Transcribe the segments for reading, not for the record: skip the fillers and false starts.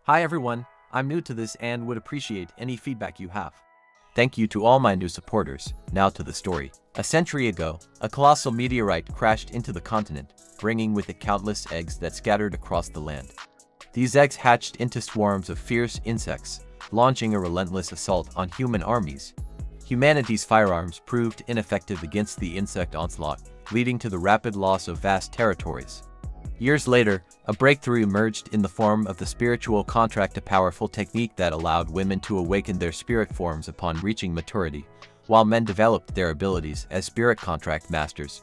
Hi everyone, I'm new to this and would appreciate any feedback you have. Thank you to all my new supporters. Now to the story. A century ago, a colossal meteorite crashed into the continent, bringing with it countless eggs that scattered across the land. These eggs hatched into swarms of fierce insects, launching a relentless assault on human armies. Humanity's firearms proved ineffective against the insect onslaught, leading to the rapid loss of vast territories. Years later, a breakthrough emerged in the form of the spiritual contract, a powerful technique that allowed women to awaken their spirit forms upon reaching maturity, while men developed their abilities as spirit contract masters.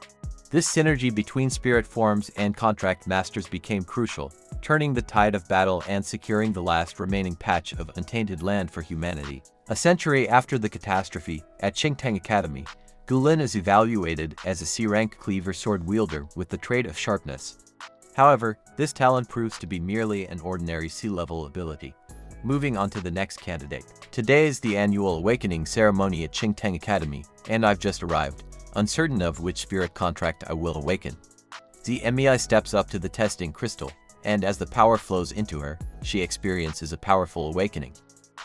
This synergy between spirit forms and contract masters became crucial, turning the tide of battle and securing the last remaining patch of untainted land for humanity. A century after the catastrophe, at Qingtang Academy, Gulin is evaluated as a C-rank cleaver sword wielder with the trait of sharpness. However, this talent proves to be merely an ordinary C-level ability. Moving on to the next candidate. Today is the annual awakening ceremony at Qingtang Academy, and I've just arrived, uncertain of which spirit contract I will awaken. Mei steps up to the testing crystal, and as the power flows into her, she experiences a powerful awakening.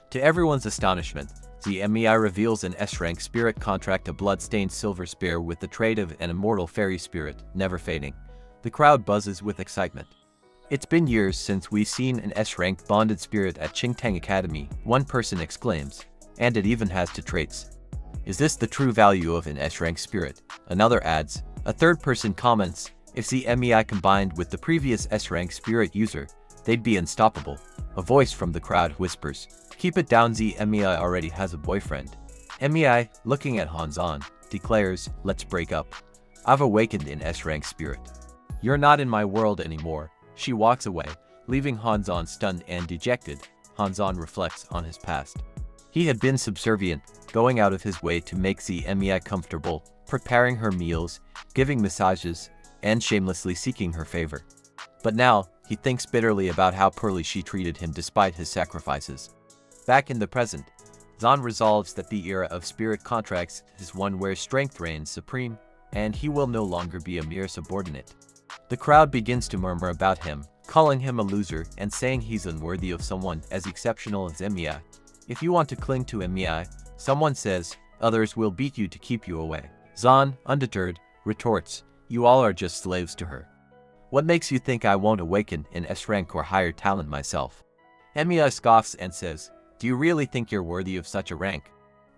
To everyone's astonishment, Mei reveals an S-rank spirit contract, a blood-stained silver spear with the trait of an immortal fairy spirit, never fading. The crowd buzzes with excitement. It's been years since we've seen an S-rank bonded spirit at Qingtang Academy, one person exclaims, and it even has two traits. Is this the true value of an S-rank spirit? Another adds. A third person comments, if Mei combined with the previous S-rank spirit user, they'd be unstoppable. A voice from the crowd whispers, keep it down, Mei already has a boyfriend. Mei, looking at Hanzan, declares, let's break up. I've awakened an S-rank spirit. You're not in my world anymore. She walks away, leaving Hanzan stunned and dejected. Hanzan reflects on his past. He had been subservient, going out of his way to make Mei comfortable, preparing her meals, giving massages, and shamelessly seeking her favor. But now, he thinks bitterly about how poorly she treated him despite his sacrifices. Back in the present, Zan resolves that the era of spirit contracts is one where strength reigns supreme, and he will no longer be a mere subordinate. The crowd begins to murmur about him, calling him a loser and saying he's unworthy of someone as exceptional as Mei. If you want to cling to Mei, someone says, others will beat you to keep you away. Zan, undeterred, retorts, you all are just slaves to her. What makes you think I won't awaken an S-rank or higher talent myself? Mei scoffs and says, do you really think you're worthy of such a rank?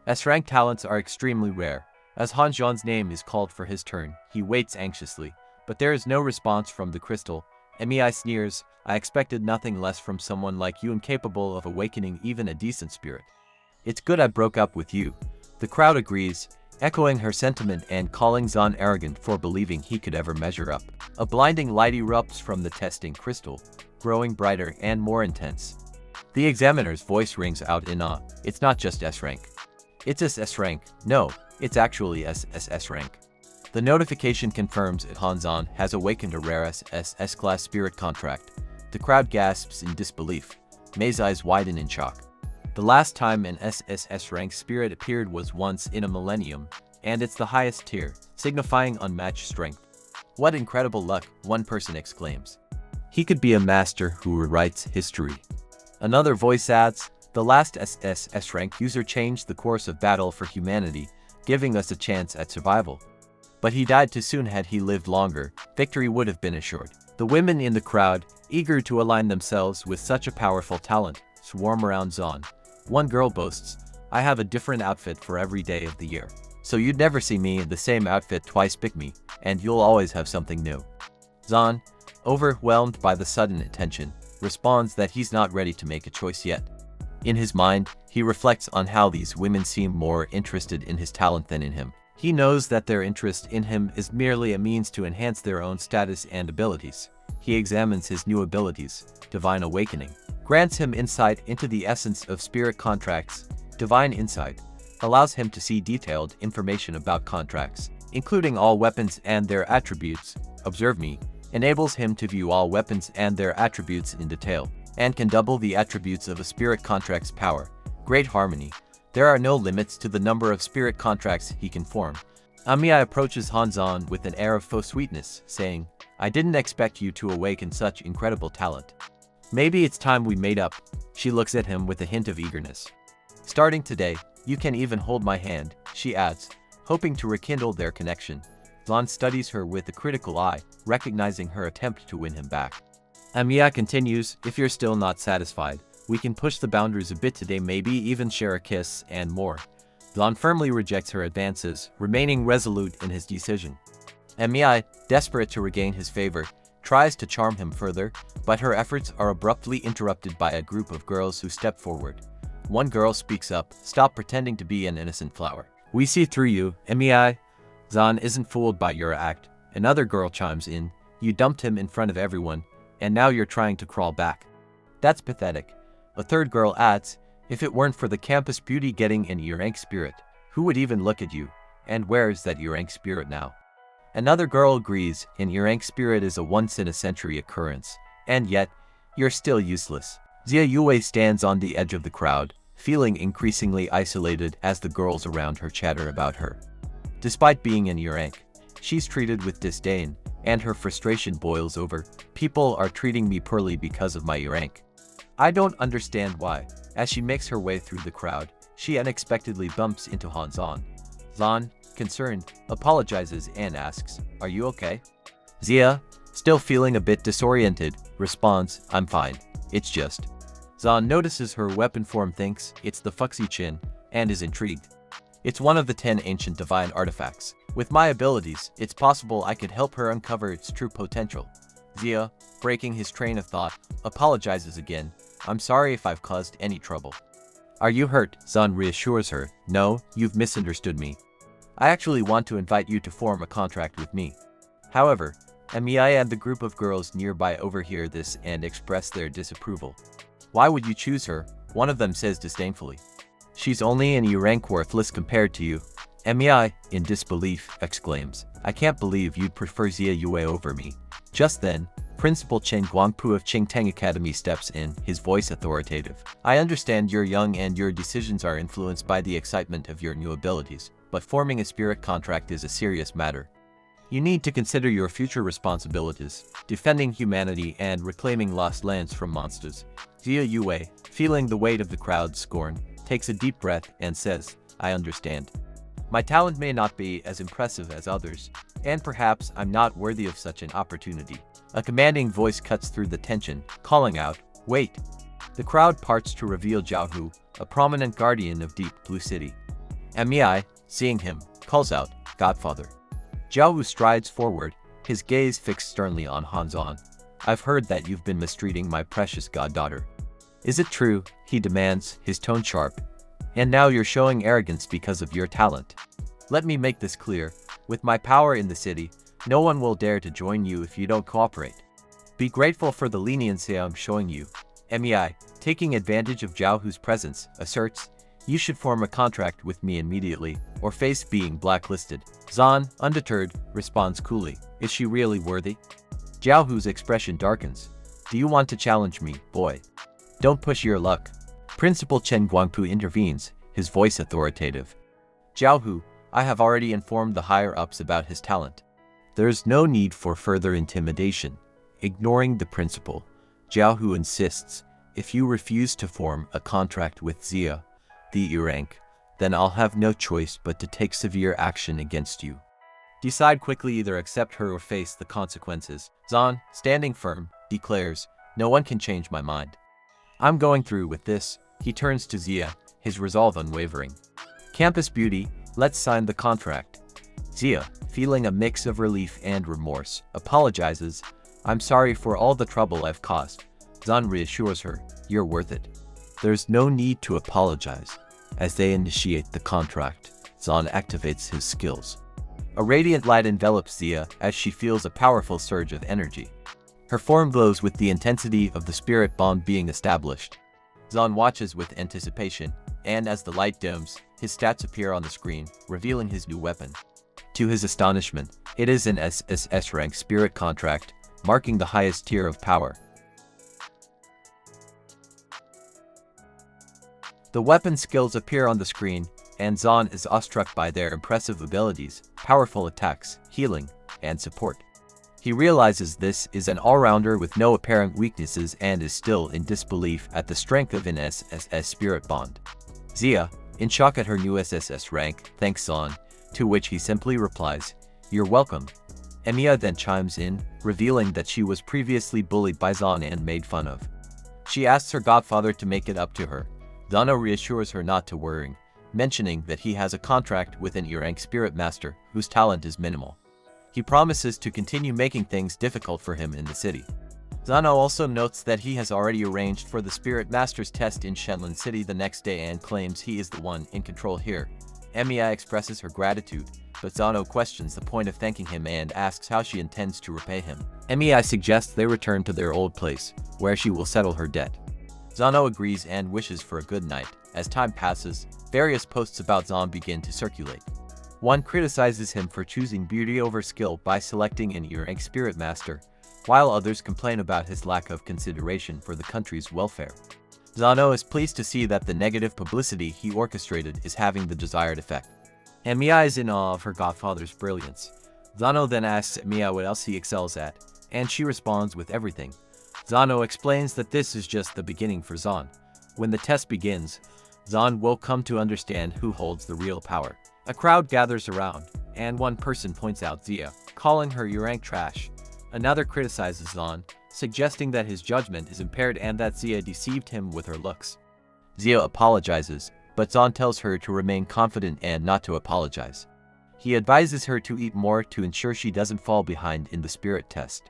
S-rank talents are extremely rare. As Hanzhan's name is called for his turn, he waits anxiously. But there is no response from the crystal. Mei sneers, I expected nothing less from someone like you, incapable of awakening even a decent spirit. It's good I broke up with you. The crowd agrees, echoing her sentiment and calling Zan arrogant for believing he could ever measure up. A blinding light erupts from the testing crystal, growing brighter and more intense. The examiner's voice rings out in awe. It's not just S-rank. It's S rank. No, it's actually S rank. The notification confirms that Hanzan has awakened a rare S-class spirit contract. The crowd gasps in disbelief. Mei's eyes widen in shock. The last time an S-rank spirit appeared was once in a millennium, and it's the highest tier, signifying unmatched strength. What incredible luck, one person exclaims. He could be a master who rewrites history. Another voice adds, the last S-rank user changed the course of battle for humanity, giving us a chance at survival. But he died too soon. Had he lived longer, victory would have been assured. The women in the crowd, eager to align themselves with such a powerful talent, swarm around Zan. One girl boasts, I have a different outfit for every day of the year. So you'd never see me in the same outfit twice. Pick me, and you'll always have something new. Zan, overwhelmed by the sudden attention, responds that he's not ready to make a choice yet. In his mind, he reflects on how these women seem more interested in his talent than in him. He knows that their interest in him is merely a means to enhance their own status and abilities. He examines his new abilities. Divine Awakening grants him insight into the essence of spirit contracts. Divine Insight allows him to see detailed information about contracts, including all weapons and their attributes. Observe Me enables him to view all weapons and their attributes in detail, and can double the attributes of a spirit contract's power. Great Harmony. There are no limits to the number of spirit contracts he can form. Mei approaches Hanzan with an air of faux sweetness, saying, I didn't expect you to awaken such incredible talent. Maybe it's time we made up. She looks at him with a hint of eagerness. Starting today, you can even hold my hand, she adds, hoping to rekindle their connection. Zan studies her with a critical eye, recognizing her attempt to win him back. Amiya continues, if you're still not satisfied, we can push the boundaries a bit today, maybe even share a kiss and more. Zan firmly rejects her advances, remaining resolute in his decision. Amiya, desperate to regain his favor, tries to charm him further, but her efforts are abruptly interrupted by a group of girls who step forward. One girl speaks up, stop pretending to be an innocent flower. We see through you, Amiya. Zan isn't fooled by your act. Another girl chimes in, you dumped him in front of everyone, and now you're trying to crawl back. That's pathetic. A third girl adds, if it weren't for the campus beauty getting in your rank spirit, who would even look at you? And where is that your rank spirit now? Another girl agrees, and your rank spirit is a once-in-a-century occurrence, and yet, you're still useless. Xia Yue stands on the edge of the crowd, feeling increasingly isolated as the girls around her chatter about her. Despite being in your rank, she's treated with disdain, and her frustration boils over, people are treating me poorly because of my rank. I don't understand why. As she makes her way through the crowd, she unexpectedly bumps into Han Zan. Zan, concerned, apologizes and asks, are you okay? Xia, still feeling a bit disoriented, responds, I'm fine, it's just. Zan notices her weapon form, thinks it's the Fuxi Chin, and is intrigued. It's one of the 10 ancient divine artifacts. With my abilities, it's possible I could help her uncover its true potential. Xia, breaking his train of thought, apologizes again, I'm sorry if I've caused any trouble. Are you hurt? Zan reassures her, no, you've misunderstood me. I actually want to invite you to form a contract with me. However, Amiya and the group of girls nearby overhear this and express their disapproval. Why would you choose her? One of them says disdainfully. She's only in rank worthless compared to you. Amiya, in disbelief, exclaims, I can't believe you'd prefer Xia Yue over me. Just then, Principal Chen Guangpu of Qingtang Academy steps in, his voice authoritative. I understand you're young and your decisions are influenced by the excitement of your new abilities, but forming a spirit contract is a serious matter. You need to consider your future responsibilities, defending humanity and reclaiming lost lands from monsters. Xia Yue, feeling the weight of the crowd's scorn, takes a deep breath and says, I understand. My talent may not be as impressive as others, and perhaps I'm not worthy of such an opportunity. A commanding voice cuts through the tension, calling out, wait. The crowd parts to reveal Zhao Hu, a prominent guardian of Deep Blue City. Amiya, seeing him, calls out, Godfather. Zhao Hu strides forward, his gaze fixed sternly on Han Zan. I've heard that you've been mistreating my precious goddaughter. Is it true? He demands, his tone sharp. And now you're showing arrogance because of your talent. Let me make this clear. With my power in the city, no one will dare to join you if you don't cooperate. Be grateful for the leniency I'm showing you. Amiya, taking advantage of Zhao Hu's presence, asserts, you should form a contract with me immediately, or face being blacklisted. Zan, undeterred, responds coolly, is she really worthy? Zhao Hu's expression darkens. Do you want to challenge me, boy? Don't push your luck. Principal Chen Guangpu intervenes, his voice authoritative. Zhao Hu, I have already informed the higher-ups about his talent. There's no need for further intimidation. Ignoring the principal, Zhao Hu insists, if you refuse to form a contract with Xia, the rank, then I'll have no choice but to take severe action against you. Decide quickly, either accept her or face the consequences. Zan, standing firm, declares, no one can change my mind. I'm going through with this. He turns to Xia, his resolve unwavering. Campus beauty, let's sign the contract. Xia, feeling a mix of relief and remorse, apologizes, I'm sorry for all the trouble I've caused. Zan reassures her, you're worth it. There's no need to apologize. As they initiate the contract, Zan activates his skills. A radiant light envelops Xia as she feels a powerful surge of energy. Her form glows with the intensity of the spirit bond being established. Zan watches with anticipation, and as the light dims, his stats appear on the screen, revealing his new weapon. To his astonishment, it is an SSS rank spirit contract, marking the highest tier of power. The weapon skills appear on the screen, and Zan is awestruck by their impressive abilities, powerful attacks, healing, and support. He realizes this is an all-rounder with no apparent weaknesses and is still in disbelief at the strength of an SSS spirit bond. Zia, in shock at her new SSS rank, thanks Zon, to which he simply replies, "You're welcome." Emiya then chimes in, revealing that she was previously bullied by Zon and made fun of. She asks her godfather to make it up to her. Zano reassures her not to worry, mentioning that he has a contract with an E-rank spirit master whose talent is minimal. He promises to continue making things difficult for him in the city. Zano also notes that he has already arranged for the Spirit Master's test in Shenlong City the next day and claims he is the one in control here. Emiya expresses her gratitude, but Zano questions the point of thanking him and asks how she intends to repay him. Emiya suggests they return to their old place, where she will settle her debt. Zano agrees and wishes for a good night. As time passes, various posts about Zon begin to circulate. One criticizes him for choosing beauty over skill by selecting an E-rank spirit master, while others complain about his lack of consideration for the country's welfare. Zano is pleased to see that the negative publicity he orchestrated is having the desired effect. Emiya is in awe of her godfather's brilliance. Zano then asks Emiya what else he excels at, and she responds with everything. Zano explains that this is just the beginning for Zon. When the test begins, Zon will come to understand who holds the real power. A crowd gathers around, and one person points out Zia, calling her E-rank trash. Another criticizes Zon, suggesting that his judgment is impaired and that Zia deceived him with her looks. Zia apologizes, but Zon tells her to remain confident and not to apologize. He advises her to eat more to ensure she doesn't fall behind in the spirit test.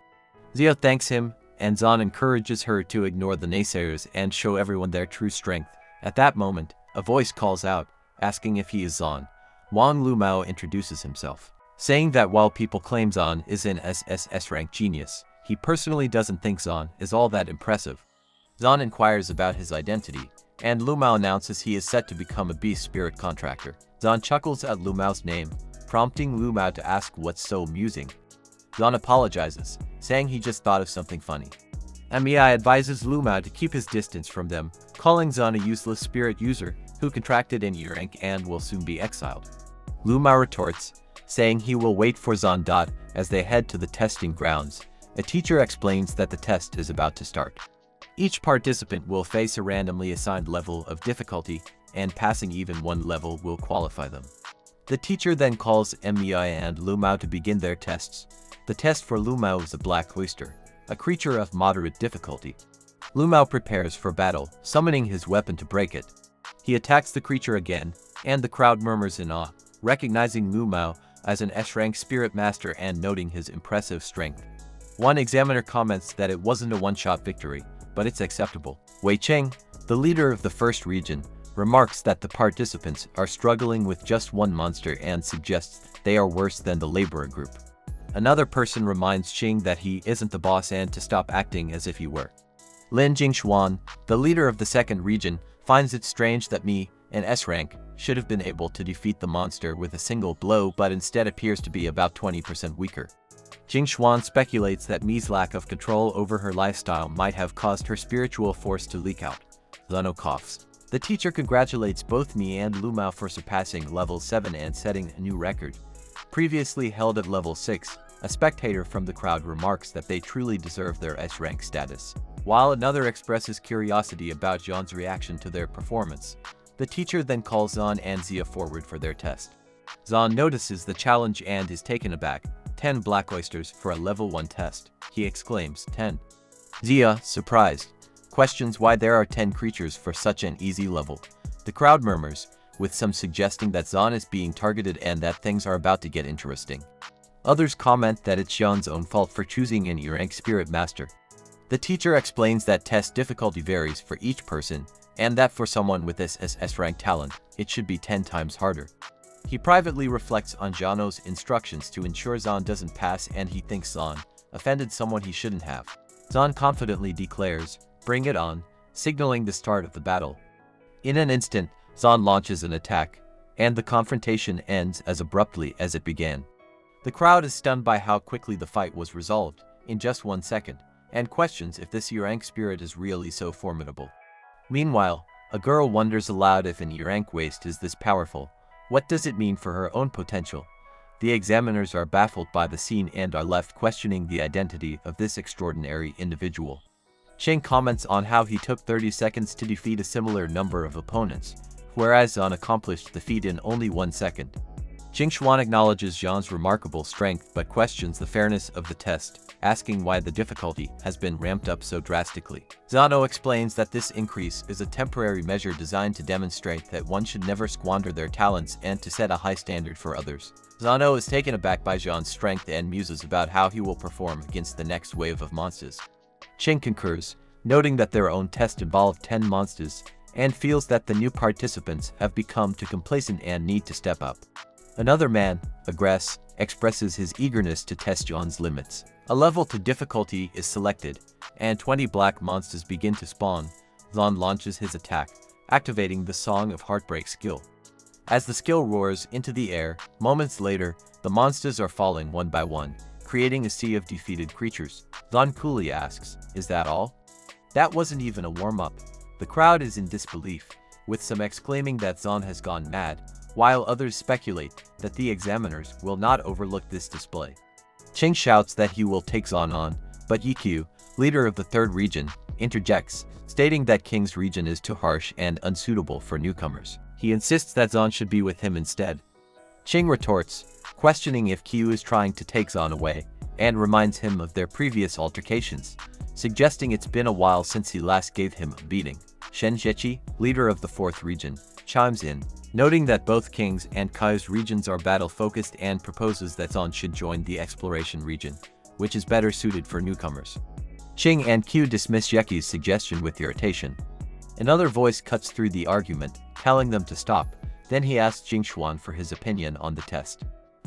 Zia thanks him, and Zon encourages her to ignore the naysayers and show everyone their true strength. At that moment, a voice calls out, asking if he is Zon. Wang Lumao introduces himself, saying that while people claim Zon is an SSS rank genius, he personally doesn't think Zon is all that impressive. Zon inquires about his identity, and Lumao announces he is set to become a beast spirit contractor. Zon chuckles at Lumao's name, prompting Lumao to ask what's so amusing. Zon apologizes, saying he just thought of something funny. Emiya advises Lumao to keep his distance from them, calling Zon a useless spirit user who contracted an E-rank and will soon be exiled. Lumao retorts, saying he will wait for Zon. As they head to the testing grounds, a teacher explains that the test is about to start. Each participant will face a randomly assigned level of difficulty, and passing even one level will qualify them. The teacher then calls Emiya and Lumao to begin their tests. The test for Lumao is a black oyster, a creature of moderate difficulty. Lumao prepares for battle, summoning his weapon to break it. He attacks the creature again, and the crowd murmurs in awe, recognizing Lumao as an S-rank spirit master and noting his impressive strength. One examiner comments that it wasn't a one-shot victory, but it's acceptable. Wei Cheng, the leader of the first region, remarks that the participants are struggling with just one monster and suggests they are worse than the laborer group. Another person reminds Cheng that he isn't the boss and to stop acting as if he were. Lin Jingshuan, the leader of the second region, finds it strange that me, an S-rank, should have been able to defeat the monster with a single blow but instead appears to be about 20% weaker. Jingshuan speculates that Mi's lack of control over her lifestyle might have caused her spiritual force to leak out. Zano coughs. The teacher congratulates both Mi and Lumao for surpassing level 7 and setting a new record. Previously held at level 6, a spectator from the crowd remarks that they truly deserve their S-rank status, while another expresses curiosity about Zhan's reaction to their performance. The teacher then calls Zhan and Zia forward for their test. Zhan notices the challenge and is taken aback. 10 black oysters for a level 1 test. He exclaims, 10. Zia, surprised, questions why there are 10 creatures for such an easy level. The crowd murmurs, with some suggesting that Zhan is being targeted and that things are about to get interesting. Others comment that it's Zhan's own fault for choosing an E-rank spirit master. The teacher explains that test difficulty varies for each person, and that for someone with SSS rank talent, it should be 10 times harder. He privately reflects on Zhano's instructions to ensure Zhan doesn't pass and he thinks Zhan offended someone he shouldn't have. Zhan confidently declares, "Bring it on," signaling the start of the battle. In an instant, Zhan launches an attack, and the confrontation ends as abruptly as it began. The crowd is stunned by how quickly the fight was resolved, in just 1 second, and questions if this E-rank spirit is really so formidable. Meanwhile, a girl wonders aloud if an E-rank waste is this powerful. What does it mean for her own potential? The examiners are baffled by the scene and are left questioning the identity of this extraordinary individual. Ching comments on how he took 30 seconds to defeat a similar number of opponents, whereas Zhan accomplished the feat in only 1 second. Jingshuan acknowledges Zhan's remarkable strength but questions the fairness of the test, asking why the difficulty has been ramped up so drastically. Zhano explains that this increase is a temporary measure designed to demonstrate that one should never squander their talents and to set a high standard for others. Zhano is taken aback by Zhan's strength and muses about how he will perform against the next wave of monsters. Ching concurs, noting that their own test involved 10 monsters, and feels that the new participants have become too complacent and need to step up. Another man, Aggress, expresses his eagerness to test Zhan's limits. A level to difficulty is selected, and 20 black monsters begin to spawn. Zhan launches his attack, activating the Song of Heartbreak skill. As the skill roars into the air, moments later, the monsters are falling one by one, creating a sea of defeated creatures. Zhan coolly asks, "Is that all?" That wasn't even a warm-up. The crowd is in disbelief, with some exclaiming that Zhan has gone mad, while others speculate that the examiners will not overlook this display. Ching shouts that he will take Zhan on, but Yiqiu, leader of the third region, interjects, stating that King's region is too harsh and unsuitable for newcomers. He insists that Zhan should be with him instead. Ching retorts, questioning if Qiu is trying to take Zhan away, and reminds him of their previous altercations, suggesting it's been a while since he last gave him a beating. Shen Zheqi, leader of the fourth region, chimes in, noting that both King's and Kai's regions are battle-focused and proposes that Zhan should join the exploration region, which is better suited for newcomers. Ching and Qiu dismiss Zheqi's suggestion with irritation. Another voice cuts through the argument, telling them to stop, then he asks Jingshuan for his opinion on the test.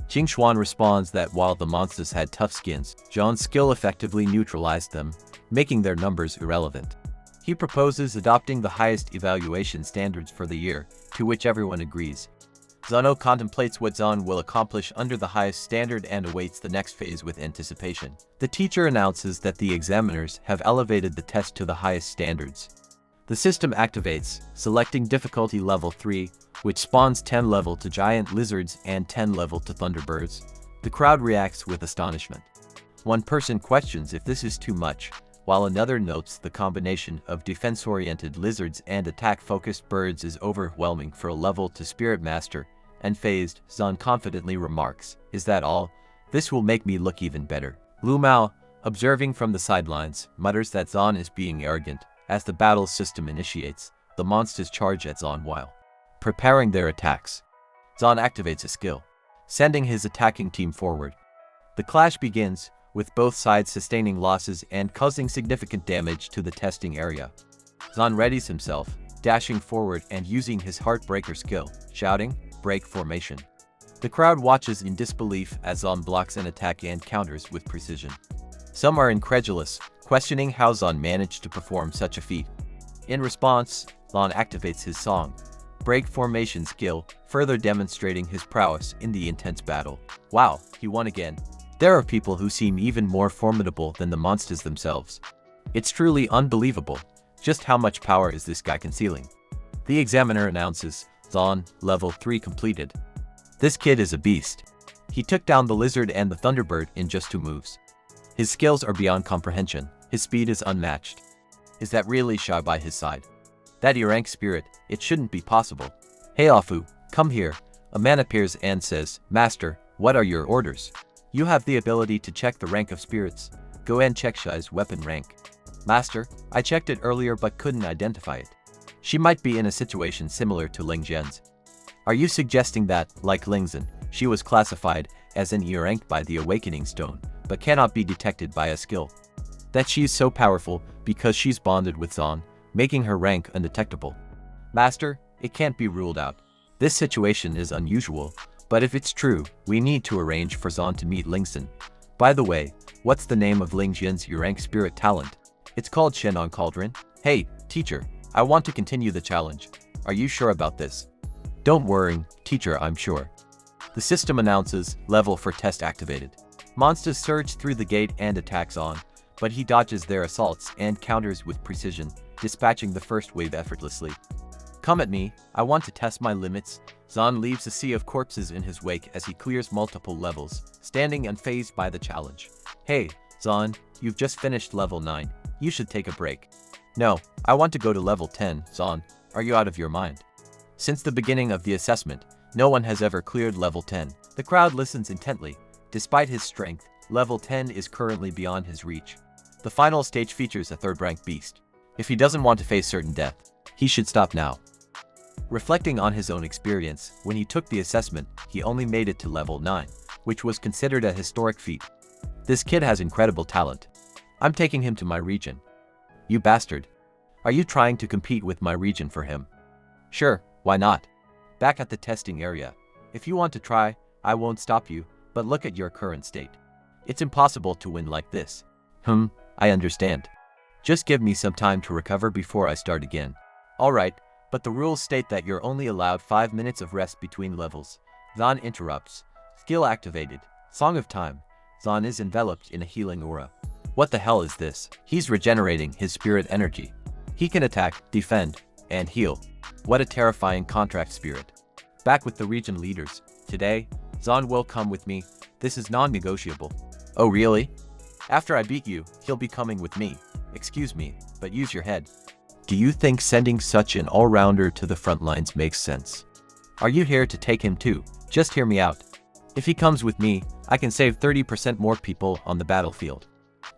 Jingshuan responds that while the monsters had tough skins, Zhan's skill effectively neutralized them, making their numbers irrelevant. He proposes adopting the highest evaluation standards for the year, to which everyone agrees. Zhano contemplates what Zhan will accomplish under the highest standard and awaits the next phase with anticipation. The teacher announces that the examiners have elevated the test to the highest standards. The system activates, selecting difficulty level 3, which spawns 10 level to giant lizards and 10 level to thunderbirds. The crowd reacts with astonishment. One person questions if this is too much, while another notes the combination of defense-oriented lizards and attack-focused birds is overwhelming for a level to Spirit Master, and phased, Zhan confidently remarks, "Is that all? This will make me look even better." Lu Mao, observing from the sidelines, mutters that Zhan is being arrogant. As the battle system initiates, the monsters charge at Zhan while preparing their attacks. Zhan activates a skill, sending his attacking team forward. The clash begins, with both sides sustaining losses and causing significant damage to the testing area. Zhan readies himself, dashing forward and using his Heartbreaker skill, shouting, "Break formation." The crowd watches in disbelief as Zhan blocks an attack and counters with precision. Some are incredulous, questioning how Zhan managed to perform such a feat. In response, Zhan activates his song, Break Formation skill, further demonstrating his prowess in the intense battle. Wow, he won again. There are people who seem even more formidable than the monsters themselves. It's truly unbelievable. Just how much power is this guy concealing? The examiner announces, Zhan, level 3 completed. This kid is a beast. He took down the lizard and the thunderbird in just 2 moves. His skills are beyond comprehension. His speed is unmatched. Is that really Shy by his side? That E-rank spirit, it shouldn't be possible. Hey Afu, come here. A man appears and says, "Master, what are your orders?" "You have the ability to check the rank of spirits. Go and check Shai's weapon rank." "Master, I checked it earlier but couldn't identify it. She might be in a situation similar to Ling Zhen's." "Are you suggesting that, like Ling Zhen, she was classified as an E-rank by the Awakening Stone, but cannot be detected by a skill? That she is so powerful because she's bonded with Zhan, making her rank undetectable?" "Master, it can't be ruled out. This situation is unusual, but if it's true, we need to arrange for Zhan to meet Ling Zhen. By the way, what's the name of Ling Zhen's E-rank spirit talent?" "It's called Shenong Cauldron." "Hey, teacher, I want to continue the challenge. Are you sure about this?" "Don't worry, teacher, I'm sure." The system announces, level for test activated. Monsters surge through the gate and attacks Zhan, but he dodges their assaults and counters with precision, dispatching the first wave effortlessly. "Come at me, I want to test my limits," Zan leaves a sea of corpses in his wake as he clears multiple levels, standing unfazed by the challenge. Hey, Zan, you've just finished level 9. You should take a break. No, I want to go to level 10, Zan. Are you out of your mind? Since the beginning of the assessment, no one has ever cleared level 10. The crowd listens intently. Despite his strength, level 10 is currently beyond his reach. The final stage features a third-ranked beast. If he doesn't want to face certain death, he should stop now. Reflecting on his own experience, when he took the assessment, he only made it to level 9, which was considered a historic feat. This kid has incredible talent. I'm taking him to my region. You bastard. Are you trying to compete with my region for him? Sure, why not? Back at the testing area. If you want to try, I won't stop you, but look at your current state. It's impossible to win like this. I understand. Just give me some time to recover before I start again. Alright, but the rules state that you're only allowed 5 minutes of rest between levels. Zan interrupts. Skill activated. Song of Time. Zan is enveloped in a healing aura. What the hell is this? He's regenerating his spirit energy. He can attack, defend, and heal. What a terrifying contract spirit. Back with the region leaders. Today, Zan will come with me. This is non-negotiable. Oh really? After I beat you, he'll be coming with me. Excuse me, but use your head. Do you think sending such an all-rounder to the front lines makes sense? Are you here to take him too? Just hear me out. If he comes with me, I can save 30% more people on the battlefield.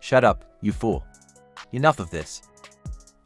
Shut up, you fool. Enough of this.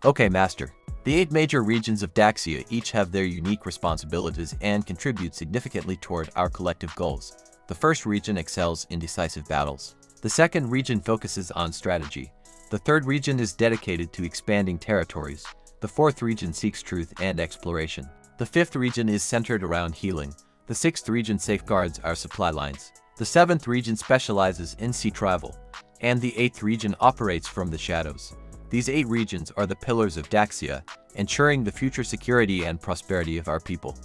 Okay, Master. The 8 major regions of Daxia each have their unique responsibilities and contribute significantly toward our collective goals. The first region excels in decisive battles. The second region focuses on strategy. The third region is dedicated to expanding territories. The fourth region seeks truth and exploration. The fifth region is centered around healing. The sixth region safeguards our supply lines. The seventh region specializes in sea travel. And the eighth region operates from the shadows. These 8 regions are the pillars of Daxia, ensuring the future security and prosperity of our people.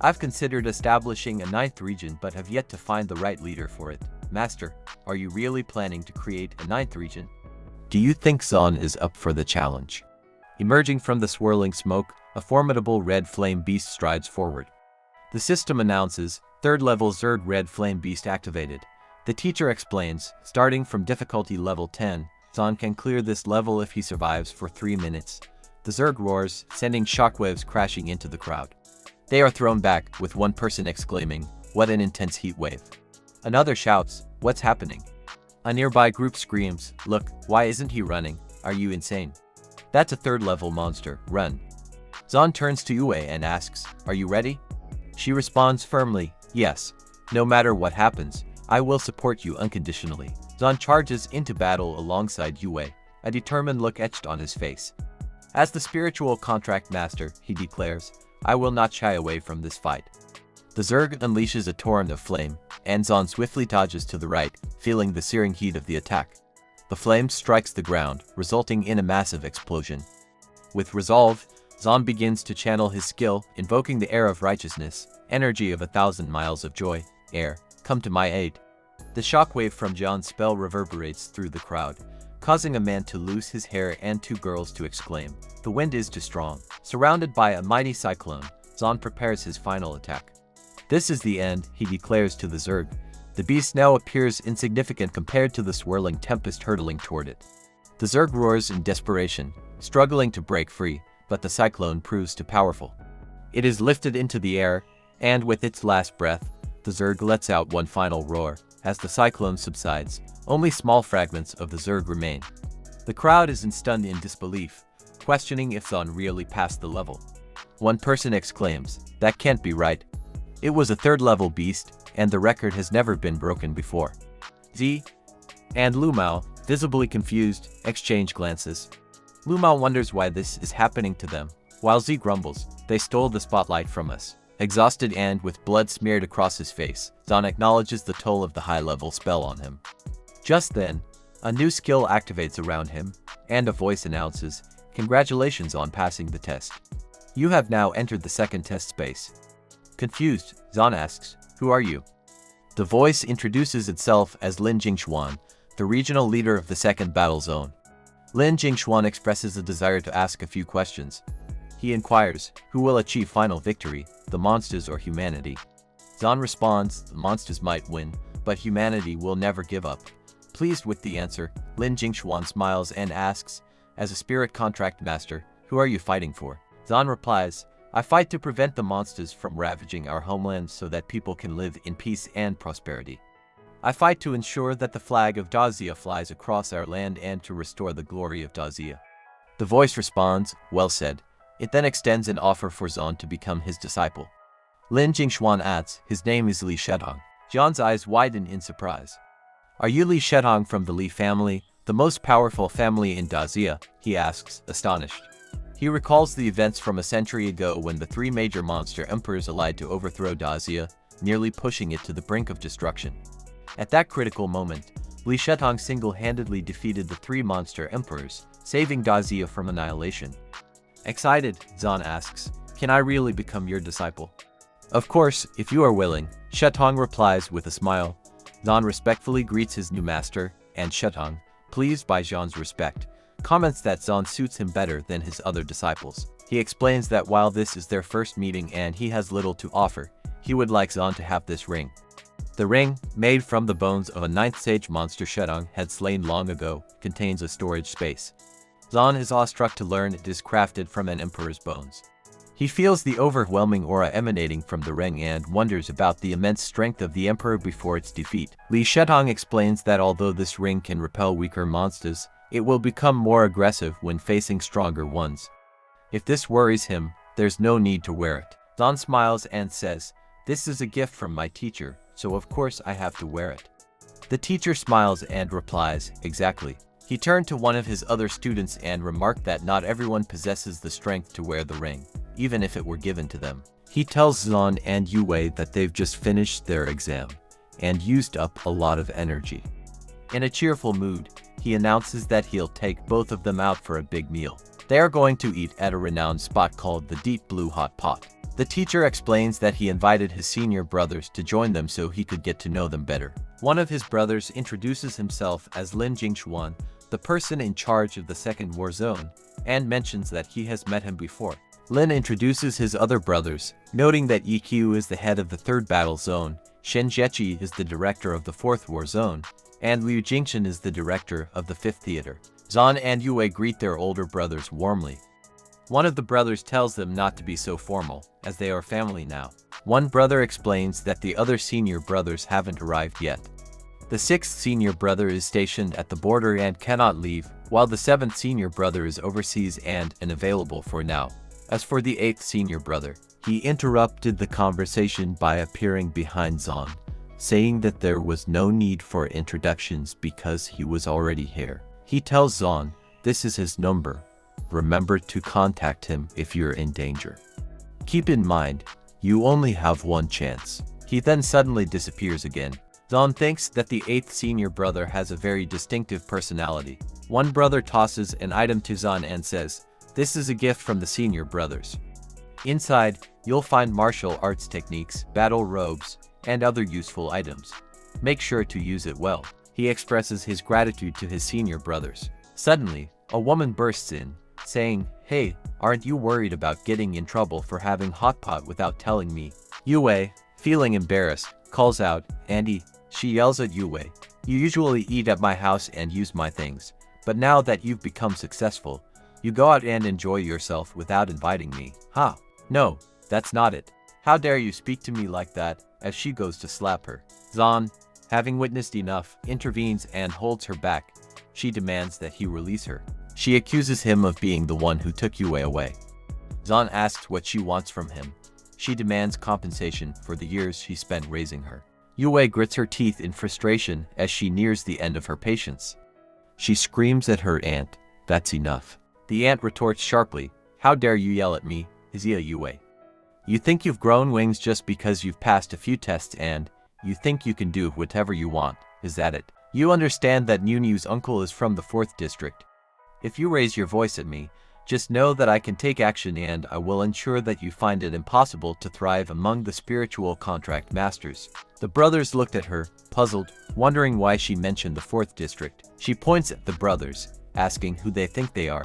I've considered establishing a 9th region but have yet to find the right leader for it. Master, are you really planning to create a 9th region? Do you think Zan is up for the challenge? Emerging from the swirling smoke, a formidable red flame beast strides forward. The system announces, 3rd level Zerg red flame beast activated. The teacher explains, starting from difficulty level 10, Zan can clear this level if he survives for 3 minutes. The Zerg roars, sending shockwaves crashing into the crowd. They are thrown back, with one person exclaiming, "What an intense heat wave." Another shouts, "What's happening?" A nearby group screams, "Look, why isn't he running? Are you insane? That's a 3rd level monster, run." Zan turns to Yue and asks, "Are you ready?" She responds firmly, "Yes. No matter what happens, I will support you unconditionally." Zan charges into battle alongside Yue, a determined look etched on his face. As the spiritual contract master, he declares, "I will not shy away from this fight." The Zerg unleashes a torrent of flame, and Zan swiftly dodges to the right, feeling the searing heat of the attack. The flame strikes the ground, resulting in a massive explosion. With resolve, Zan begins to channel his skill, invoking the air of righteousness, energy of 1,000 miles of joy. Air, come to my aid. The shockwave from Jan's spell reverberates through the crowd, causing a man to lose his hair and 2 girls to exclaim, "The wind is too strong." Surrounded by a mighty cyclone, Zan prepares his final attack. This is the end, he declares to the Zerg. The beast now appears insignificant compared to the swirling tempest hurtling toward it. The Zerg roars in desperation, struggling to break free, but the cyclone proves too powerful. It is lifted into the air, and with its last breath, the Zerg lets out one final roar. As the cyclone subsides, only small fragments of the Zerg remain. The crowd is stunned in disbelief, questioning if Zan really passed the level. One person exclaims, "That can't be right. It was a 3rd level beast, and the record has never been broken before." Z and Lumao, visibly confused, exchange glances. Lumao wonders why this is happening to them, while Z grumbles, "They stole the spotlight from us." Exhausted and with blood smeared across his face, Zan acknowledges the toll of the high-level spell on him. Just then, a new skill activates around him, and a voice announces, "Congratulations on passing the test. You have now entered the 2nd test space." Confused, Zan asks, "Who are you?" The voice introduces itself as Lin Jingxuan, the regional leader of the 2nd battle zone. Lin Jingxuan expresses a desire to ask a few questions. He inquires, who will achieve final victory, the monsters or humanity? Zan responds, the monsters might win, but humanity will never give up. Pleased with the answer, Lin Jingxuan smiles and asks, as a spirit contract master, who are you fighting for? Zan replies, I fight to prevent the monsters from ravaging our homeland so that people can live in peace and prosperity. I fight to ensure that the flag of Dazia flies across our land and to restore the glory of Dazia. The voice responds, well said. It then extends an offer for Zan to become his disciple. Lin Jingxuan adds, his name is Li Shedong. Zhan's eyes widen in surprise. Are you Li Shedong from the Li family, the most powerful family in Dazia? He asks, astonished. He recalls the events from a century ago when the three major monster emperors allied to overthrow Dazia, nearly pushing it to the brink of destruction. At that critical moment, Li Shedong single-handedly defeated the three monster emperors, saving Dazia from annihilation. Excited, Zan asks, can I really become your disciple? Of course, if you are willing, Shedong replies with a smile. Zan respectfully greets his new master, and Shedong, pleased by Zhan's respect, comments that Zan suits him better than his other disciples. He explains that while this is their first meeting and he has little to offer, he would like Zan to have this ring. The ring, made from the bones of a ninth sage monster Shedong had slain long ago, contains a storage space. Zan is awestruck to learn it is crafted from an emperor's bones. He feels the overwhelming aura emanating from the ring and wonders about the immense strength of the emperor before its defeat. Li Shedong explains that although this ring can repel weaker monsters, it will become more aggressive when facing stronger ones. If this worries him, there's no need to wear it. Zan smiles and says, this is a gift from my teacher, so of course I have to wear it. The teacher smiles and replies, exactly. He turned to one of his other students and remarked that not everyone possesses the strength to wear the ring, even if it were given to them. He tells Zan and Yue that they've just finished their exam and used up a lot of energy. In a cheerful mood, he announces that he'll take both of them out for a big meal. They are going to eat at a renowned spot called the Deep Blue Hot Pot. The teacher explains that he invited his senior brothers to join them so he could get to know them better. One of his brothers introduces himself as Lin Jingxuan, the person in charge of the second war zone, and mentions that he has met him before. Lin introduces his other brothers, noting that EQ is the head of the third battle zone, Shen Jiechi is the director of the fourth war zone, and Liu Jingchen is the director of the fifth theater. Zan and Yue greet their older brothers warmly. One of the brothers tells them not to be so formal, as they are family now. One brother explains that the other senior brothers haven't arrived yet. The sixth senior brother is stationed at the border and cannot leave, while the seventh senior brother is overseas and unavailable for now. As for the eighth senior brother, he interrupted the conversation by appearing behind Zan, saying that there was no need for introductions because he was already here. He tells Zan, this is his number. Remember to contact him if you're in danger. Keep in mind, you only have one chance. He then suddenly disappears again. Zan thinks that the eighth senior brother has a very distinctive personality. One brother tosses an item to Zan and says, this is a gift from the senior brothers. Inside, you'll find martial arts techniques, battle robes, and other useful items. Make sure to use it well. He expresses his gratitude to his senior brothers. Suddenly, a woman bursts in, saying, hey, aren't you worried about getting in trouble for having hot pot without telling me? Yue, feeling embarrassed, calls out, Andy. She yells at Yue, you usually eat at my house and use my things, but now that you've become successful, you go out and enjoy yourself without inviting me. Ha! No, that's not it. How dare you speak to me like that, as she goes to slap her. Zan, having witnessed enough, intervenes and holds her back. She demands that he release her. She accuses him of being the one who took Yue away. Zan asks what she wants from him. She demands compensation for the years she spent raising her. Yue grits her teeth in frustration as she nears the end of her patience. She screams at her aunt, that's enough. The aunt retorts sharply, how dare you yell at me, Izia Yue. You think you've grown wings just because you've passed a few tests and you think you can do whatever you want, is that it? You understand that Nunew's uncle is from the 4th district. If you raise your voice at me, just know that I can take action and I will ensure that you find it impossible to thrive among the spiritual contract masters. The brothers looked at her, puzzled, wondering why she mentioned the 4th district. She points at the brothers, asking who they think they are.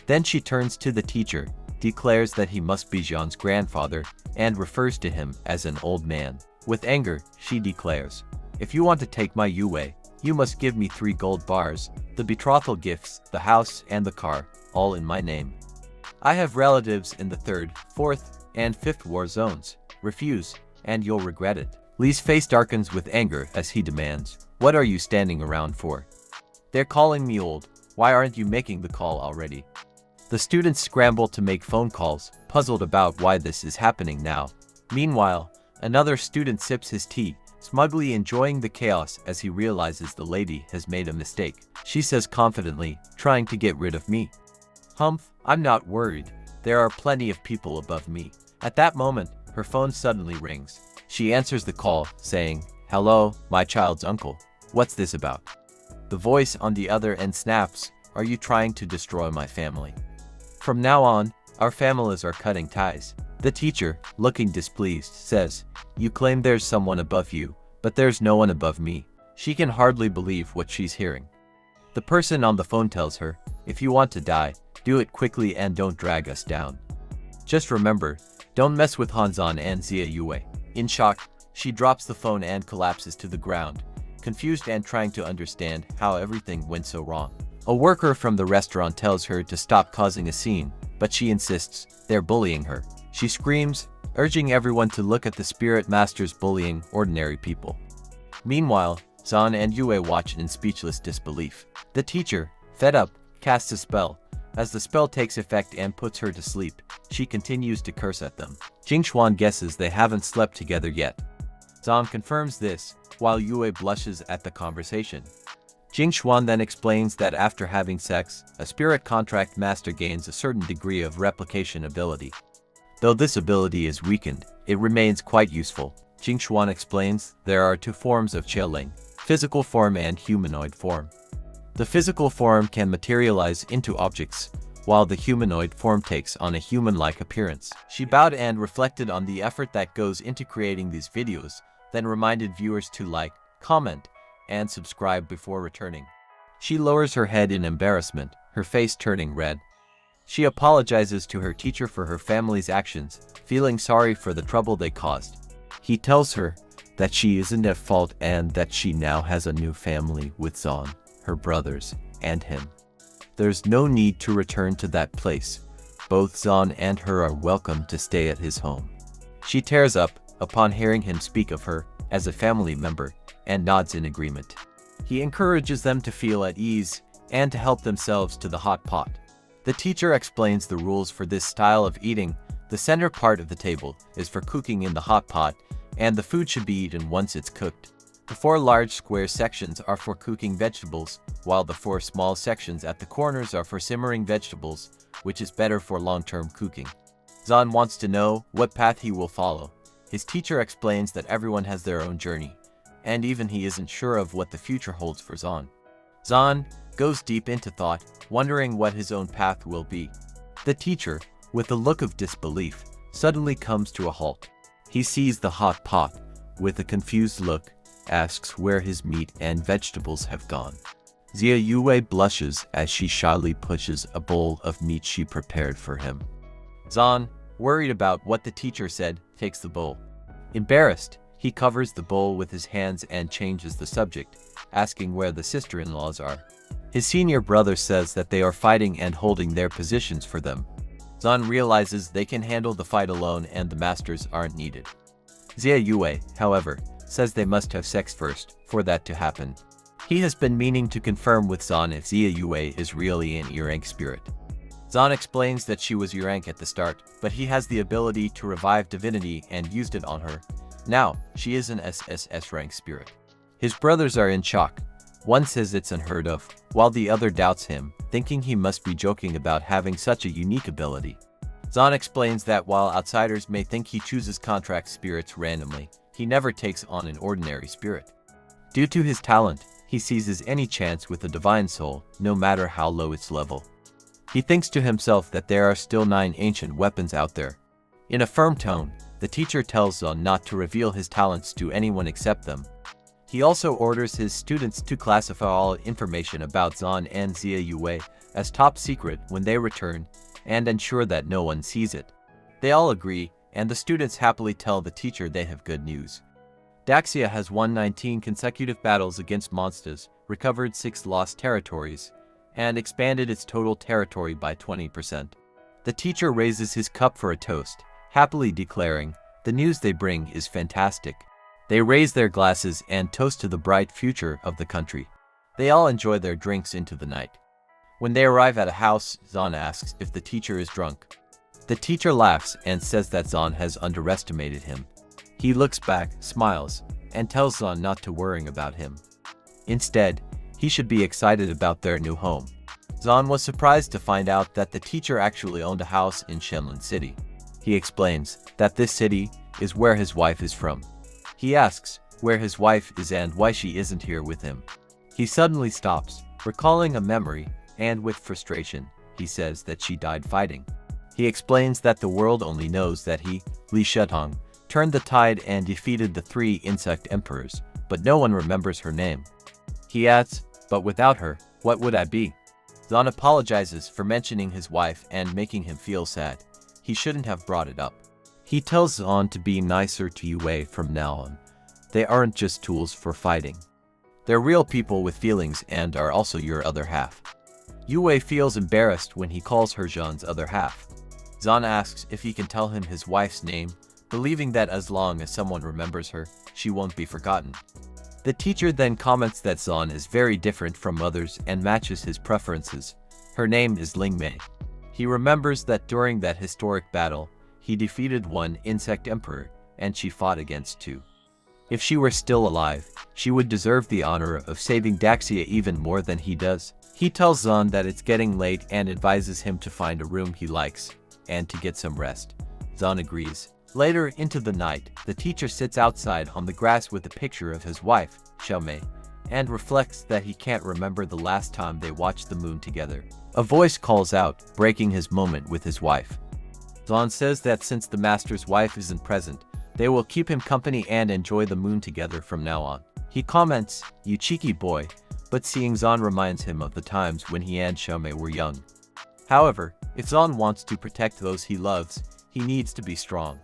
Then she turns to the teacher, declares that he must be Jean's grandfather and refers to him as an old man. With anger, she declares, "If you want to take my Yue, you must give me 3 gold bars, the betrothal gifts, the house, and the car, all in my name. I have relatives in the 3rd, 4th, and 5th war zones. Refuse, and you'll regret it." Lee's face darkens with anger as he demands, "What are you standing around for? They're calling me old. Why aren't you making the call already?" The students scramble to make phone calls, puzzled about why this is happening now. Meanwhile, another student sips his tea, smugly enjoying the chaos as he realizes the lady has made a mistake. She says confidently, "Trying to get rid of me? Humph, I'm not worried. There are plenty of people above me." At that moment, her phone suddenly rings. She answers the call, saying, "Hello, my child's uncle. What's this about?" The voice on the other end snaps, "Are you trying to destroy my family? From now on, our families are cutting ties." The teacher, looking displeased, says, "You claim there's someone above you, but there's no one above me." She can hardly believe what she's hearing. The person on the phone tells her, "If you want to die, do it quickly and don't drag us down. Just remember, don't mess with Hanzan and Xia Yue." In shock, she drops the phone and collapses to the ground, confused and trying to understand how everything went so wrong. A worker from the restaurant tells her to stop causing a scene, but she insists they're bullying her. She screams, urging everyone to look at the spirit masters bullying ordinary people. Meanwhile, Zan and Yue watch in speechless disbelief. The teacher, fed up, casts a spell. As the spell takes effect and puts her to sleep, she continues to curse at them. Jingxuan guesses they haven't slept together yet. Zan confirms this, while Yue blushes at the conversation. Jingxuan then explains that after having sex, a spirit contract master gains a certain degree of replication ability. Though this ability is weakened, it remains quite useful. Jingxuan explains there are 2 forms of Qieling, physical form and humanoid form. The physical form can materialize into objects, while the humanoid form takes on a human-like appearance. She bowed and reflected on the effort that goes into creating these videos, then reminded viewers to like, comment, and subscribe before returning. She lowers her head in embarrassment, her face turning red. She apologizes to her teacher for her family's actions, feeling sorry for the trouble they caused. He tells her that she isn't at fault and that she now has a new family with Zan, her brothers, and him. There's no need to return to that place. Both Zan and her are welcome to stay at his home. She tears up upon hearing him speak of her as a family member and nods in agreement. He encourages them to feel at ease and to help themselves to the hot pot. The teacher explains the rules for this style of eating. The center part of the table is for cooking in the hot pot, and the food should be eaten once it's cooked. The 4 large square sections are for cooking vegetables, while the 4 small sections at the corners are for simmering vegetables, which is better for long-term cooking. Zan wants to know what path he will follow. His teacher explains that everyone has their own journey, and even he isn't sure of what the future holds for Zan. Zan goes deep into thought, wondering what his own path will be. The teacher, with a look of disbelief, suddenly comes to a halt. He sees the hot pot, with a confused look, asks where his meat and vegetables have gone. Xia Yue blushes as she shyly pushes a bowl of meat she prepared for him. Zan, worried about what the teacher said, takes the bowl. Embarrassed, he covers the bowl with his hands and changes the subject, asking where the sister-in-laws are. His senior brother says that they are fighting and holding their positions for them. Zan realizes they can handle the fight alone and the masters aren't needed. Xia Yue, however, says they must have sex first for that to happen. He has been meaning to confirm with Zan if Xia Yue is really an E-rank spirit. Zan explains that she was E-rank at the start, but he has the ability to revive divinity and used it on her. Now, she is an SSS rank spirit. His brothers are in shock. One says it's unheard of, while the other doubts him, thinking he must be joking about having such a unique ability. Zan explains that while outsiders may think he chooses contract spirits randomly, he never takes on an ordinary spirit. Due to his talent, he seizes any chance with a divine soul, no matter how low its level. He thinks to himself that there are still 9 ancient weapons out there. In a firm tone, the teacher tells Zan not to reveal his talents to anyone except them. He also orders his students to classify all information about Zan and Xia Yue as top secret when they return, and ensure that no one sees it. They all agree, and the students happily tell the teacher they have good news. Daxia has won 19 consecutive battles against monsters, recovered 6 lost territories, and expanded its total territory by 20%. The teacher raises his cup for a toast, happily declaring, "The news they bring is fantastic." They raise their glasses and toast to the bright future of the country. They all enjoy their drinks into the night. When they arrive at a house, Zon asks if the teacher is drunk. The teacher laughs and says that Zon has underestimated him. He looks back, smiles, and tells Zon not to worry about him. Instead, he should be excited about their new home. Zon was surprised to find out that the teacher actually owned a house in Shenlin City. He explains that this city is where his wife is from. He asks where his wife is and why she isn't here with him. He suddenly stops, recalling a memory, and with frustration, he says that she died fighting. He explains that the world only knows that he, Li Shetong, turned the tide and defeated the 3 insect emperors, but no one remembers her name. He adds, "But without her, what would I be?" Zon apologizes for mentioning his wife and making him feel sad. He shouldn't have brought it up. He tells Zon to be nicer to Yue from now on. They aren't just tools for fighting. They're real people with feelings and are also your other half. Yue feels embarrassed when he calls her Zhan's other half. Zon asks if he can tell him his wife's name, believing that as long as someone remembers her, she won't be forgotten. The teacher then comments that Zon is very different from others and matches his preferences. Her name is Lingmei. He remembers that during that historic battle, he defeated 1 insect emperor, and she fought against 2. If she were still alive, she would deserve the honor of saving Daxia even more than he does. He tells Zon that it's getting late and advises him to find a room he likes, and to get some rest. Zon agrees. Later into the night, the teacher sits outside on the grass with a picture of his wife, Xiaomei, and reflects that he can't remember the last time they watched the moon together. A voice calls out, breaking his moment with his wife. Zon says that since the master's wife isn't present, they will keep him company and enjoy the moon together from now on. He comments, "You cheeky boy," but seeing Zon reminds him of the times when he and Xiaomei were young. However, if Zon wants to protect those he loves, he needs to be strong.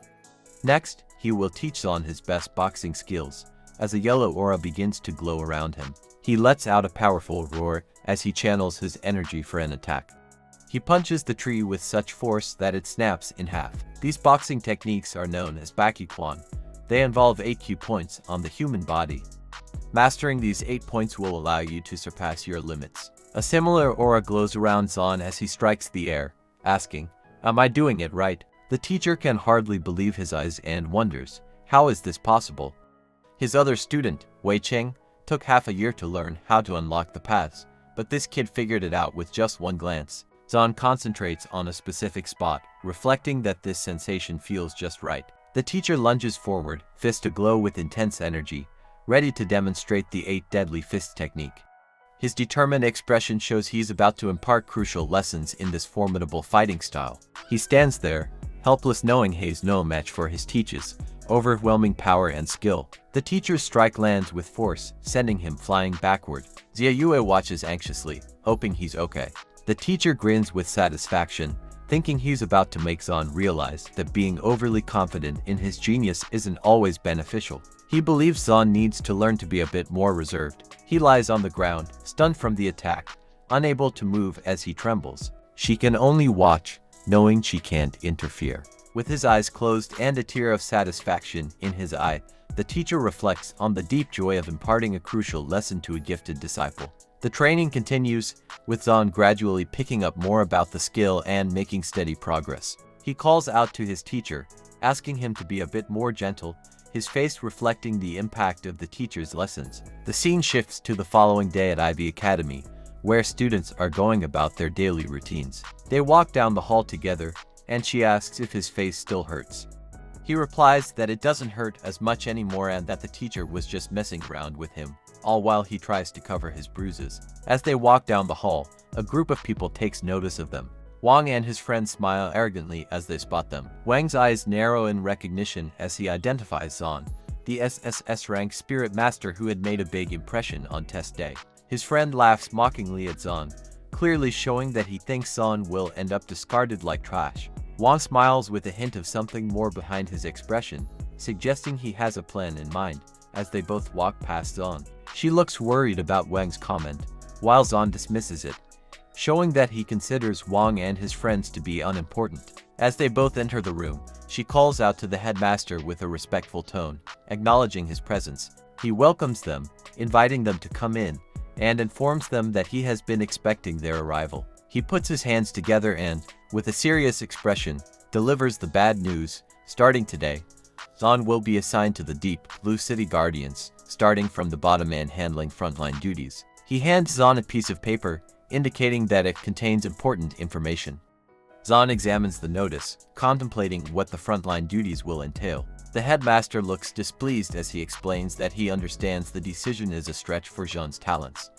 Next, he will teach Zon his best boxing skills. As a yellow aura begins to glow around him, he lets out a powerful roar as he channels his energy for an attack. He punches the tree with such force that it snaps in half. These boxing techniques are known as Bakuquan. They involve 8 Q points on the human body. Mastering these 8 points will allow you to surpass your limits. A similar aura glows around Zon as he strikes the air, asking, "Am I doing it right?" The teacher can hardly believe his eyes and wonders, how is this possible? His other student, Wei Cheng, took half a year to learn how to unlock the paths, but this kid figured it out with just one glance. Zon concentrates on a specific spot, reflecting that this sensation feels just right. The teacher lunges forward, fist aglow with intense energy, ready to demonstrate the 8 deadly fist technique. His determined expression shows he's about to impart crucial lessons in this formidable fighting style. He stands there, helpless, knowing he's no match for his teacher's overwhelming power and skill. The teacher's strike lands with force, sending him flying backward. Xia Yue watches anxiously, hoping he's okay. The teacher grins with satisfaction, thinking he's about to make Zon realize that being overly confident in his genius isn't always beneficial. He believes Zon needs to learn to be a bit more reserved. He lies on the ground, stunned from the attack, unable to move as he trembles. She can only watch, knowing she can't interfere. With his eyes closed and a tear of satisfaction in his eye, the teacher reflects on the deep joy of imparting a crucial lesson to a gifted disciple. The training continues, with Zon gradually picking up more about the skill and making steady progress. He calls out to his teacher, asking him to be a bit more gentle, his face reflecting the impact of the teacher's lessons. The scene shifts to the following day at Ivy Academy, where students are going about their daily routines. They walk down the hall together, and she asks if his face still hurts. He replies that it doesn't hurt as much anymore and that the teacher was just messing around with him, all while he tries to cover his bruises. As they walk down the hall, a group of people takes notice of them. Wang and his friends smile arrogantly as they spot them. Wang's eyes narrow in recognition as he identifies Zon, the SSS rank spirit master who had made a big impression on test day. His friend laughs mockingly at Zon, clearly showing that he thinks Zahn will end up discarded like trash. Wang smiles with a hint of something more behind his expression, suggesting he has a plan in mind, as they both walk past Zahn. She looks worried about Wang's comment, while Zahn dismisses it, showing that he considers Wang and his friends to be unimportant. As they both enter the room, she calls out to the headmaster with a respectful tone, acknowledging his presence. He welcomes them, inviting them to come in, and informs them that he has been expecting their arrival. He puts his hands together and, with a serious expression, delivers the bad news. Starting today, Zahn will be assigned to the Deep Blue City Guardians, starting from the bottom and handling frontline duties. He hands Zahn a piece of paper, indicating that it contains important information. Zahn examines the notice, contemplating what the frontline duties will entail. The headmaster looks displeased as he explains that he understands the decision is a stretch for Zhan's talents.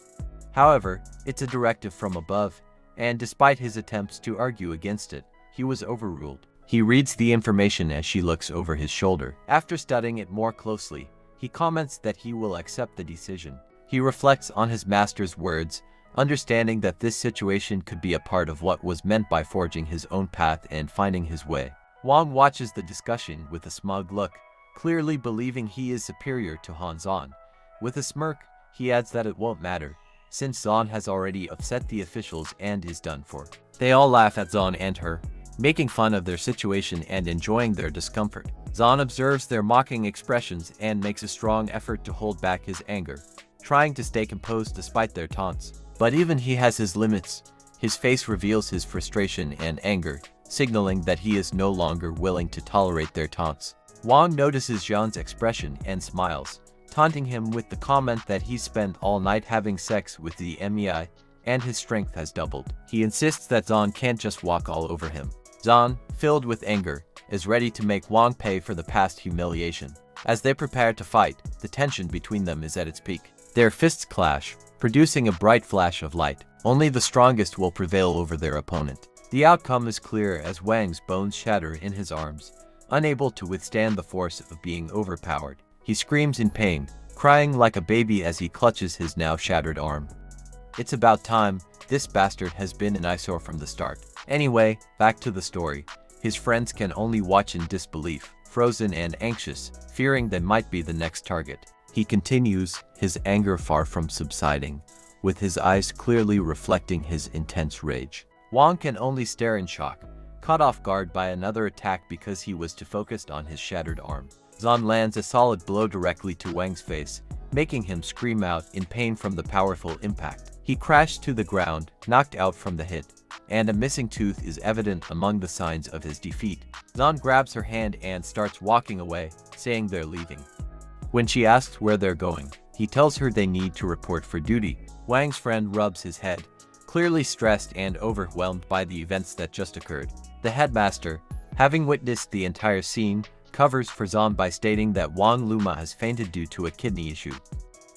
However, it's a directive from above, and despite his attempts to argue against it, he was overruled. He reads the information as she looks over his shoulder. After studying it more closely, he comments that he will accept the decision. He reflects on his master's words, understanding that this situation could be a part of what was meant by forging his own path and finding his way. Wang watches the discussion with a smug look, clearly believing he is superior to Han Zahn. With a smirk, he adds that it won't matter, since Zahn has already upset the officials and is done for. They all laugh at Zahn and her, making fun of their situation and enjoying their discomfort. Zahn observes their mocking expressions and makes a strong effort to hold back his anger, trying to stay composed despite their taunts. But even he has his limits. His face reveals his frustration and anger, signaling that he is no longer willing to tolerate their taunts. Wang notices Zhan's expression and smiles, taunting him with the comment that he spent all night having sex with the MEI, and his strength has doubled. He insists that Zahn can't just walk all over him. Zahn, filled with anger, is ready to make Wang pay for the past humiliation. As they prepare to fight, the tension between them is at its peak. Their fists clash, producing a bright flash of light. Only the strongest will prevail over their opponent. The outcome is clear as Wang's bones shatter in his arms, unable to withstand the force of being overpowered. He screams in pain, crying like a baby as he clutches his now shattered arm. It's about time. This bastard has been an eyesore from the start. Anyway, back to the story. His friends can only watch in disbelief, frozen and anxious, fearing they might be the next target. He continues, his anger far from subsiding, with his eyes clearly reflecting his intense rage. Wang can only stare in shock, caught off guard by another attack because he was too focused on his shattered arm. Zahn lands a solid blow directly to Wang's face, making him scream out in pain from the powerful impact. He crashed to the ground, knocked out from the hit, and a missing tooth is evident among the signs of his defeat. Zahn grabs her hand and starts walking away, saying they're leaving. When she asks where they're going, he tells her they need to report for duty. Wang's friend rubs his head, clearly stressed and overwhelmed by the events that just occurred. The headmaster, having witnessed the entire scene, covers for Zahn by stating that Wang Luma has fainted due to a kidney issue.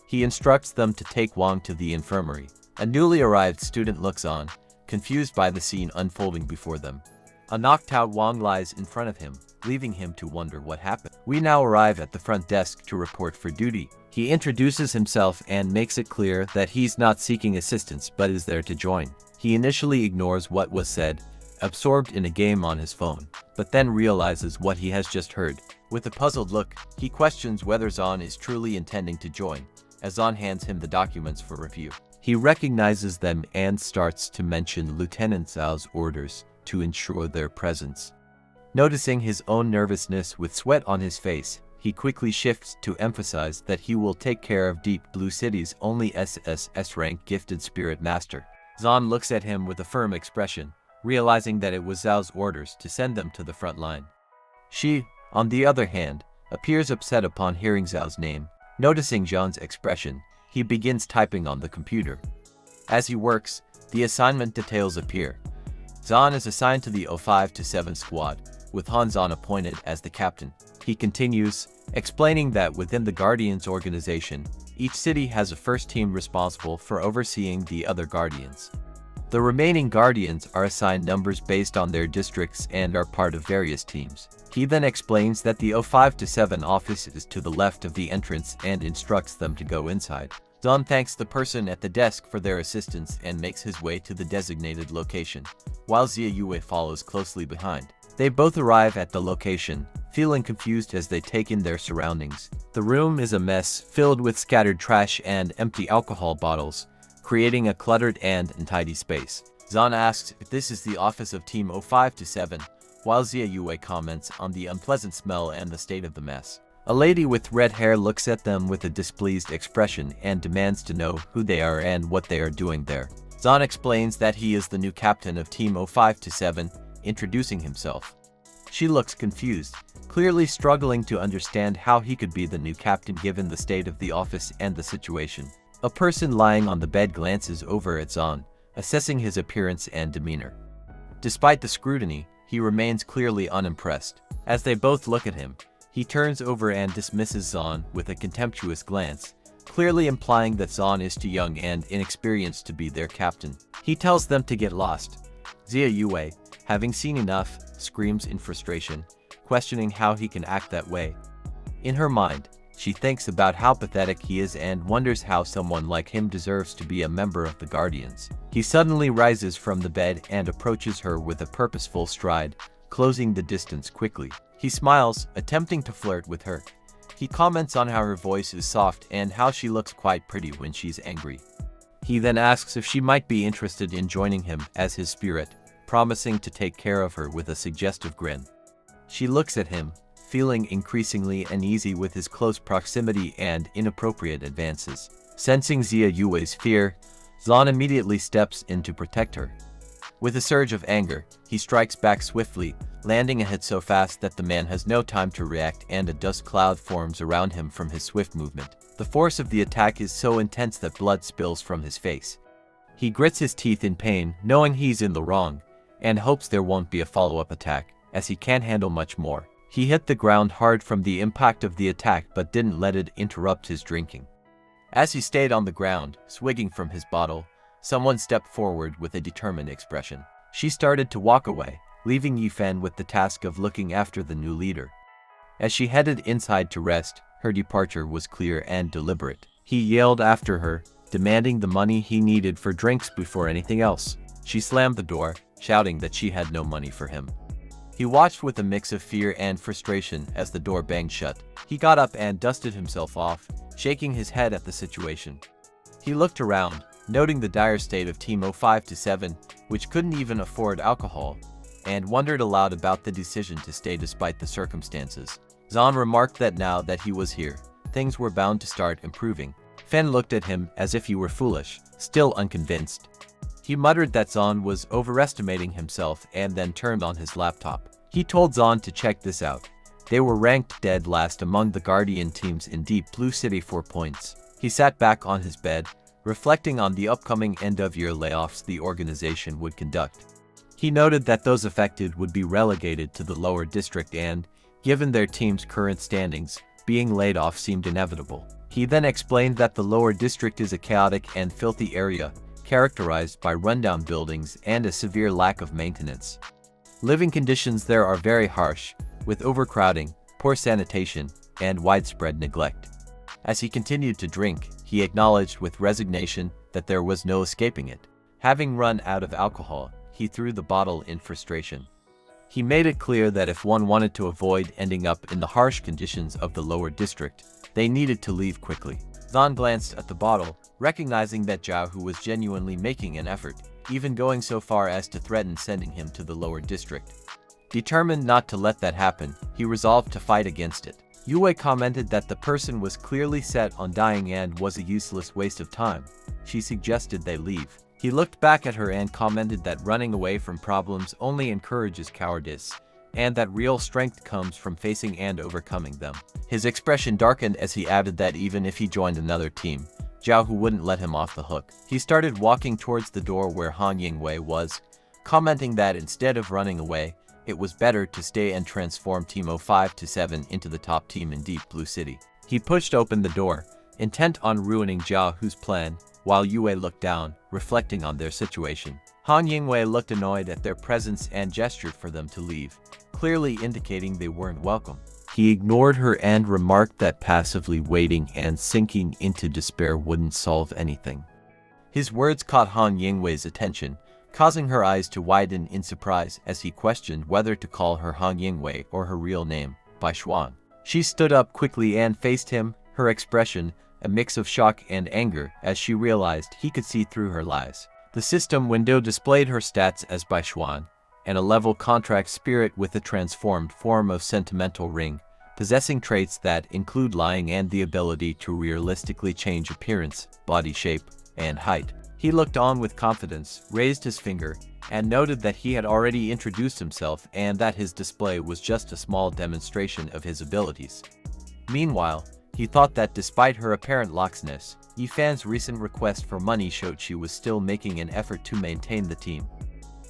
He instructs them to take Wang to the infirmary. A newly arrived student looks on, confused by the scene unfolding before them. A knocked-out Wang lies in front of him, leaving him to wonder what happened. We now arrive at the front desk to report for duty. He introduces himself and makes it clear that he's not seeking assistance but is there to join. He initially ignores what was said, absorbed in a game on his phone, but then realizes what he has just heard. With a puzzled look, he questions whether Zahn is truly intending to join, as Zahn hands him the documents for review. He recognizes them and starts to mention Lieutenant Zhao's orders to ensure their presence. Noticing his own nervousness with sweat on his face, he quickly shifts to emphasize that he will take care of Deep Blue City's only SS-rank gifted spirit master. Zahn looks at him with a firm expression, realizing that it was Zhao's orders to send them to the front line. She, on the other hand, appears upset upon hearing Zhao's name. Noticing Zhao's expression, he begins typing on the computer. As he works, the assignment details appear. Zahn is assigned to the 05-7 squad, with Han Zahn appointed as the captain. He continues, explaining that within the Guardians organization, each city has a first team responsible for overseeing the other Guardians. The remaining Guardians are assigned numbers based on their districts and are part of various teams. He then explains that the 05-7 office is to the left of the entrance and instructs them to go inside. Zan thanks the person at the desk for their assistance and makes his way to the designated location, while Xia Yue follows closely behind. They both arrive at the location, feeling confused as they take in their surroundings. The room is a mess, filled with scattered trash and empty alcohol bottles, creating a cluttered and untidy space. Zan asks if this is the office of Team 05-7, while Xia Yue comments on the unpleasant smell and the state of the mess. A lady with red hair looks at them with a displeased expression and demands to know who they are and what they are doing there. Zan explains that he is the new captain of Team 05-7, introducing himself. She looks confused, clearly struggling to understand how he could be the new captain given the state of the office and the situation. A person lying on the bed glances over at Zan, assessing his appearance and demeanor. Despite the scrutiny, he remains clearly unimpressed. As they both look at him, he turns over and dismisses Zan with a contemptuous glance, clearly implying that Zan is too young and inexperienced to be their captain. He tells them to get lost. Xia Yue, having seen enough, screams in frustration, questioning how he can act that way. In her mind, she thinks about how pathetic he is and wonders how someone like him deserves to be a member of the Guardians. He suddenly rises from the bed and approaches her with a purposeful stride, closing the distance quickly. He smiles, attempting to flirt with her. He comments on how her voice is soft and how she looks quite pretty when she's angry. He then asks if she might be interested in joining him as his spirit, promising to take care of her with a suggestive grin. She looks at him, feeling increasingly uneasy with his close proximity and inappropriate advances. Sensing Xia Yue's fear, Zan immediately steps in to protect her. With a surge of anger, he strikes back swiftly, landing a hit so fast that the man has no time to react and a dust cloud forms around him from his swift movement. The force of the attack is so intense that blood spills from his face. He grits his teeth in pain, knowing he's in the wrong, and hopes there won't be a follow-up attack, as he can't handle much more. He hit the ground hard from the impact of the attack but didn't let it interrupt his drinking. As he stayed on the ground, swigging from his bottle, someone stepped forward with a determined expression. She started to walk away, leaving Yifan with the task of looking after the new leader. As she headed inside to rest, her departure was clear and deliberate. He yelled after her, demanding the money he needed for drinks before anything else. She slammed the door, shouting that she had no money for him. He watched with a mix of fear and frustration as the door banged shut. He got up and dusted himself off, shaking his head at the situation. He looked around, noting the dire state of Team 05-7, which couldn't even afford alcohol, and wondered aloud about the decision to stay despite the circumstances. Zan remarked that now that he was here, things were bound to start improving. Fen looked at him as if he were foolish, still unconvinced. He muttered that Zan was overestimating himself and then turned on his laptop. He told Zan to check this out. They were ranked dead last among the Guardian teams in Deep Blue City 4 points. He sat back on his bed, reflecting on the upcoming end-of-year layoffs the organization would conduct. He noted that those affected would be relegated to the lower district and, given their team's current standings, being laid off seemed inevitable. He then explained that the lower district is a chaotic and filthy area, characterized by rundown buildings and a severe lack of maintenance. Living conditions there are very harsh, with overcrowding, poor sanitation, and widespread neglect. As he continued to drink, he acknowledged with resignation that there was no escaping it. Having run out of alcohol, he threw the bottle in frustration. He made it clear that if one wanted to avoid ending up in the harsh conditions of the lower district, they needed to leave quickly. Zan glanced at the bottle, recognizing that Zhao Hu was genuinely making an effort, even going so far as to threaten sending him to the lower district. Determined not to let that happen, he resolved to fight against it. Yue commented that the person was clearly set on dying and was a useless waste of time. She suggested they leave. He looked back at her and commented that running away from problems only encourages cowardice, and that real strength comes from facing and overcoming them. His expression darkened as he added that even if he joined another team, Zhao Hu wouldn't let him off the hook. He started walking towards the door where Han Yingwei was, commenting that instead of running away, it was better to stay and transform Team 05-7 into the top team in Deep Blue City. He pushed open the door, intent on ruining Zhao Hu's plan, while Yue looked down, reflecting on their situation. Han Yingwei looked annoyed at their presence and gestured for them to leave, clearly indicating they weren't welcome. He ignored her and remarked that passively waiting and sinking into despair wouldn't solve anything. His words caught Han Yingwei's attention, causing her eyes to widen in surprise as he questioned whether to call her Han Yingwei or her real name, Bai Xuan. She stood up quickly and faced him, her expression a mix of shock and anger as she realized he could see through her lies. The system window displayed her stats as Bai Xuan, and a level contract spirit with a transformed form of sentimental ring, possessing traits that include lying and the ability to realistically change appearance, body shape, and height. He looked on with confidence, raised his finger, and noted that he had already introduced himself and that his display was just a small demonstration of his abilities. Meanwhile, he thought that despite her apparent laxness, Yifan's recent request for money showed she was still making an effort to maintain the team.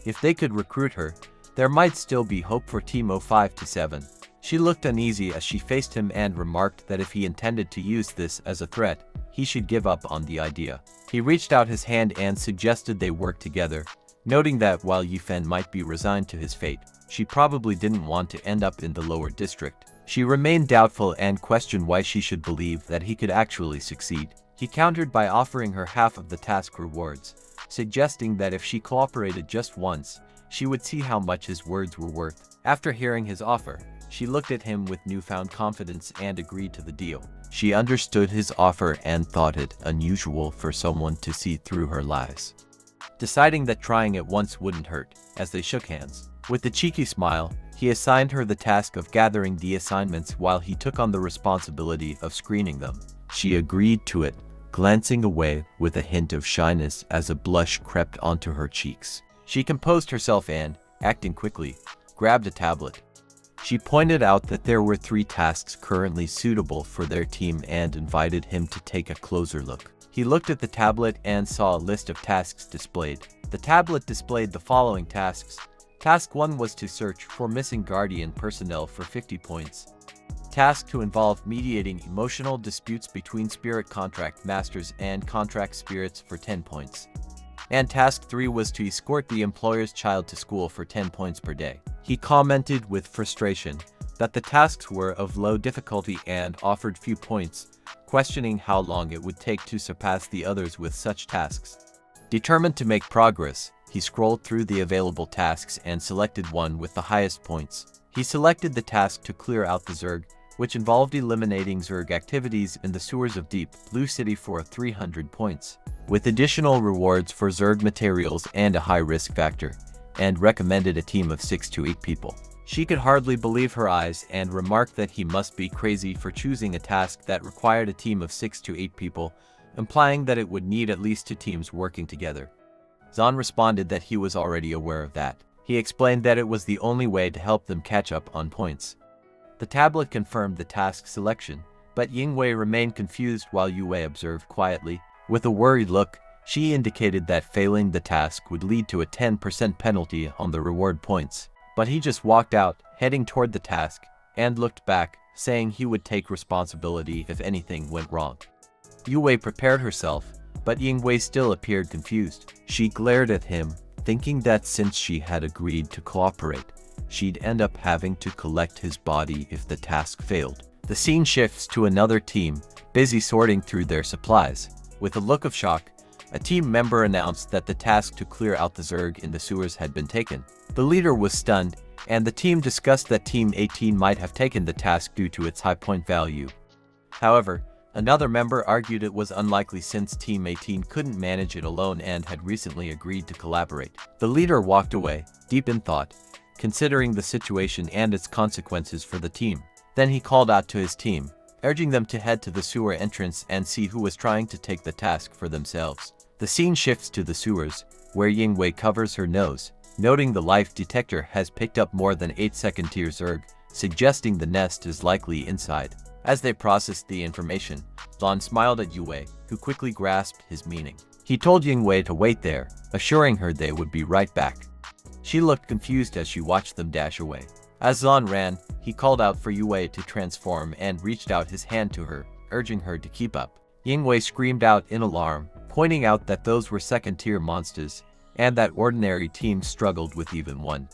If they could recruit her, there might still be hope for Team 05-7. She looked uneasy as she faced him and remarked that if he intended to use this as a threat, he should give up on the idea. He reached out his hand and suggested they work together, noting that while Yifan might be resigned to his fate, she probably didn't want to end up in the lower district. She remained doubtful and questioned why she should believe that he could actually succeed. He countered by offering her half of the task rewards, suggesting that if she cooperated just once, she would see how much his words were worth. After hearing his offer, she looked at him with newfound confidence and agreed to the deal. She understood his offer and thought it unusual for someone to see through her lies. Deciding that trying it once wouldn't hurt, as they shook hands. With a cheeky smile, he assigned her the task of gathering the assignments while he took on the responsibility of screening them. She agreed to it, glancing away with a hint of shyness as a blush crept onto her cheeks. She composed herself and, acting quickly, grabbed a tablet. She pointed out that there were 3 tasks currently suitable for their team and invited him to take a closer look. He looked at the tablet and saw a list of tasks displayed. The tablet displayed the following tasks. Task 1 was to search for missing Guardian personnel for 50 points. Task 2 involved mediating emotional disputes between spirit contract masters and contract spirits for 10 points. And Task 3 was to escort the employer's child to school for 10 points per day. He commented with frustration that the tasks were of low difficulty and offered few points, questioning how long it would take to surpass the others with such tasks. Determined to make progress, he scrolled through the available tasks and selected one with the highest points. He selected the task to clear out the Zerg, which involved eliminating Zerg activities in the sewers of Deep Blue City for 300 points, with additional rewards for Zerg materials and a high risk factor, and recommended a team of 6 to 8 people. She could hardly believe her eyes and remarked that he must be crazy for choosing a task that required a team of 6 to 8 people, implying that it would need at least 2 teams working together. Zahn responded that he was already aware of that. He explained that it was the only way to help them catch up on points. The tablet confirmed the task selection, but Yingwei remained confused while Yue observed quietly. With a worried look, she indicated that failing the task would lead to a 10% penalty on the reward points. But he just walked out, heading toward the task, and looked back, saying he would take responsibility if anything went wrong. Yue prepared herself, but Yingwei still appeared confused. She glared at him, thinking that since she had agreed to cooperate, she'd end up having to collect his body if the task failed. The scene shifts to another team, busy sorting through their supplies. With a look of shock, a team member announced that the task to clear out the Zerg in the sewers had been taken. The leader was stunned, and the team discussed that Team 18 might have taken the task due to its high point value. However, another member argued it was unlikely since Team 18 couldn't manage it alone and had recently agreed to collaborate. The leader walked away, deep in thought, considering the situation and its consequences for the team. Then he called out to his team, urging them to head to the sewer entrance and see who was trying to take the task for themselves. The scene shifts to the sewers, where Yingwei covers her nose, noting the life detector has picked up more than 8 second-tier Zerg, suggesting the nest is likely inside. As they processed the information, Zahn smiled at Yue, who quickly grasped his meaning. He told Yingwei to wait there, assuring her they would be right back. She looked confused as she watched them dash away. As Zahn ran, he called out for Yue to transform and reached out his hand to her, urging her to keep up. Yingwei screamed out in alarm, pointing out that those were second-tier monsters, and that ordinary teams struggled with even one.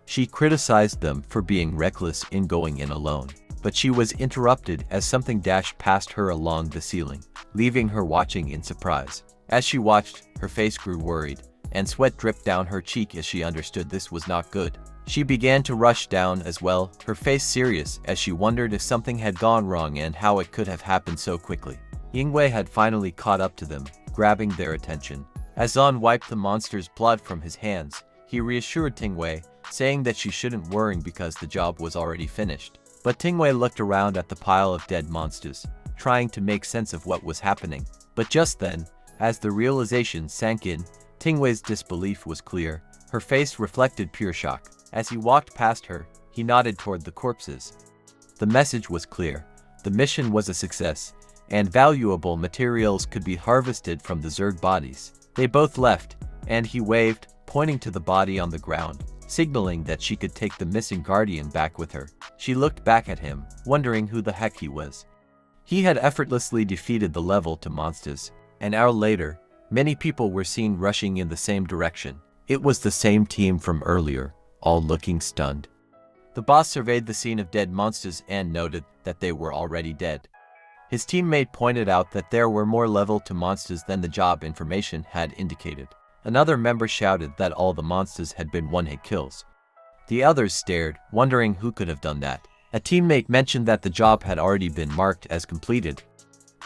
She criticized them for being reckless in going in alone, but she was interrupted as something dashed past her along the ceiling, leaving her watching in surprise. As she watched, her face grew worried, and sweat dripped down her cheek as she understood this was not good. She began to rush down as well, her face serious as she wondered if something had gone wrong and how it could have happened so quickly. Yingwei had finally caught up to them, grabbing their attention. As Zan wiped the monster's blood from his hands, he reassured Tingwei, saying that she shouldn't worry because the job was already finished. But Tingwei looked around at the pile of dead monsters, trying to make sense of what was happening. But just then, as the realization sank in, Tingwei's disbelief was clear. Her face reflected pure shock. As he walked past her, he nodded toward the corpses. The message was clear. The mission was a success, and valuable materials could be harvested from the Zerg bodies. They both left, and he waved, pointing to the body on the ground, signaling that she could take the missing guardian back with her. She looked back at him, wondering who the heck he was. He had effortlessly defeated the level 2 monsters. An hour later, many people were seen rushing in the same direction. It was the same team from earlier, all looking stunned. The boss surveyed the scene of dead monsters and noted that they were already dead. His teammate pointed out that there were more level 2 monsters than the job information had indicated. Another member shouted that all the monsters had been one-hit kills. The others stared, wondering who could have done that. A teammate mentioned that the job had already been marked as completed.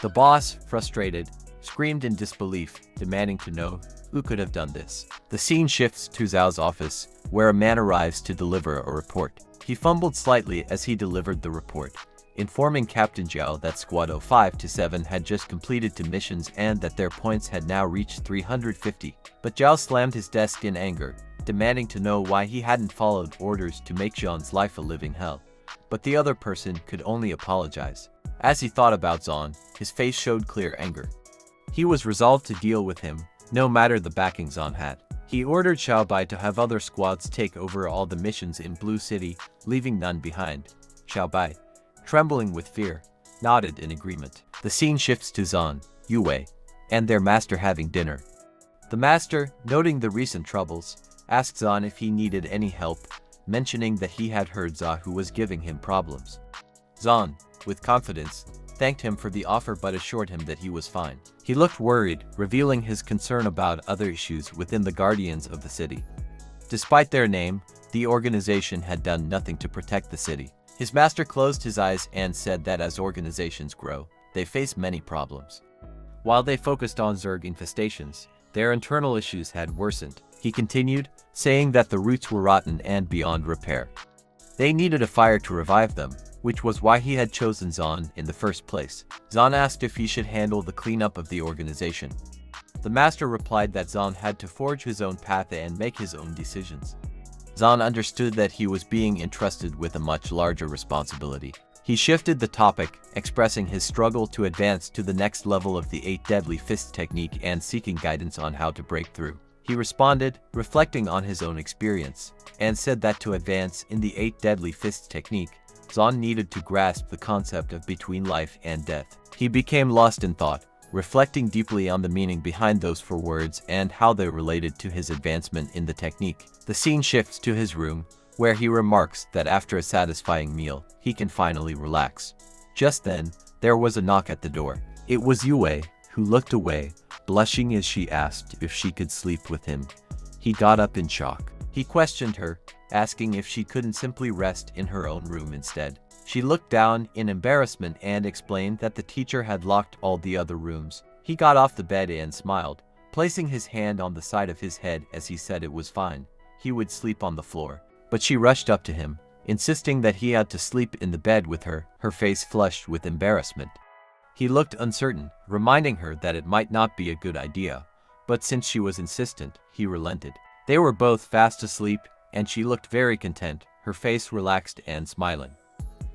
The boss, frustrated, screamed in disbelief, demanding to know who could have done this. The scene shifts to Zhao's office, where a man arrives to deliver a report. He fumbled slightly as he delivered the report, informing Captain Zhao that Squad 05-7 had just completed 2 missions and that their points had now reached 350. But Zhao slammed his desk in anger, demanding to know why he hadn't followed orders to make Zhan's life a living hell. But the other person could only apologize. As he thought about Zhan, his face showed clear anger. He was resolved to deal with him, no matter the backing Zhan had. He ordered Xiaobai to have other squads take over all the missions in Blue City, leaving none behind. Xiaobai, trembling with fear, nodded in agreement. The scene shifts to Zhan, Yue, and their master having dinner. The master, noting the recent troubles, asked Zhan if he needed any help, mentioning that he had heard Zahu was giving him problems. Zhan, with confidence, thanked him for the offer but assured him that he was fine. He looked worried, revealing his concern about other issues within the Guardians of the city. Despite their name, the organization had done nothing to protect the city. His master closed his eyes and said that as organizations grow, they face many problems. While they focused on Zerg infestations, their internal issues had worsened. He continued, saying that the roots were rotten and beyond repair. They needed a fire to revive them, which was why he had chosen Zhan in the first place. Zhan asked if he should handle the cleanup of the organization. The master replied that Zhan had to forge his own path and make his own decisions. Zhan understood that he was being entrusted with a much larger responsibility. He shifted the topic, expressing his struggle to advance to the next level of the 8 Deadly Fists technique and seeking guidance on how to break through. He responded, reflecting on his own experience, and said that to advance in the 8 Deadly Fists technique, Zhan needed to grasp the concept of between life and death. He became lost in thought, reflecting deeply on the meaning behind those 4 words and how they related to his advancement in the technique. The scene shifts to his room, where he remarks that after a satisfying meal, he can finally relax. Just then, there was a knock at the door. It was Yue, who looked away, blushing as she asked if she could sleep with him. He got up in shock. He questioned her, asking if she couldn't simply rest in her own room instead. She looked down in embarrassment and explained that the teacher had locked all the other rooms. He got off the bed and smiled, placing his hand on the side of his head as he said it was fine. He would sleep on the floor. But she rushed up to him, insisting that he had to sleep in the bed with her, her face flushed with embarrassment. He looked uncertain, reminding her that it might not be a good idea, but since she was insistent, he relented. They were both fast asleep, and she looked very content, her face relaxed and smiling.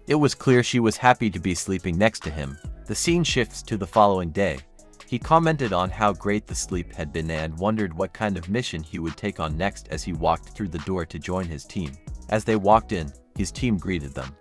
It was clear she was happy to be sleeping next to him. The scene shifts to the following day. He commented on how great the sleep had been and wondered what kind of mission he would take on next as he walked through the door to join his team. As they walked in, his team greeted them.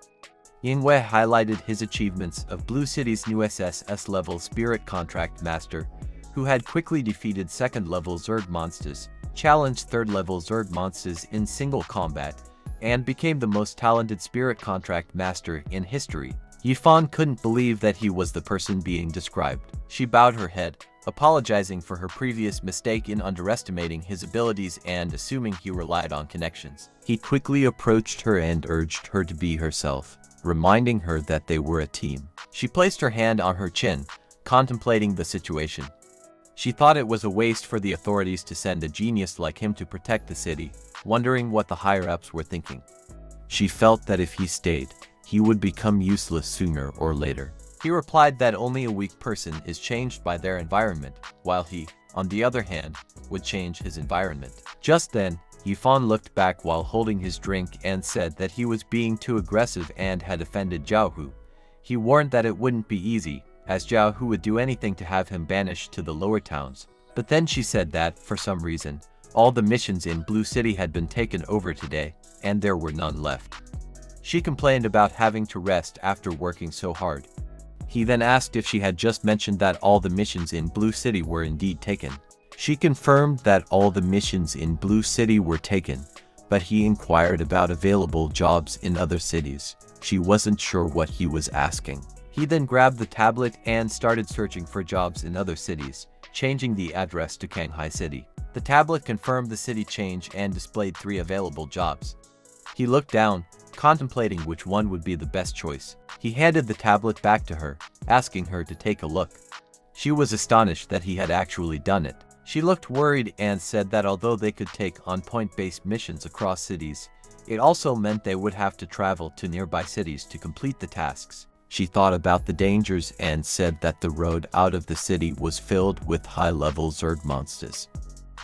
Yingwei highlighted his achievements of Blue City's new SS-level Spirit Contract Master, who had quickly defeated 2nd-level Zerg monsters, challenged 3rd-level Zerg monsters in single combat, and became the most talented spirit contract master in history. Yifan couldn't believe that he was the person being described. She bowed her head, apologizing for her previous mistake in underestimating his abilities and assuming he relied on connections. He quickly approached her and urged her to be herself, reminding her that they were a team. She placed her hand on her chin, contemplating the situation. She thought it was a waste for the authorities to send a genius like him to protect the city, wondering what the higher-ups were thinking. She felt that if he stayed, he would become useless sooner or later. He replied that only a weak person is changed by their environment, while he, on the other hand, would change his environment. Just then, Yifan looked back while holding his drink and said that he was being too aggressive and had offended Zhao Hu. He warned that it wouldn't be easy, as Zhao Hu would do anything to have him banished to the lower towns. But then she said that, for some reason, all the missions in Blue City had been taken over today, and there were none left. She complained about having to rest after working so hard. He then asked if she had just mentioned that all the missions in Blue City were indeed taken. She confirmed that all the missions in Blue City were taken, but he inquired about available jobs in other cities. She wasn't sure what he was asking. He then grabbed the tablet and started searching for jobs in other cities, changing the address to Shanghai City. The tablet confirmed the city change and displayed 3 available jobs. He looked down, contemplating which one would be the best choice. He handed the tablet back to her, asking her to take a look. She was astonished that he had actually done it. She looked worried and said that although they could take on point-based missions across cities, it also meant they would have to travel to nearby cities to complete the tasks. She thought about the dangers and said that the road out of the city was filled with high-level Zerg monsters.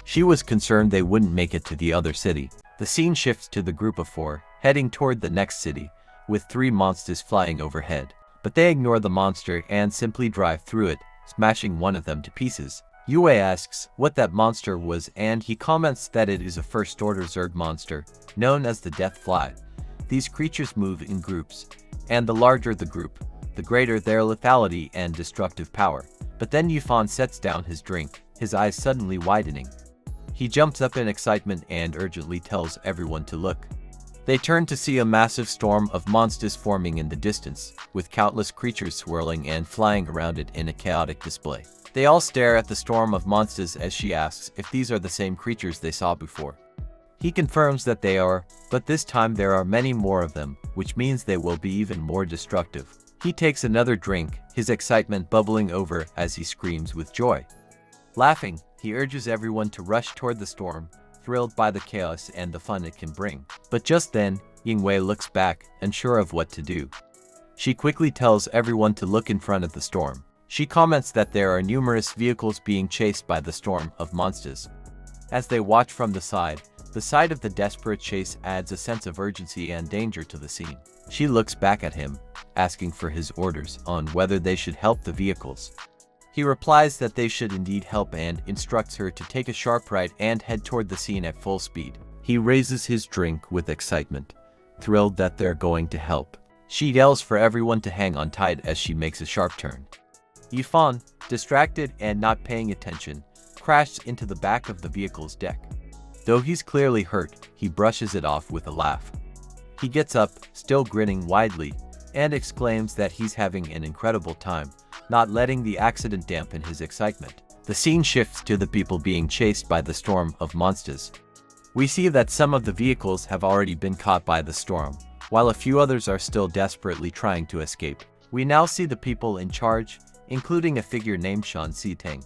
She was concerned they wouldn't make it to the other city. The scene shifts to the group of 4, heading toward the next city, with 3 monsters flying overhead. But they ignore the monster and simply drive through it, smashing one of them to pieces. Yue asks what that monster was and he comments that it is a first-order Zerg monster, known as the Death Fly. These creatures move in groups, and the larger the group, the greater their lethality and destructive power. But then Yifan sets down his drink, his eyes suddenly widening. He jumps up in excitement and urgently tells everyone to look. They turn to see a massive storm of monsters forming in the distance, with countless creatures swirling and flying around it in a chaotic display. They all stare at the storm of monsters as she asks if these are the same creatures they saw before. He confirms that they are, but this time there are many more of them, which means they will be even more destructive. He takes another drink, his excitement bubbling over as he screams with joy. Laughing, he urges everyone to rush toward the storm, thrilled by the chaos and the fun it can bring. But just then, Yingwei looks back, unsure of what to do. She quickly tells everyone to look in front of the storm. She comments that there are numerous vehicles being chased by the storm of monsters. As they watch from the sight of the desperate chase adds a sense of urgency and danger to the scene. She looks back at him, asking for his orders on whether they should help the vehicles. He replies that they should indeed help and instructs her to take a sharp right and head toward the scene at full speed. He raises his drink with excitement, thrilled that they're going to help. She yells for everyone to hang on tight as she makes a sharp turn. Yifan, distracted and not paying attention, crashes into the back of the vehicle's deck. Though he's clearly hurt, he brushes it off with a laugh. He gets up, still grinning widely, and exclaims that he's having an incredible time, not letting the accident dampen his excitement. The scene shifts to the people being chased by the storm of monsters. We see that some of the vehicles have already been caught by the storm, while a few others are still desperately trying to escape. We now see the people in charge, including a figure named Shan Siteng.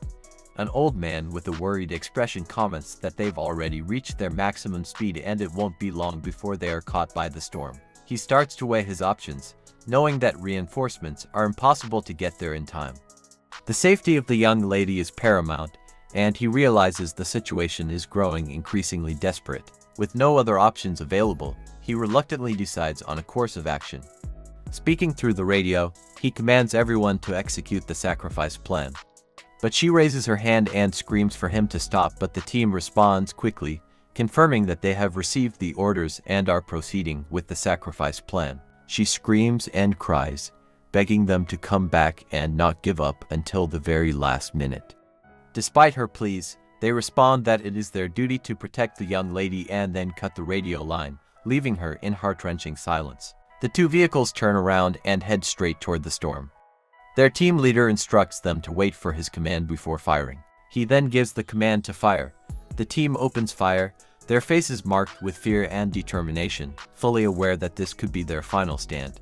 An old man with a worried expression comments that they've already reached their maximum speed and it won't be long before they are caught by the storm. He starts to weigh his options, knowing that reinforcements are impossible to get there in time. The safety of the young lady is paramount, and he realizes the situation is growing increasingly desperate. With no other options available, he reluctantly decides on a course of action. Speaking through the radio, he commands everyone to execute the sacrifice plan. But she raises her hand and screams for him to stop, but the team responds quickly, confirming that they have received the orders and are proceeding with the sacrifice plan. She screams and cries, begging them to come back and not give up until the very last minute. Despite her pleas, they respond that it is their duty to protect the young lady and then cut the radio line, leaving her in heart-wrenching silence. The two vehicles turn around and head straight toward the storm. Their team leader instructs them to wait for his command before firing. He then gives the command to fire. The team opens fire, their faces marked with fear and determination, fully aware that this could be their final stand.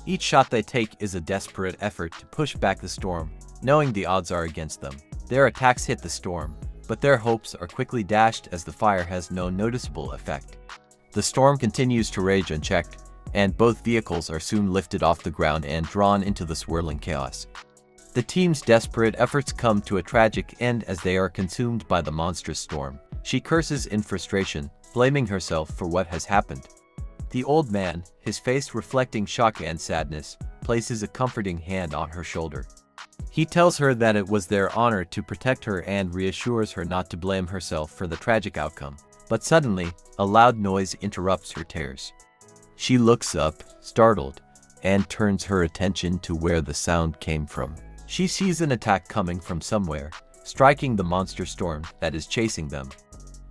Each shot they take is a desperate effort to push back the storm, knowing the odds are against them. Their attacks hit the storm, but their hopes are quickly dashed as the fire has no noticeable effect. The storm continues to rage unchecked, and both vehicles are soon lifted off the ground and drawn into the swirling chaos. The team's desperate efforts come to a tragic end as they are consumed by the monstrous storm. She curses in frustration, blaming herself for what has happened. The old man, his face reflecting shock and sadness, places a comforting hand on her shoulder. He tells her that it was their honor to protect her and reassures her not to blame herself for the tragic outcome. But suddenly, a loud noise interrupts her tears. She looks up, startled, and turns her attention to where the sound came from. She sees an attack coming from somewhere, striking the monster storm that is chasing them.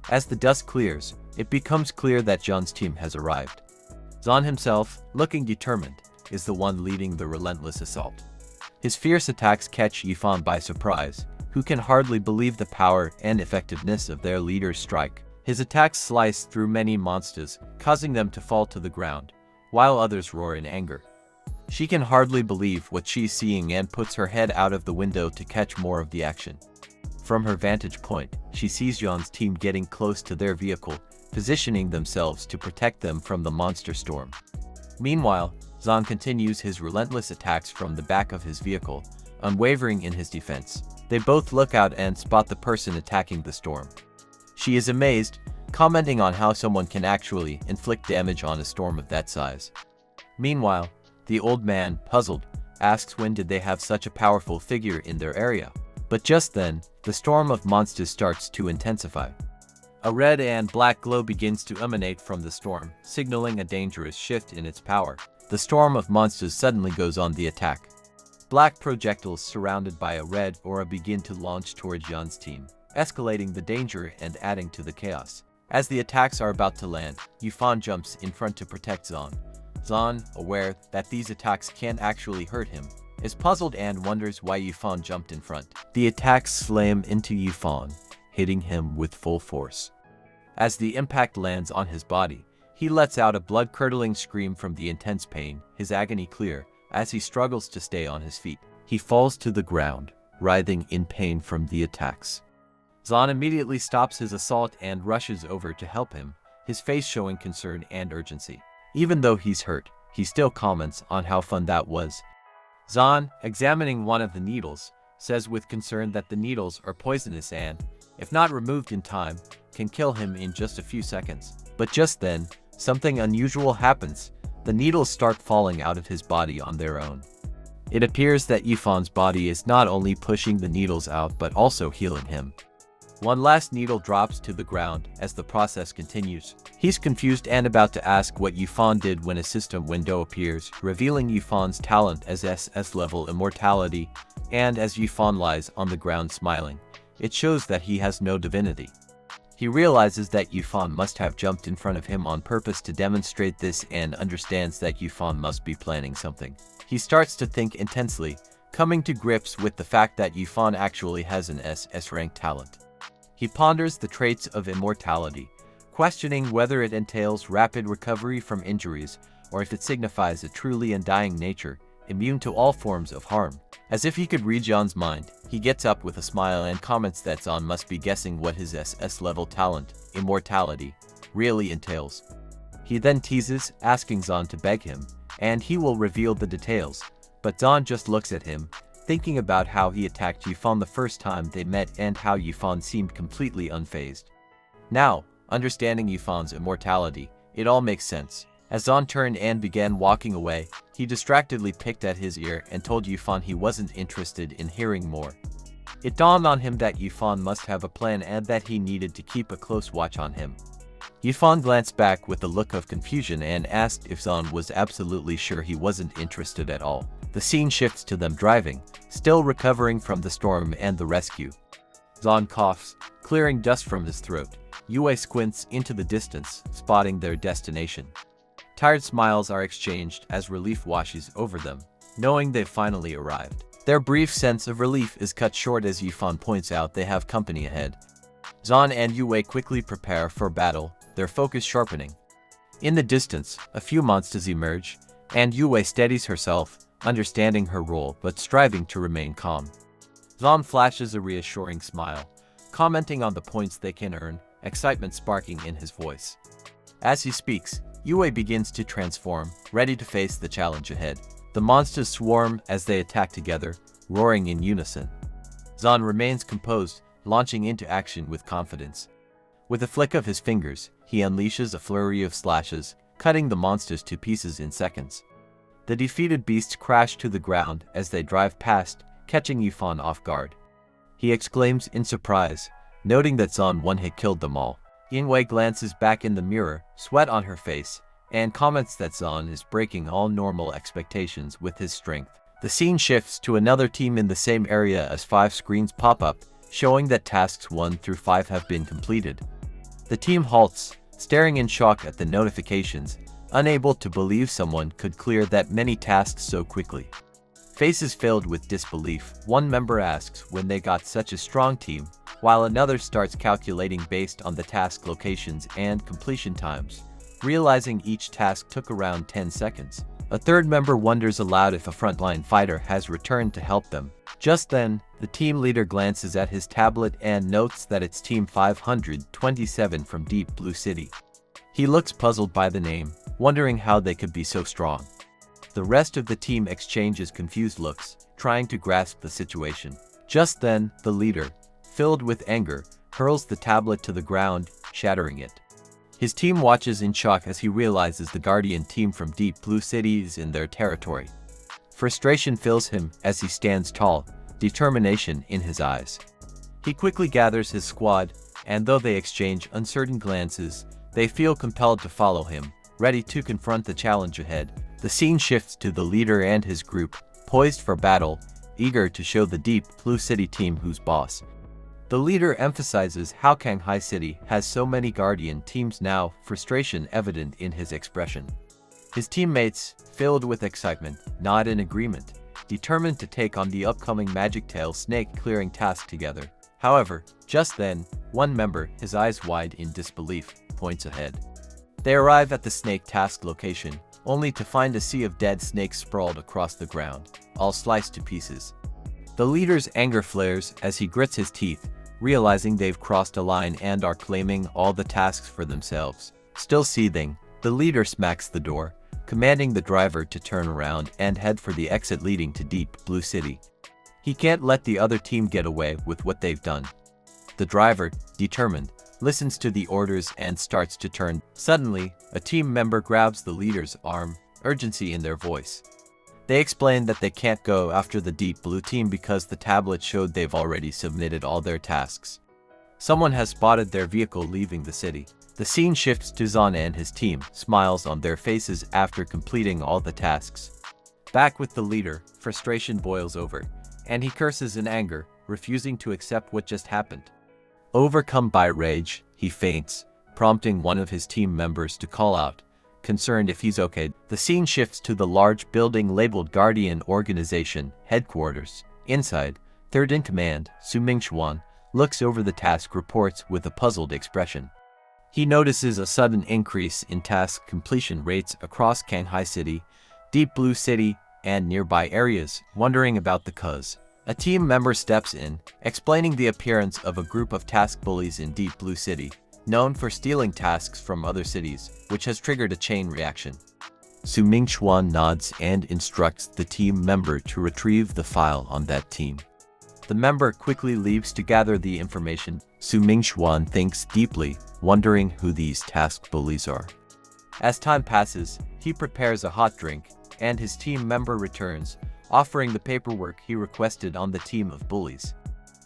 As the dust clears, it becomes clear that John's team has arrived. Zahn himself, looking determined, is the one leading the relentless assault. His fierce attacks catch Yifan by surprise, who can hardly believe the power and effectiveness of their leader's strike. His attacks slice through many monsters, causing them to fall to the ground, while others roar in anger. She can hardly believe what she's seeing and puts her head out of the window to catch more of the action. From her vantage point, she sees John's team getting close to their vehicle, positioning themselves to protect them from the monster storm. Meanwhile, Zahn continues his relentless attacks from the back of his vehicle, unwavering in his defense. They both look out and spot the person attacking the storm. She is amazed, commenting on how someone can actually inflict damage on a storm of that size. Meanwhile, the old man, puzzled, asks when did they have such a powerful figure in their area. But just then, the storm of monsters starts to intensify. A red and black glow begins to emanate from the storm, signaling a dangerous shift in its power. The storm of monsters suddenly goes on the attack. Black projectiles surrounded by a red aura begin to launch towards Jan's team, escalating the danger and adding to the chaos. As the attacks are about to land, Yifan jumps in front to protect Zahn. Zahn, aware that these attacks can't actually hurt him, is puzzled and wonders why Yifan jumped in front. The attacks slam into Yifan, hitting him with full force. As the impact lands on his body, he lets out a blood-curdling scream from the intense pain, his agony clear, as he struggles to stay on his feet. He falls to the ground, writhing in pain from the attacks. Zahn immediately stops his assault and rushes over to help him, his face showing concern and urgency. Even though he's hurt, he still comments on how fun that was. Zahn, examining one of the needles, says with concern that the needles are poisonous and, if not removed in time, can kill him in just a few seconds. But just then, something unusual happens. The needles start falling out of his body on their own. It appears that Yifan's body is not only pushing the needles out but also healing him. One last needle drops to the ground as the process continues. He's confused and about to ask what Yifan did when a system window appears, revealing Yifan's talent as SS-level immortality, and as Yifan lies on the ground smiling, it shows that he has no divinity. He realizes that Yifan must have jumped in front of him on purpose to demonstrate this and understands that Yifan must be planning something. He starts to think intensely, coming to grips with the fact that Yifan actually has an SS-rank talent. He ponders the traits of immortality, questioning whether it entails rapid recovery from injuries or if it signifies a truly undying nature, immune to all forms of harm. As if he could read Jan's mind, he gets up with a smile and comments that Zahn must be guessing what his SS-level talent, immortality, really entails. He then teases, asking Zahn to beg him, and he will reveal the details, but Zahn just looks at him, thinking about how he attacked Yifan the first time they met and how Yifan seemed completely unfazed. Now, understanding Yifan's immortality, it all makes sense. As Zahn turned and began walking away, he distractedly picked at his ear and told Yifan he wasn't interested in hearing more. It dawned on him that Yifan must have a plan and that he needed to keep a close watch on him. Yifan glanced back with a look of confusion and asked if Zahn was absolutely sure he wasn't interested at all. The scene shifts to them driving, still recovering from the storm and the rescue. Zahn coughs, clearing dust from his throat. Yue squints into the distance, spotting their destination. Tired smiles are exchanged as relief washes over them, knowing they've finally arrived. Their brief sense of relief is cut short as Yifan points out they have company ahead. Zan and Yue quickly prepare for battle, their focus sharpening. In the distance, a few monsters emerge, and Yue steadies herself, understanding her role but striving to remain calm. Zan flashes a reassuring smile, commenting on the points they can earn, excitement sparking in his voice. As he speaks, Yue begins to transform, ready to face the challenge ahead. The monsters swarm as they attack together, roaring in unison. Zan remains composed, launching into action with confidence. With a flick of his fingers, he unleashes a flurry of slashes, cutting the monsters to pieces in seconds. The defeated beasts crash to the ground as they drive past, catching Yifan off guard. He exclaims in surprise, noting that Zan one-hit killed them all. Yinwei glances back in the mirror, sweat on her face, and comments that Zan is breaking all normal expectations with his strength. The scene shifts to another team in the same area as 5 screens pop up, showing that tasks 1 through 5 have been completed. The team halts, staring in shock at the notifications, unable to believe someone could clear that many tasks so quickly. Faces filled with disbelief, one member asks when they got such a strong team, while another starts calculating based on the task locations and completion times, realizing each task took around 10 seconds. A third member wonders aloud if a frontline fighter has returned to help them. Just then, the team leader glances at his tablet and notes that it's Team 527 from Deep Blue City. He looks puzzled by the name, wondering how they could be so strong. The rest of the team exchanges confused looks, trying to grasp the situation. Just then, the leader, filled with anger, hurls the tablet to the ground, shattering it. His team watches in shock as he realizes the Guardian team from Deep Blue City is in their territory. Frustration fills him as he stands tall, determination in his eyes. He quickly gathers his squad, and though they exchange uncertain glances, they feel compelled to follow him, ready to confront the challenge ahead. The scene shifts to the leader and his group, poised for battle, eager to show the Deep Blue City team who's boss. The leader emphasizes how Shanghai City has so many Guardian teams now, frustration evident in his expression. His teammates, filled with excitement, nod in agreement, determined to take on the upcoming Magic Tail snake clearing task together. However, just then, one member, his eyes wide in disbelief, points ahead. They arrive at the snake task location, only to find a sea of dead snakes sprawled across the ground, all sliced to pieces. The leader's anger flares as he grits his teeth, realizing they've crossed a line and are claiming all the tasks for themselves. Still seething, the leader smacks the door, commanding the driver to turn around and head for the exit leading to Deep Blue City. He can't let the other team get away with what they've done. The driver, determined, listens to the orders and starts to turn. Suddenly, a team member grabs the leader's arm, urgency in their voice. They explain that they can't go after the Deep Blue team because the tablet showed they've already submitted all their tasks. Someone has spotted their vehicle leaving the city. The scene shifts to Zan and his team, smiles on their faces after completing all the tasks. Back with the leader, frustration boils over, and he curses in anger, refusing to accept what just happened. Overcome by rage, he faints, prompting one of his team members to call out, concerned if he's okay. The scene shifts to the large building labeled Guardian Organization Headquarters. Inside, third in command, Su Mingxuan, looks over the task reports with a puzzled expression. He notices a sudden increase in task completion rates across Shanghai City, Deep Blue City, and nearby areas, wondering about the cause. A team member steps in, explaining the appearance of a group of task bullies in Deep Blue City, known for stealing tasks from other cities, which has triggered a chain reaction. Su Mingxuan nods and instructs the team member to retrieve the file on that team. The member quickly leaves to gather the information. Su Mingxuan thinks deeply, wondering who these task bullies are. As time passes, he prepares a hot drink, and his team member returns, offering the paperwork he requested on the team of bullies.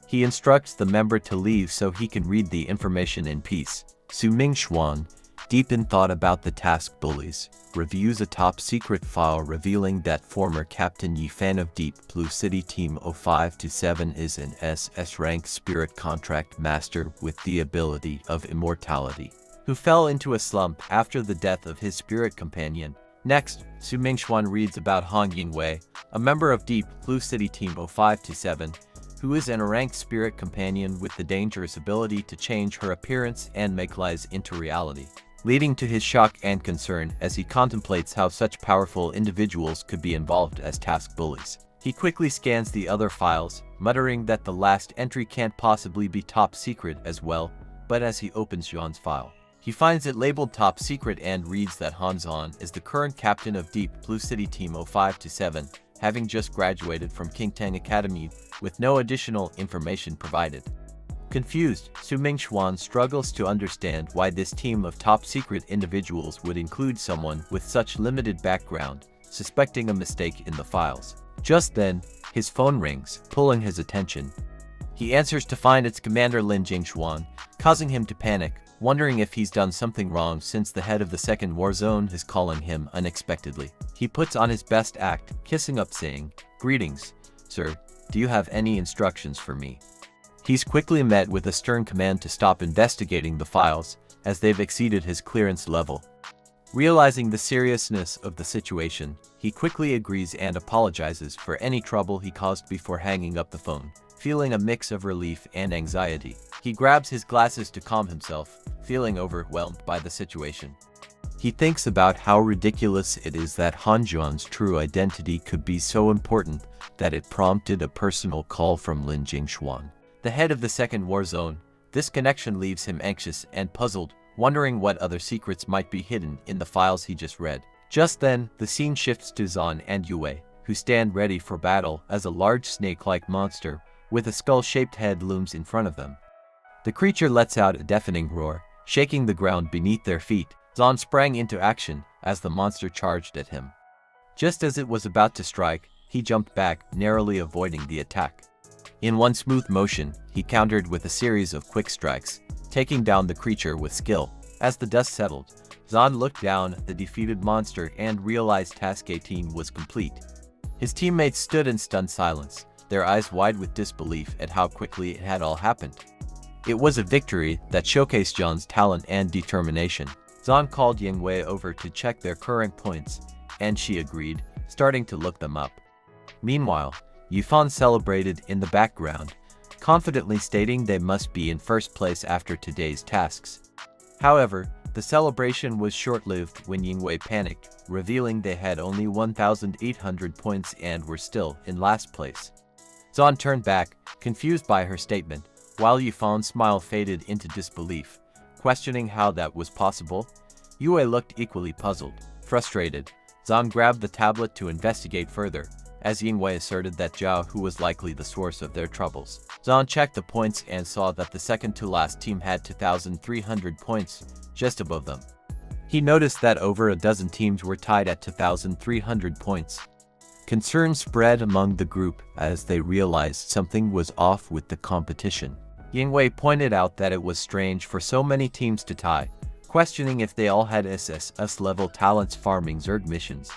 He instructs the member to leave so he can read the information in peace. Su Mingxuan, Deep in thought about the task bullies, reviews a top-secret file revealing that former Captain Yifan of Deep Blue City Team 05-7 is an SS-rank spirit contract master with the ability of immortality, who fell into a slump after the death of his spirit companion. Next, Su Mingxuan reads about Han Yingwei, a member of Deep Blue City Team 05-7, who is an ranked spirit companion with the dangerous ability to change her appearance and make lies into reality, leading to his shock and concern as he contemplates how such powerful individuals could be involved as task bullies. He quickly scans the other files, muttering that the last entry can't possibly be top secret as well, but as he opens Zhan's file, he finds it labeled top secret and reads that Han Zhan is the current captain of Deep Blue City Team 05-7, having just graduated from Qingtang Academy with no additional information provided. Confused, Su Mingxuan struggles to understand why this team of top-secret individuals would include someone with such limited background, suspecting a mistake in the files. Just then, his phone rings, pulling his attention. He answers to find it's Commander Lin Jingxuan, causing him to panic, wondering if he's done something wrong since the head of the second war zone is calling him unexpectedly. He puts on his best act, kissing up saying, "Greetings, sir, do you have any instructions for me?" He's quickly met with a stern command to stop investigating the files, as they've exceeded his clearance level. Realizing the seriousness of the situation, he quickly agrees and apologizes for any trouble he caused before hanging up the phone. Feeling a mix of relief and anxiety, he grabs his glasses to calm himself, feeling overwhelmed by the situation. He thinks about how ridiculous it is that Han Zhan's true identity could be so important that it prompted a personal call from Lin Jingxuan, the head of the second war zone. This connection leaves him anxious and puzzled, wondering what other secrets might be hidden in the files he just read. Just then, the scene shifts to Zhan and Yue, who stand ready for battle as a large snake-like monster with a skull-shaped head looms in front of them. The creature lets out a deafening roar, shaking the ground beneath their feet. Zhan sprang into action as the monster charged at him. Just as it was about to strike, he jumped back, narrowly avoiding the attack. In one smooth motion, he countered with a series of quick strikes, taking down the creature with skill. As the dust settled, Zhan looked down at the defeated monster and realized Task 18 was complete. His teammates stood in stunned silence, their eyes wide with disbelief at how quickly it had all happened. It was a victory that showcased Zhan's talent and determination. Zhan called Yingwei over to check their current points, and she agreed, starting to look them up. Meanwhile, Yifan celebrated in the background, confidently stating they must be in first place after today's tasks. However, the celebration was short-lived when Yingwei panicked, revealing they had only 1,800 points and were still in last place. Zhan turned back, confused by her statement, while Yifan's smile faded into disbelief, questioning how that was possible. Yue looked equally puzzled. Frustrated, Zhan grabbed the tablet to investigate further, as Yingwei asserted that Zhao who was likely the source of their troubles. Zhan checked the points and saw that the second-to-last team had 2,300 points, just above them. He noticed that over a dozen teams were tied at 2,300 points. Concern spread among the group as they realized something was off with the competition. Yingwei pointed out that it was strange for so many teams to tie, questioning if they all had SS-level talents farming Zerg missions.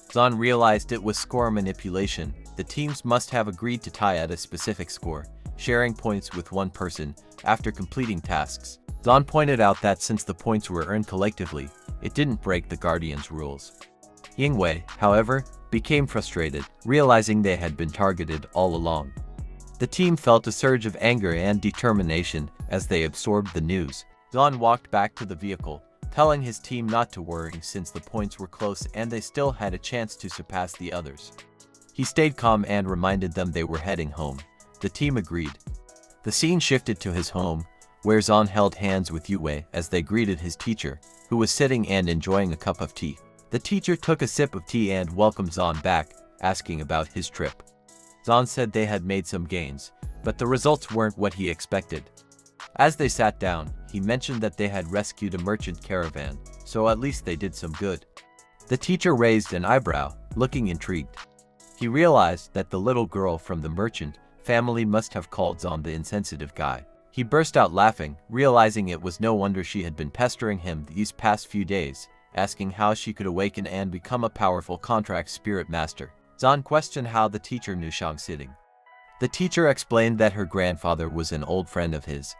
Zhan realized it was score manipulation. The teams must have agreed to tie at a specific score, sharing points with one person after completing tasks. Zhan pointed out that since the points were earned collectively, it didn't break the Guardian's rules. Yingwei, however, became frustrated, realizing they had been targeted all along. The team felt a surge of anger and determination as they absorbed the news. Zhan walked back to the vehicle, telling his team not to worry since the points were close and they still had a chance to surpass the others. He stayed calm and reminded them they were heading home. The team agreed. The scene shifted to his home, where Zhan held hands with Yue as they greeted his teacher, who was sitting and enjoying a cup of tea. The teacher took a sip of tea and welcomed Zhan back, asking about his trip. Zhan said they had made some gains, but the results weren't what he expected. As they sat down, he mentioned that they had rescued a merchant caravan, so at least they did some good. The teacher raised an eyebrow, looking intrigued. He realized that the little girl from the merchant family must have called Zhan the insensitive guy. He burst out laughing, realizing it was no wonder she had been pestering him these past few days, asking how she could awaken and become a powerful contract spirit master. Zan questioned how the teacher knew Shang sitting. The teacher explained that her grandfather was an old friend of his.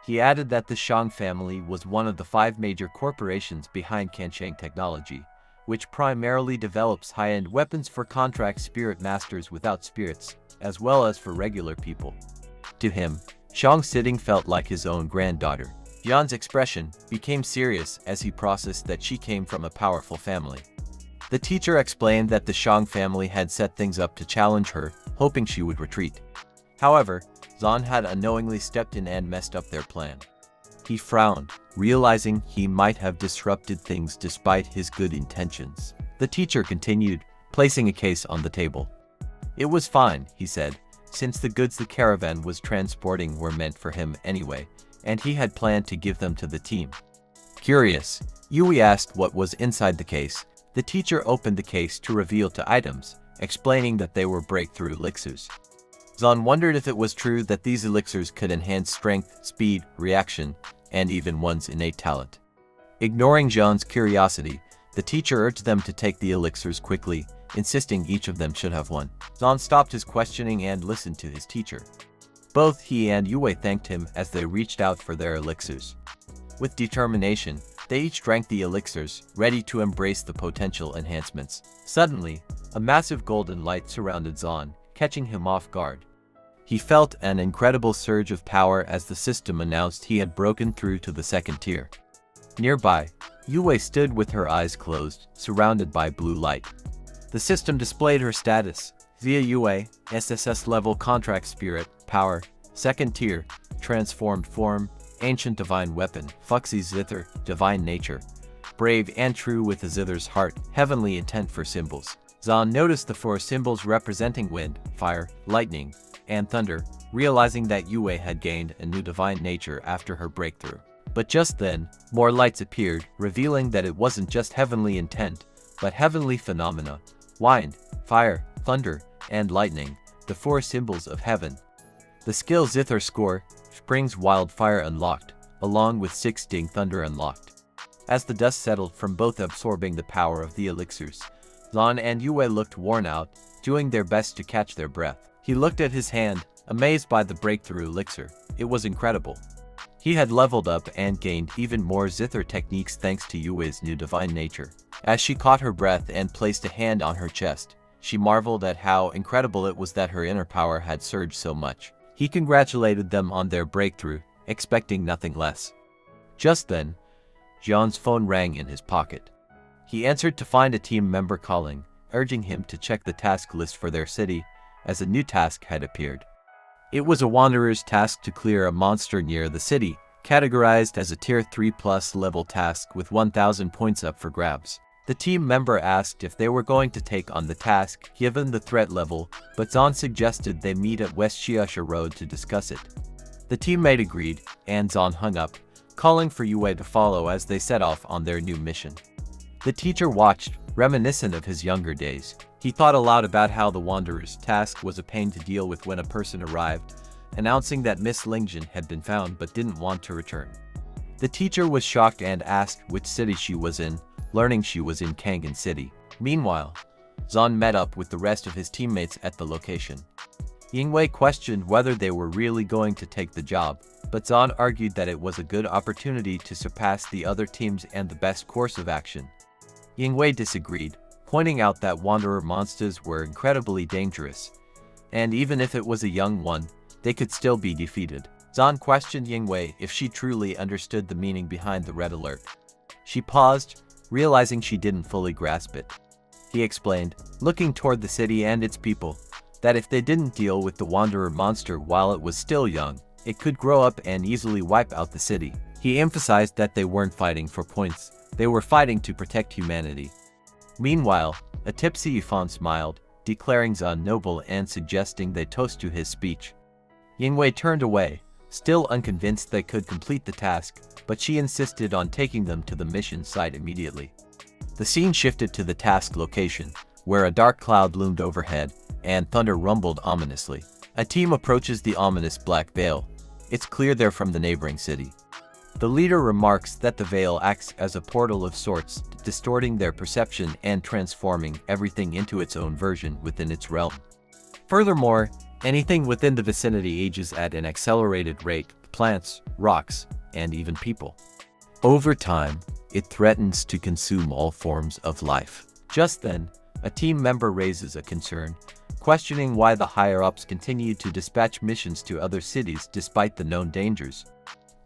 He added that the Shang family was one of the 5 major corporations behind Kanshang Technology, which primarily develops high-end weapons for contract spirit masters without spirits, as well as for regular people. To him, Shang sitting felt like his own granddaughter. Jan's expression became serious as he processed that she came from a powerful family. The teacher explained that the Shang family had set things up to challenge her, hoping she would retreat. However, Zan had unknowingly stepped in and messed up their plan. He frowned, realizing he might have disrupted things despite his good intentions. The teacher continued, placing a case on the table. It was fine, he said, since the goods the caravan was transporting were meant for him anyway, and he had planned to give them to the team. Curious, Yui asked what was inside the case. The teacher opened the case to reveal 2 items, explaining that they were breakthrough elixirs. Zan wondered if it was true that these elixirs could enhance strength, speed, reaction, and even one's innate talent. Ignoring Zhan's curiosity, the teacher urged them to take the elixirs quickly, insisting each of them should have one. Zan stopped his questioning and listened to his teacher. Both he and Yue thanked him as they reached out for their elixirs. With determination, they each drank the elixirs, ready to embrace the potential enhancements. Suddenly, a massive golden light surrounded Zan, catching him off guard. He felt an incredible surge of power as the system announced he had broken through to the 2nd tier. Nearby, Yue stood with her eyes closed, surrounded by blue light. The system displayed her status: via Yue, SSS level contract spirit, power, 2nd tier, transformed form, ancient divine weapon, Fuxi Zither, divine nature, brave and true with a Zither's heart, heavenly intent for symbols. Zan noticed the 4 symbols representing wind, fire, lightning, and thunder, realizing that Yue had gained a new divine nature after her breakthrough. But just then, more lights appeared, revealing that it wasn't just heavenly intent, but heavenly phenomena: wind, fire, thunder, and lightning, the 4 symbols of heaven. The skill Zither score, Spring's Wildfire unlocked, along with 6 Sting Thunder unlocked. As the dust settled from both absorbing the power of the elixirs, Zan and Yue looked worn out, doing their best to catch their breath. He looked at his hand, amazed by the breakthrough elixir. It was incredible. He had leveled up and gained even more Zither techniques thanks to Yue's new divine nature. As she caught her breath and placed a hand on her chest, she marveled at how incredible it was that her inner power had surged so much. He congratulated them on their breakthrough, expecting nothing less. Just then, Zhan's phone rang in his pocket. He answered to find a team member calling, urging him to check the task list for their city, as a new task had appeared. It was a wanderer's task to clear a monster near the city, categorized as a tier 3+ level task with 1,000 points up for grabs. The team member asked if they were going to take on the task given the threat level, but Zan suggested they meet at West Xiasha Road to discuss it. The teammate agreed, and Zan hung up, calling for Yue to follow as they set off on their new mission. The teacher watched, reminiscent of his younger days. He thought aloud about how the Wanderer's task was a pain to deal with when a person arrived, announcing that Miss Lingjun had been found but didn't want to return. The teacher was shocked and asked which city she was in, learning she was in Kangen City. Meanwhile, Zan met up with the rest of his teammates at the location. Yingwei questioned whether they were really going to take the job, but Zan argued that it was a good opportunity to surpass the other teams and the best course of action. Yingwei disagreed, pointing out that Wanderer monsters were incredibly dangerous, and even if it was a young one, they could still be defeated. Zan questioned Yingwei if she truly understood the meaning behind the red alert. She paused, realizing she didn't fully grasp it. He explained, looking toward the city and its people, that if they didn't deal with the Wanderer monster while it was still young, it could grow up and easily wipe out the city. He emphasized that they weren't fighting for points, they were fighting to protect humanity. Meanwhile, a tipsy Yifan smiled, declaring Zan noble and suggesting they toast to his speech. Yingwei turned away, still unconvinced they could complete the task, but she insisted on taking them to the mission site immediately. The scene shifted to the task location, where a dark cloud loomed overhead, and thunder rumbled ominously. A team approaches the ominous black veil, It's clear they're from the neighboring city. The leader remarks that the veil acts as a portal of sorts, distorting their perception and transforming everything into its own version within its realm. Furthermore, anything within the vicinity ages at an accelerated rate: plants, rocks, and even people. Over time, it threatens to consume all forms of life. Just then, a team member raises a concern, questioning why the higher-ups continue to dispatch missions to other cities despite the known dangers.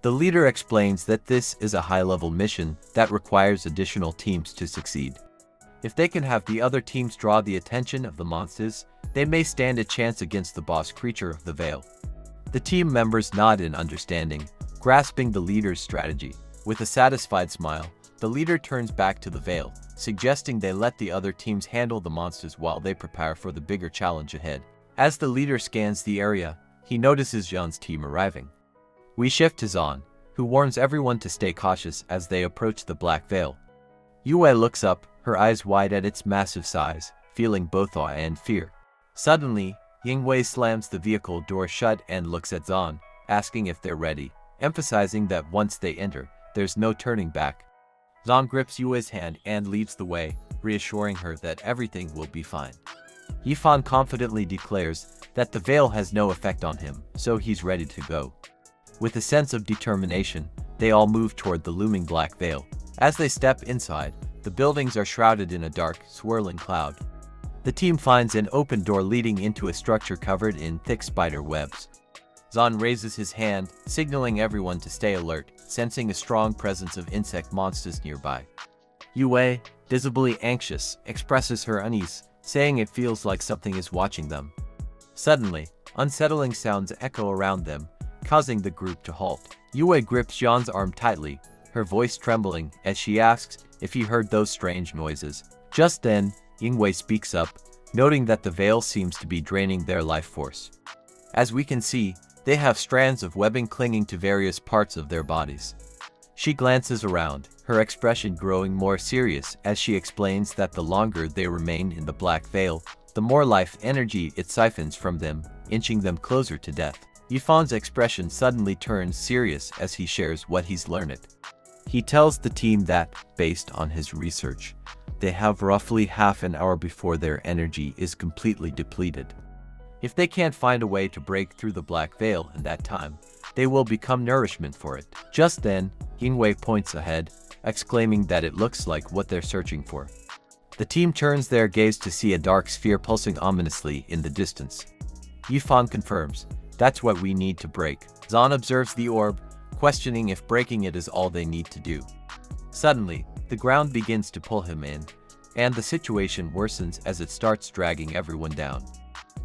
The leader explains that this is a high-level mission that requires additional teams to succeed. If they can have the other teams draw the attention of the monsters, they may stand a chance against the boss creature of the Veil. The team members nod in understanding, grasping the leader's strategy. With a satisfied smile, the leader turns back to the Veil, suggesting they let the other teams handle the monsters while they prepare for the bigger challenge ahead. As the leader scans the area, he notices Jean's team arriving. We shift to Zan, who warns everyone to stay cautious as they approach the Black Veil. Yue looks up, her eyes wide at its massive size, feeling both awe and fear. Suddenly, Yingwei slams the vehicle door shut and looks at Zan, asking if they're ready, emphasizing that once they enter, there's no turning back. Zan grips Yue's hand and leads the way, reassuring her that everything will be fine. Yifan confidently declares that the veil has no effect on him, so he's ready to go. With a sense of determination, they all move toward the looming Black Veil. As they step inside, the buildings are shrouded in a dark, swirling cloud. The team finds an open door leading into a structure covered in thick spider webs. Zan raises his hand, signaling everyone to stay alert, sensing a strong presence of insect monsters nearby. Yue, visibly anxious, expresses her unease, saying it feels like something is watching them. Suddenly, unsettling sounds echo around them, causing the group to halt. Yue grips Jean's arm tightly, her voice trembling as she asks if he heard those strange noises. Just then, Yingwei speaks up, noting that the veil seems to be draining their life force. As we can see, they have strands of webbing clinging to various parts of their bodies. She glances around, her expression growing more serious as she explains that the longer they remain in the Black Veil, the more life energy it siphons from them, inching them closer to death. Yifan's expression suddenly turns serious as he shares what he's learned. He tells the team that, based on his research, they have roughly half an hour before their energy is completely depleted. If they can't find a way to break through the Black Veil in that time, they will become nourishment for it. Just then, Yingwei points ahead, exclaiming that it looks like what they're searching for. The team turns their gaze to see a dark sphere pulsing ominously in the distance. Yifan confirms, "That's what we need to break." Zan observes the orb, questioning if breaking it is all they need to do. Suddenly, the ground begins to pull him in, and the situation worsens as it starts dragging everyone down.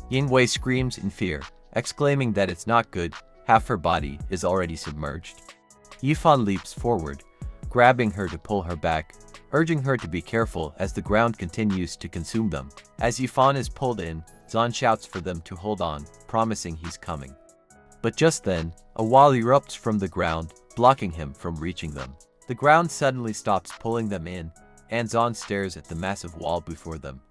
Yingwei screams in fear, exclaiming that it's not good, half her body is already submerged. Yifan leaps forward, grabbing her to pull her back, urging her to be careful as the ground continues to consume them. As Yifan is pulled in, Zan shouts for them to hold on, promising he's coming. But just then, a wall erupts from the ground, blocking him from reaching them. The ground suddenly stops pulling them in, and Zan stares at the massive wall before them.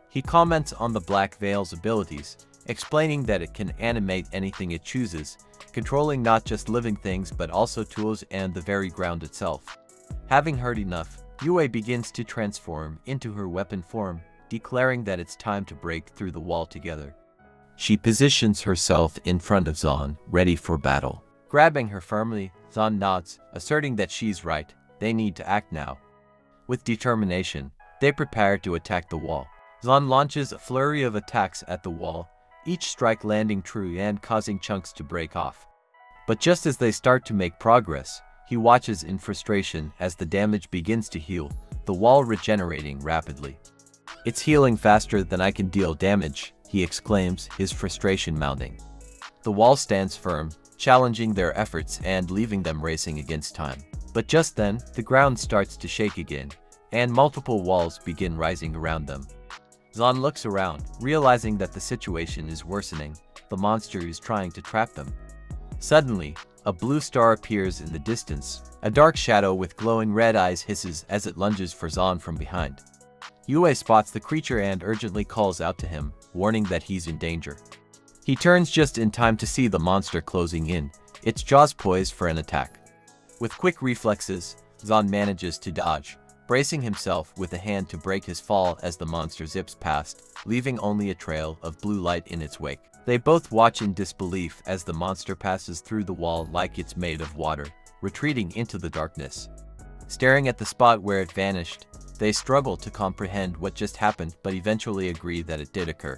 He comments on the Black Veil's abilities, explaining that it can animate anything it chooses, controlling not just living things but also tools and the very ground itself. Having heard enough, Yue begins to transform into her weapon form, declaring that it's time to break through the wall together. She positions herself in front of Zan, ready for battle. Grabbing her firmly, Zan nods, asserting that she's right, they need to act now. With determination, they prepare to attack the wall. Zan launches a flurry of attacks at the wall, each strike landing true and causing chunks to break off. But just as they start to make progress, he watches in frustration as the damage begins to heal, the wall regenerating rapidly. "It's healing faster than I can deal damage," he exclaims, his frustration mounting. The wall stands firm, challenging their efforts and leaving them racing against time. But just then, the ground starts to shake again, and multiple walls begin rising around them. Zan looks around, realizing that the situation is worsening. The monster is trying to trap them. Suddenly, a blue star appears in the distance. A dark shadow with glowing red eyes hisses as it lunges for Zan from behind. Yue spots the creature and urgently calls out to him, warning that he's in danger. He turns just in time to see the monster closing in, its jaws poised for an attack. With quick reflexes, Zon manages to dodge, bracing himself with a hand to break his fall as the monster zips past, leaving only a trail of blue light in its wake. They both watch in disbelief as the monster passes through the wall like it's made of water, retreating into the darkness. Staring at the spot where it vanished, they struggle to comprehend what just happened but eventually agree that it did occur.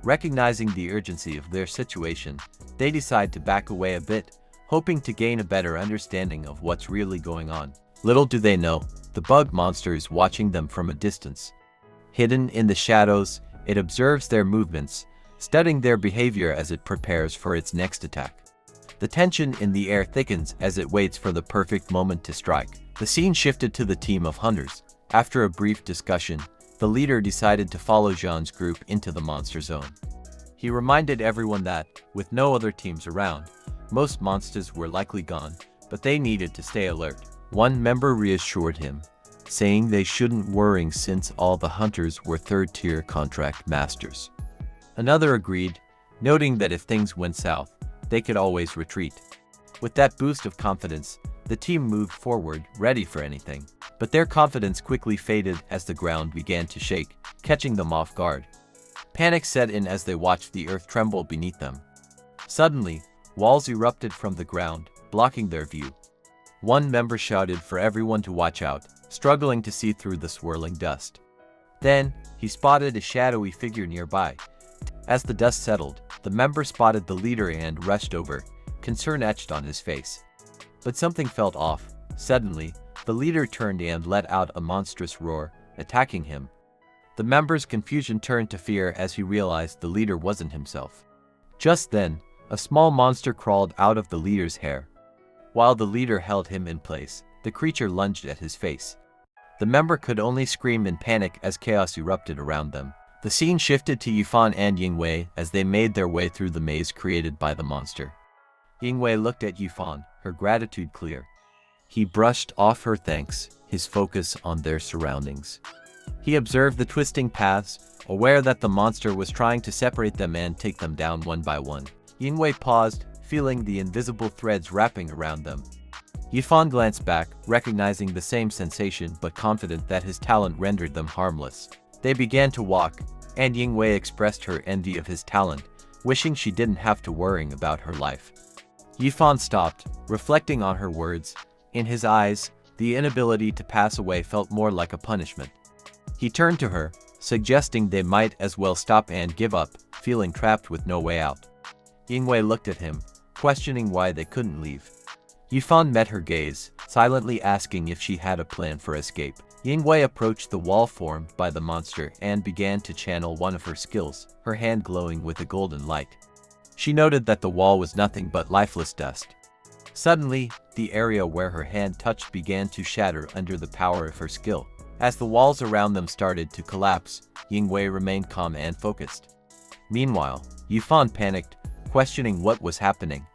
Recognizing the urgency of their situation, they decide to back away a bit, hoping to gain a better understanding of what's really going on. Little do they know, the bug monster is watching them from a distance. Hidden in the shadows, it observes their movements, studying their behavior as it prepares for its next attack. The tension in the air thickens as it waits for the perfect moment to strike. The scene shifted to the team of hunters. After a brief discussion, the leader decided to follow Jean's group into the monster zone. He reminded everyone that, with no other teams around, most monsters were likely gone, but they needed to stay alert. One member reassured him, saying they shouldn't worry since all the hunters were third-tier contract masters. Another agreed, noting that if things went south, they could always retreat. With that boost of confidence, the team moved forward, ready for anything. But their confidence quickly faded as the ground began to shake, catching them off guard. Panic set in as they watched the earth tremble beneath them. Suddenly, walls erupted from the ground, blocking their view. One member shouted for everyone to watch out, struggling to see through the swirling dust. Then, he spotted a shadowy figure nearby. As the dust settled, the member spotted the leader and rushed over, concern etched on his face. But something felt off. Suddenly, the leader turned and let out a monstrous roar, attacking him. The member's confusion turned to fear as he realized the leader wasn't himself. Just then, a small monster crawled out of the leader's hair. While the leader held him in place, the creature lunged at his face. The member could only scream in panic as chaos erupted around them. The scene shifted to Yifan and Yingwei as they made their way through the maze created by the monster. Yingwei looked at Yifan, her gratitude clear. He brushed off her thanks, his focus on their surroundings. He observed the twisting paths, aware that the monster was trying to separate them and take them down one by one. Yingwei paused, feeling the invisible threads wrapping around them. Yifan glanced back, recognizing the same sensation but confident that his talent rendered them harmless. They began to walk, and Yingwei expressed her envy of his talent, wishing she didn't have to worry about her life. Yifan stopped, reflecting on her words. In his eyes, the inability to pass away felt more like a punishment. He turned to her, suggesting they might as well stop and give up, feeling trapped with no way out. Yingwei looked at him, questioning why they couldn't leave. Yifan met her gaze, silently asking if she had a plan for escape. Yingwei approached the wall formed by the monster and began to channel one of her skills, her hand glowing with a golden light. She noted that the wall was nothing but lifeless dust. Suddenly, the area where her hand touched began to shatter under the power of her skill. As the walls around them started to collapse, Yingwei remained calm and focused. Meanwhile, Yifan panicked, questioning what was happening.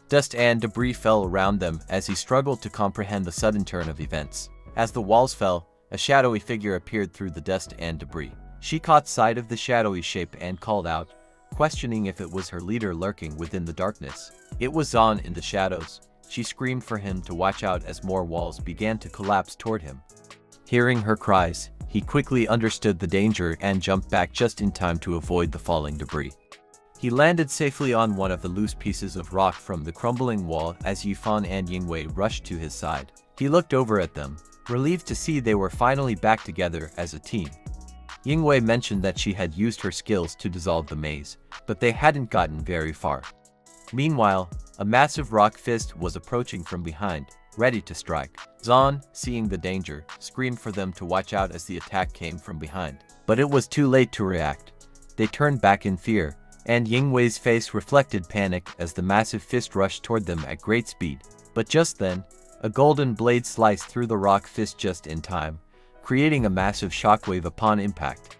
Dust and debris fell around them as he struggled to comprehend the sudden turn of events. As the walls fell, a shadowy figure appeared through the dust and debris. She caught sight of the shadowy shape and called out, questioning if it was her leader lurking within the darkness. It was Zon in the shadows. She screamed for him to watch out as more walls began to collapse toward him. Hearing her cries, he quickly understood the danger and jumped back just in time to avoid the falling debris. He landed safely on one of the loose pieces of rock from the crumbling wall as Yifan and Yingwei rushed to his side. He looked over at them, relieved to see they were finally back together as a team. Yingwei mentioned that she had used her skills to dissolve the maze, but they hadn't gotten very far. Meanwhile, a massive rock fist was approaching from behind, ready to strike. Zon, seeing the danger, screamed for them to watch out as the attack came from behind. But it was too late to react. They turned back in fear, and Yingwei's face reflected panic as the massive fist rushed toward them at great speed. But just then, a golden blade sliced through the rock fist just in time, creating a massive shockwave upon impact.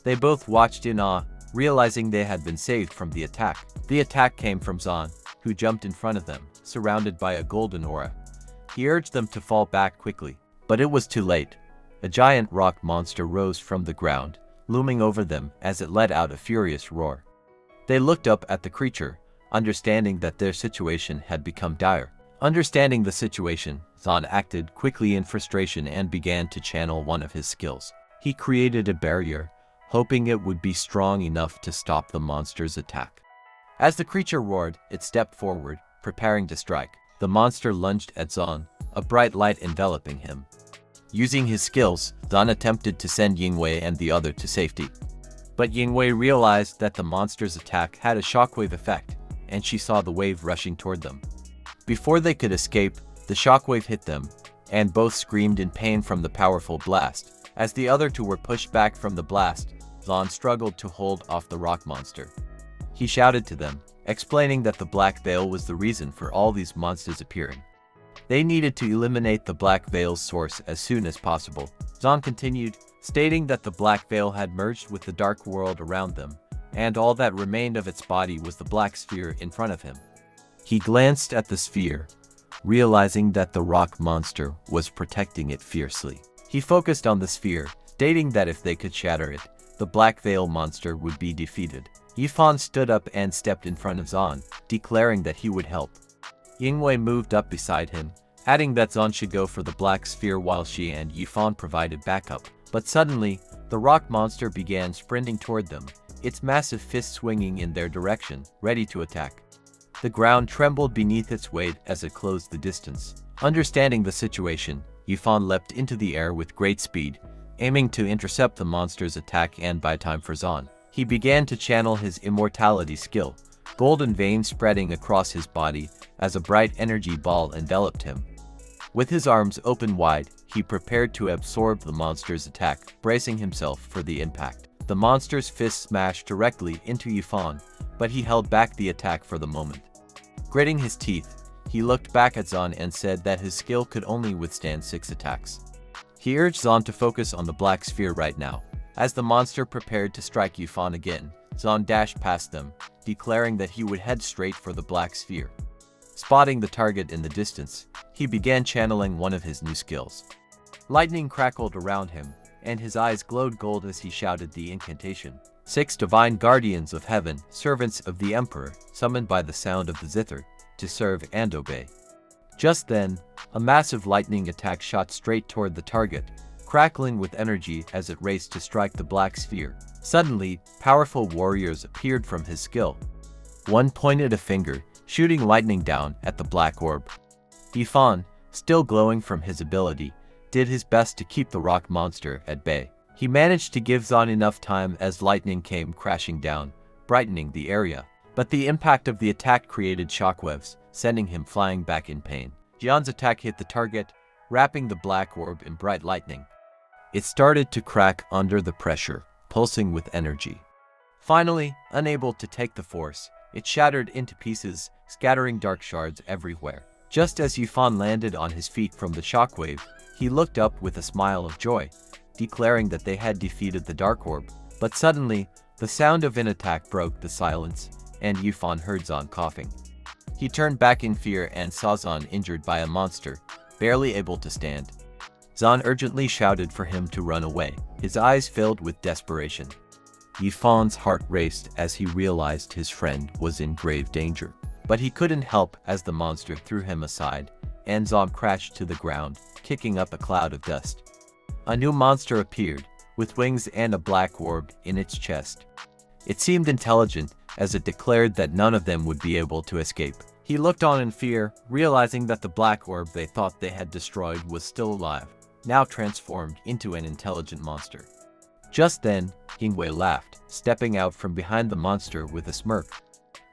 They both watched in awe, realizing they had been saved from the attack. The attack came from Zon, who jumped in front of them, surrounded by a golden aura. He urged them to fall back quickly, but it was too late. A giant rock monster rose from the ground, looming over them as it let out a furious roar. They looked up at the creature, understanding that their situation had become dire. Understanding the situation, Zon acted quickly in frustration and began to channel one of his skills. He created a barrier, hoping it would be strong enough to stop the monster's attack. As the creature roared, it stepped forward, preparing to strike. The monster lunged at Zon, a bright light enveloping him. Using his skills, Zon attempted to send Yingwei and the other to safety. But Yingwei realized that the monster's attack had a shockwave effect, and she saw the wave rushing toward them. Before they could escape, the shockwave hit them, and both screamed in pain from the powerful blast. As the other two were pushed back from the blast, Zon struggled to hold off the rock monster. He shouted to them, explaining that the black veil was the reason for all these monsters appearing. They needed to eliminate the black veil's source as soon as possible. Zon continued, stating that the black veil had merged with the dark world around them, and all that remained of its body was the black sphere in front of him. He glanced at the sphere, realizing that the rock monster was protecting it fiercely. He focused on the sphere, stating that if they could shatter it, the black veil monster would be defeated. Yifan stood up and stepped in front of Zon, declaring that he would help. Yingwei moved up beside him, adding that Zon should go for the black sphere while she and Yifan provided backup. But suddenly, the rock monster began sprinting toward them, its massive fist swinging in their direction, ready to attack. The ground trembled beneath its weight as it closed the distance. Understanding the situation, Yifan leapt into the air with great speed, aiming to intercept the monster's attack and buy time for Zon. He began to channel his immortality skill, golden veins spreading across his body as a bright energy ball enveloped him. With his arms open wide, he prepared to absorb the monster's attack, bracing himself for the impact. The monster's fist smashed directly into Yifan, but he held back the attack for the moment. Gritting his teeth, he looked back at Zon and said that his skill could only withstand 6 attacks. He urged Zon to focus on the black sphere right now. As the monster prepared to strike Yifan again, Zon dashed past them, declaring that he would head straight for the black sphere. Spotting the target in the distance, he began channeling one of his new skills. Lightning crackled around him, and his eyes glowed gold as he shouted the incantation. 6 divine guardians of heaven, servants of the emperor, summoned by the sound of the zither, to serve and obey. Just then, a massive lightning attack shot straight toward the target, crackling with energy as it raced to strike the black sphere. Suddenly, powerful warriors appeared from his skill. One pointed a finger, shooting lightning down at the black orb. Yifan, still glowing from his ability, did his best to keep the rock monster at bay. He managed to give Zon enough time as lightning came crashing down, brightening the area. But the impact of the attack created shockwaves, sending him flying back in pain. Jian's attack hit the target, wrapping the black orb in bright lightning. It started to crack under the pressure, pulsing with energy. Finally, unable to take the force, it shattered into pieces, scattering dark shards everywhere. Just as Yifan landed on his feet from the shockwave, he looked up with a smile of joy, declaring that they had defeated the dark orb. But suddenly, the sound of an attack broke the silence, and Yifan heard Zon coughing. He turned back in fear and saw Zon injured by a monster, barely able to stand. Zon urgently shouted for him to run away, his eyes filled with desperation. Yifan's heart raced as he realized his friend was in grave danger. But he couldn't help as the monster threw him aside, and Zon crashed to the ground, kicking up a cloud of dust. A new monster appeared, with wings and a black orb in its chest. It seemed intelligent, as it declared that none of them would be able to escape. He looked on in fear, realizing that the black orb they thought they had destroyed was still alive, now transformed into an intelligent monster. Just then, Yingwei laughed, stepping out from behind the monster with a smirk.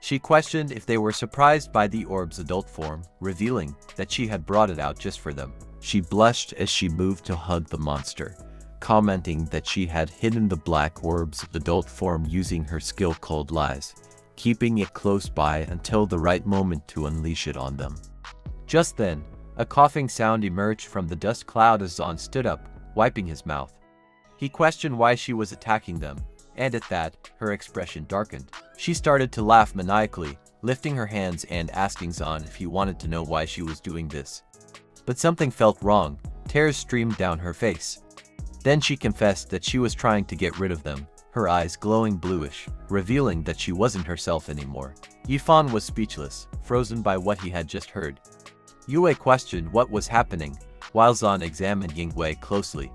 She questioned if they were surprised by the orb's adult form, revealing that she had brought it out just for them. She blushed as she moved to hug the monster, commenting that she had hidden the black orb's adult form using her skill called Lies, keeping it close by until the right moment to unleash it on them. Just then, a coughing sound emerged from the dust cloud as Zon stood up, wiping his mouth. He questioned why she was attacking them, and at that, her expression darkened. She started to laugh maniacally, lifting her hands and asking Zon if he wanted to know why she was doing this. But something felt wrong. Tears streamed down her face. Then she confessed that she was trying to get rid of them, her eyes glowing bluish, revealing that she wasn't herself anymore. Yifan was speechless, frozen by what he had just heard. Yue questioned what was happening, while Zan examined Yingwei closely.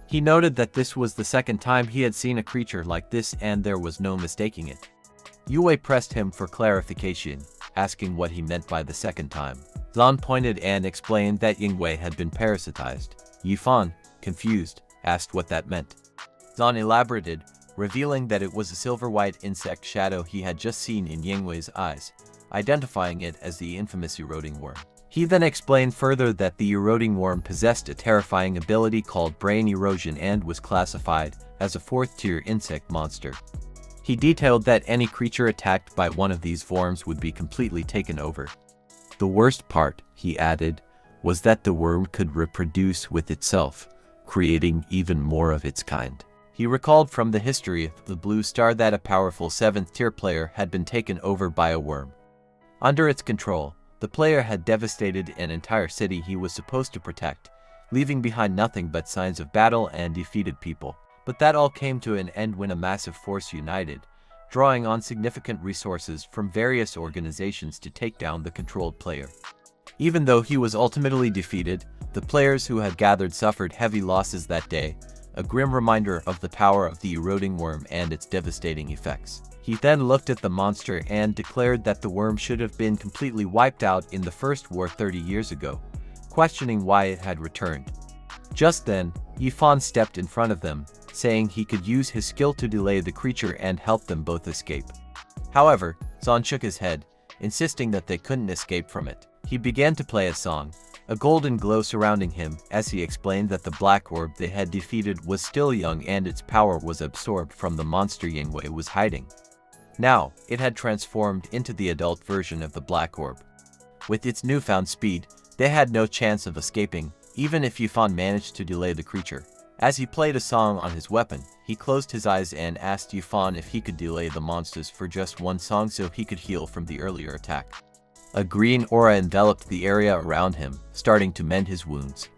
He noted that this was the second time he had seen a creature like this and there was no mistaking it. Yue pressed him for clarification, asking what he meant by the second time. Zan pointed and explained that Yingwei had been parasitized. Yifan, confused, asked what that meant. Zan elaborated, revealing that it was a silver-white insect shadow he had just seen in Yingwei's eyes, identifying it as the infamous eroding worm. He then explained further that the eroding worm possessed a terrifying ability called brain erosion and was classified as a fourth-tier insect monster. He detailed that any creature attacked by one of these forms would be completely taken over. The worst part, he added, was that the worm could reproduce with itself, creating even more of its kind. He recalled from the history of the Blue Star that a powerful 7th-tier player had been taken over by a worm. Under its control, the player had devastated an entire city he was supposed to protect, leaving behind nothing but signs of battle and defeated people. But that all came to an end when a massive force united, drawing on significant resources from various organizations to take down the controlled player. Even though he was ultimately defeated, the players who had gathered suffered heavy losses that day, a grim reminder of the power of the eroding worm and its devastating effects. He then looked at the monster and declared that the worm should have been completely wiped out in the first war 30 years ago, questioning why it had returned. Just then, Yifan stepped in front of them, saying he could use his skill to delay the creature and help them both escape. However, Zan shook his head, insisting that they couldn't escape from it. He began to play a song, a golden glow surrounding him, as he explained that the black orb they had defeated was still young and its power was absorbed from the monster Yingwei was hiding. Now, it had transformed into the adult version of the black orb. With its newfound speed, they had no chance of escaping, even if Yifan managed to delay the creature. As he played a song on his weapon, he closed his eyes and asked Yifan if he could delay the monsters for just one song so he could heal from the earlier attack. A green aura enveloped the area around him, starting to mend his wounds.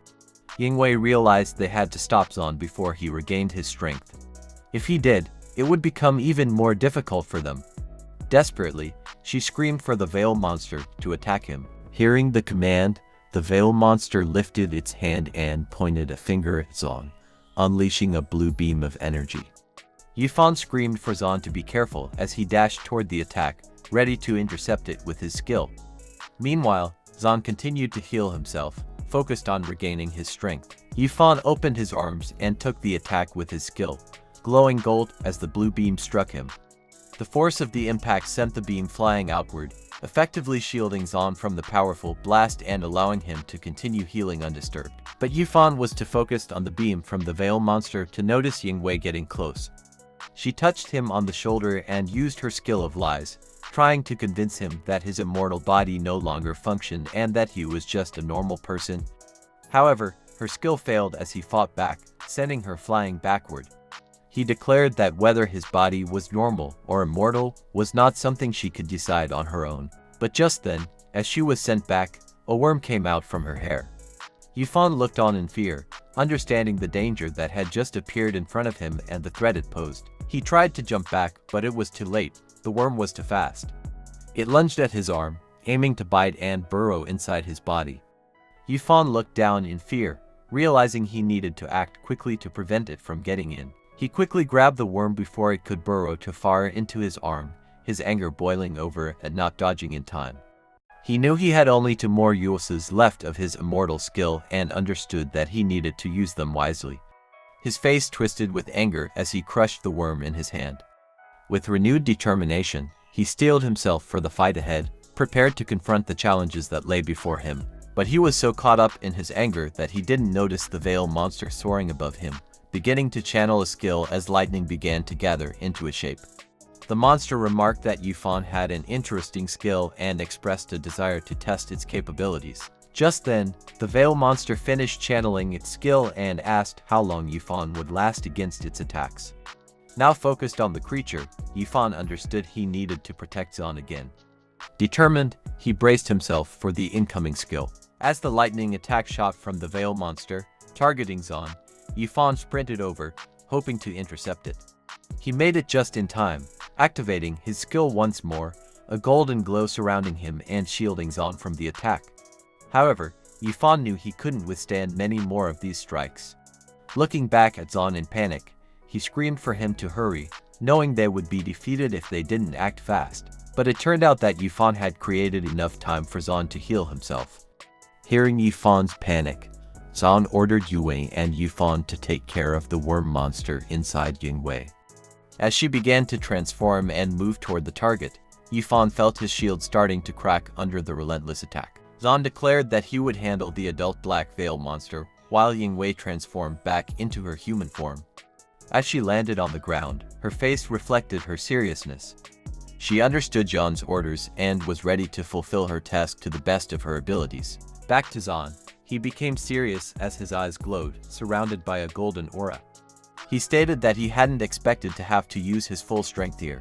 Yingwei realized they had to stop Zan before he regained his strength. If he did, it would become even more difficult for them. Desperately, she screamed for the Veil Monster to attack him. Hearing the command, the Veil Monster lifted its hand and pointed a finger at Zan, unleashing a blue beam of energy. Yifan screamed for Zan to be careful as he dashed toward the attack, ready to intercept it with his skill. Meanwhile, Zan continued to heal himself, focused on regaining his strength. Yifan opened his arms and took the attack with his skill, glowing gold as the blue beam struck him. The force of the impact sent the beam flying outward, effectively shielding Zan from the powerful blast and allowing him to continue healing undisturbed. But Yifan was too focused on the beam from the Veil Monster to notice Yingwei getting close. She touched him on the shoulder and used her skill of lies, trying to convince him that his immortal body no longer functioned and that he was just a normal person. However, her skill failed as he fought back, sending her flying backward. He declared that whether his body was normal or immortal was not something she could decide on her own. But just then, as she was sent back, a worm came out from her hair. Yifan looked on in fear, understanding the danger that had just appeared in front of him and the threat it posed. He tried to jump back, but it was too late. The worm was too fast. It lunged at his arm, aiming to bite and burrow inside his body. Yifan looked down in fear, realizing he needed to act quickly to prevent it from getting in. He quickly grabbed the worm before it could burrow too far into his arm, his anger boiling over at not dodging in time. He knew he had only two more uses left of his immortal skill and understood that he needed to use them wisely. His face twisted with anger as he crushed the worm in his hand. With renewed determination, he steeled himself for the fight ahead, prepared to confront the challenges that lay before him. But he was so caught up in his anger that he didn't notice the Veil Monster soaring above him, beginning to channel a skill as lightning began to gather into a shape. The monster remarked that Yifan had an interesting skill and expressed a desire to test its capabilities. Just then, the Veil Monster finished channeling its skill and asked how long Yifan would last against its attacks. Now focused on the creature, Yifan understood he needed to protect Zan again. Determined, he braced himself for the incoming skill. As the lightning attack shot from the Veil Monster, targeting Zan, Yifan sprinted over, hoping to intercept it. He made it just in time, activating his skill once more, a golden glow surrounding him and shielding Zon from the attack. However, Yifan knew he couldn't withstand many more of these strikes. Looking back at Zon in panic, he screamed for him to hurry, knowing they would be defeated if they didn't act fast. But it turned out that Yifan had created enough time for Zon to heal himself. Hearing Yifan's panic, Zon ordered Yue and Yifan to take care of the worm monster inside Yingwei. As she began to transform and move toward the target, Yifan felt his shield starting to crack under the relentless attack. Zon declared that he would handle the adult Black Veil monster while Yingwei transformed back into her human form. As she landed on the ground, her face reflected her seriousness. She understood Zon's orders and was ready to fulfill her task to the best of her abilities. Back to Zon, he became serious as his eyes glowed, surrounded by a golden aura. He stated that he hadn't expected to have to use his full strength here.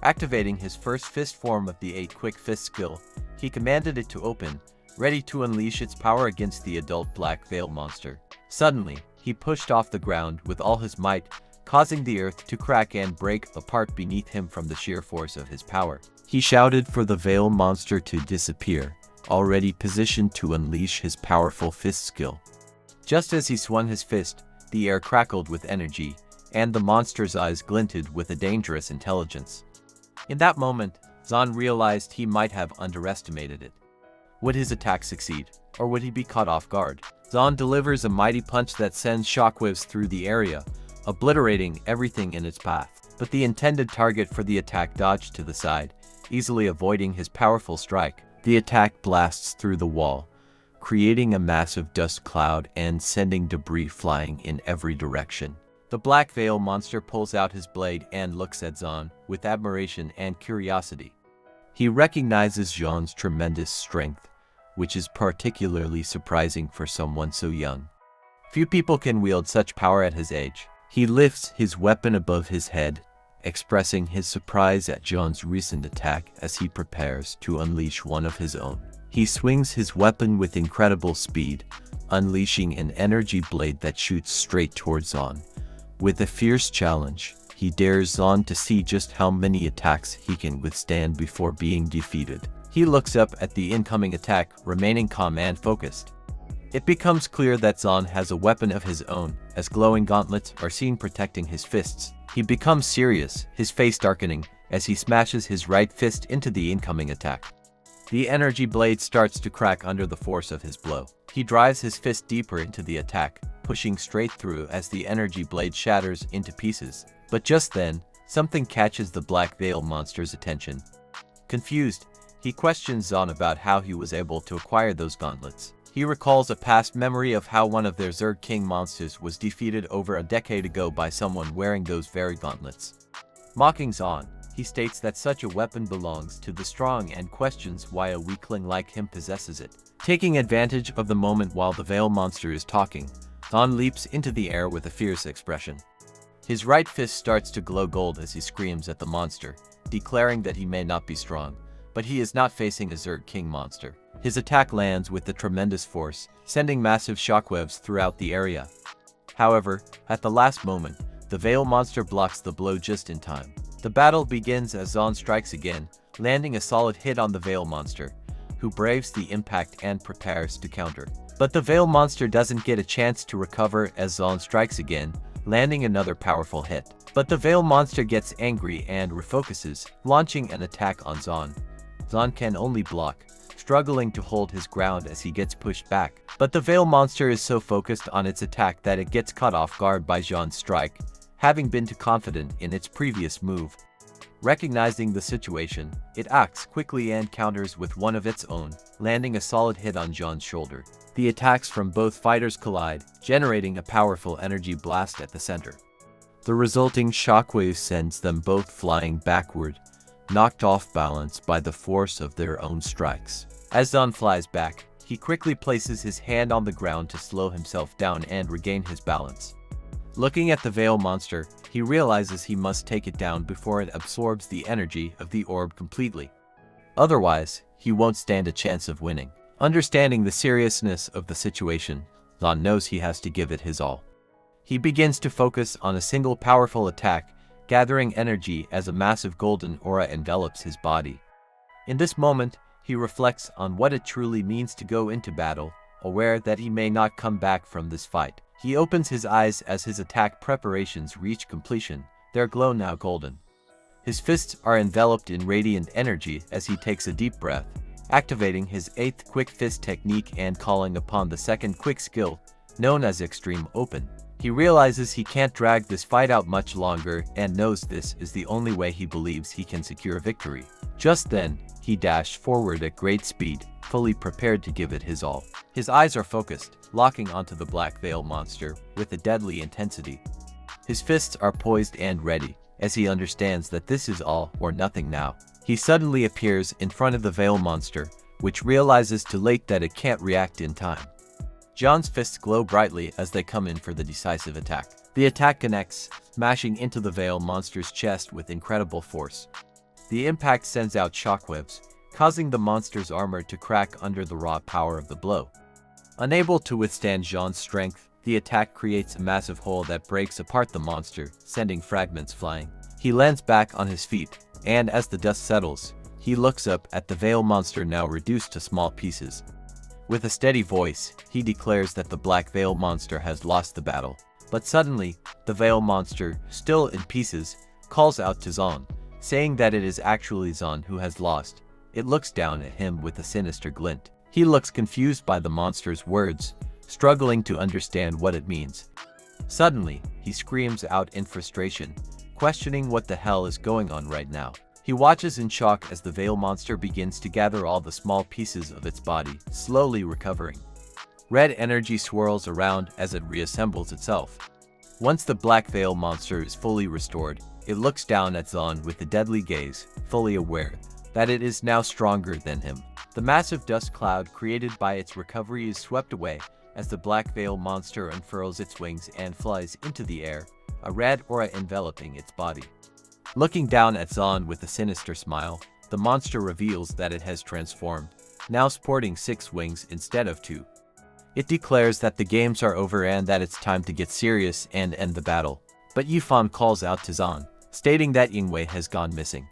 Activating his first fist form of the 8 Quick Fist skill, he commanded it to open, ready to unleash its power against the adult Black Veil monster. Suddenly, he pushed off the ground with all his might, causing the earth to crack and break apart beneath him from the sheer force of his power. He shouted for the Veil monster to disappear, already positioned to unleash his powerful fist skill. Just as he swung his fist, the air crackled with energy, and the monster's eyes glinted with a dangerous intelligence. In that moment, Zon realized he might have underestimated it. Would his attack succeed, or would he be caught off guard? Zon delivers a mighty punch that sends shockwaves through the area, obliterating everything in its path. But the intended target for the attack dodged to the side, easily avoiding his powerful strike. The attack blasts through the wall, creating a massive dust cloud and sending debris flying in every direction. The Black Veil monster pulls out his blade and looks at Zon with admiration and curiosity. He recognizes Zon's tremendous strength, which is particularly surprising for someone so young. Few people can wield such power at his age. He lifts his weapon above his head, expressing his surprise at Zon's recent attack as he prepares to unleash one of his own. He swings his weapon with incredible speed, unleashing an energy blade that shoots straight towards Zon. With a fierce challenge, he dares Zon to see just how many attacks he can withstand before being defeated. He looks up at the incoming attack, remaining calm and focused. It becomes clear that Zon has a weapon of his own, as glowing gauntlets are seen protecting his fists. He becomes serious, his face darkening, as he smashes his right fist into the incoming attack. The energy blade starts to crack under the force of his blow. He drives his fist deeper into the attack, pushing straight through as the energy blade shatters into pieces. But just then, something catches the Black Veil monster's attention. Confused, he questions Zon about how he was able to acquire those gauntlets. He recalls a past memory of how one of their Zerg King monsters was defeated over a decade ago by someone wearing those very gauntlets. Mocking Zon, he states that such a weapon belongs to the strong and questions why a weakling like him possesses it. Taking advantage of the moment while the Veil monster is talking, Zon leaps into the air with a fierce expression. His right fist starts to glow gold as he screams at the monster, declaring that he may not be strong, but he is not facing a Zerg King monster. His attack lands with a tremendous force, sending massive shockwaves throughout the area. However, at the last moment, the Veil monster blocks the blow just in time. The battle begins as Zon strikes again, landing a solid hit on the Veil monster, who braves the impact and prepares to counter. But the Veil monster doesn't get a chance to recover as Zon strikes again, landing another powerful hit. But the Veil monster gets angry and refocuses, launching an attack on Zon. Zon can only block, struggling to hold his ground as he gets pushed back. But the Veil monster is so focused on its attack that it gets caught off guard by Zon's strike, having been too confident in its previous move. Recognizing the situation, it acts quickly and counters with one of its own, landing a solid hit on Zon's shoulder. The attacks from both fighters collide, generating a powerful energy blast at the center. The resulting shockwave sends them both flying backward, knocked off balance by the force of their own strikes. As Zon flies back, he quickly places his hand on the ground to slow himself down and regain his balance. Looking at the Veil monster, he realizes he must take it down before it absorbs the energy of the orb completely. Otherwise, he won't stand a chance of winning. Understanding the seriousness of the situation, Zon knows he has to give it his all. He begins to focus on a single powerful attack, gathering energy as a massive golden aura envelops his body. In this moment, he reflects on what it truly means to go into battle, aware that he may not come back from this fight. He opens his eyes as his attack preparations reach completion, their glow now golden. His fists are enveloped in radiant energy as he takes a deep breath, activating his 8th quick fist technique and calling upon the 2nd quick skill, known as Extreme Open. He realizes he can't drag this fight out much longer and knows this is the only way he believes he can secure victory. Just then, he dashed forward at great speed, fully prepared to give it his all. His eyes are focused, locking onto the Black Veil monster with a deadly intensity. His fists are poised and ready, as he understands that this is all or nothing now. He suddenly appears in front of the Veil monster, which realizes too late that it can't react in time. John's fists glow brightly as they come in for the decisive attack. The attack connects, smashing into the Veil monster's chest with incredible force. The impact sends out shockwaves, causing the monster's armor to crack under the raw power of the blow. Unable to withstand Jean's strength, the attack creates a massive hole that breaks apart the monster, sending fragments flying. He lands back on his feet, and as the dust settles, he looks up at the Veil monster now reduced to small pieces. With a steady voice, he declares that the Black Veil monster has lost the battle. But suddenly, the Veil monster, still in pieces, calls out to Zon, saying that it is actually Zon who has lost. It looks down at him with a sinister glint. He looks confused by the monster's words, struggling to understand what it means. Suddenly, he screams out in frustration, questioning what the hell is going on right now. He watches in shock as the Veil monster begins to gather all the small pieces of its body, slowly recovering. Red energy swirls around as it reassembles itself. Once the Black Veil monster is fully restored, it looks down at Zon with a deadly gaze, fully aware that it is now stronger than him. The massive dust cloud created by its recovery is swept away as the Black Veil monster unfurls its wings and flies into the air, a red aura enveloping its body. Looking down at Zon with a sinister smile, the monster reveals that it has transformed, now sporting 6 wings instead of 2. It declares that the games are over and that it's time to get serious and end the battle. But Yifan calls out to Zon, stating that Yingwei has gone missing.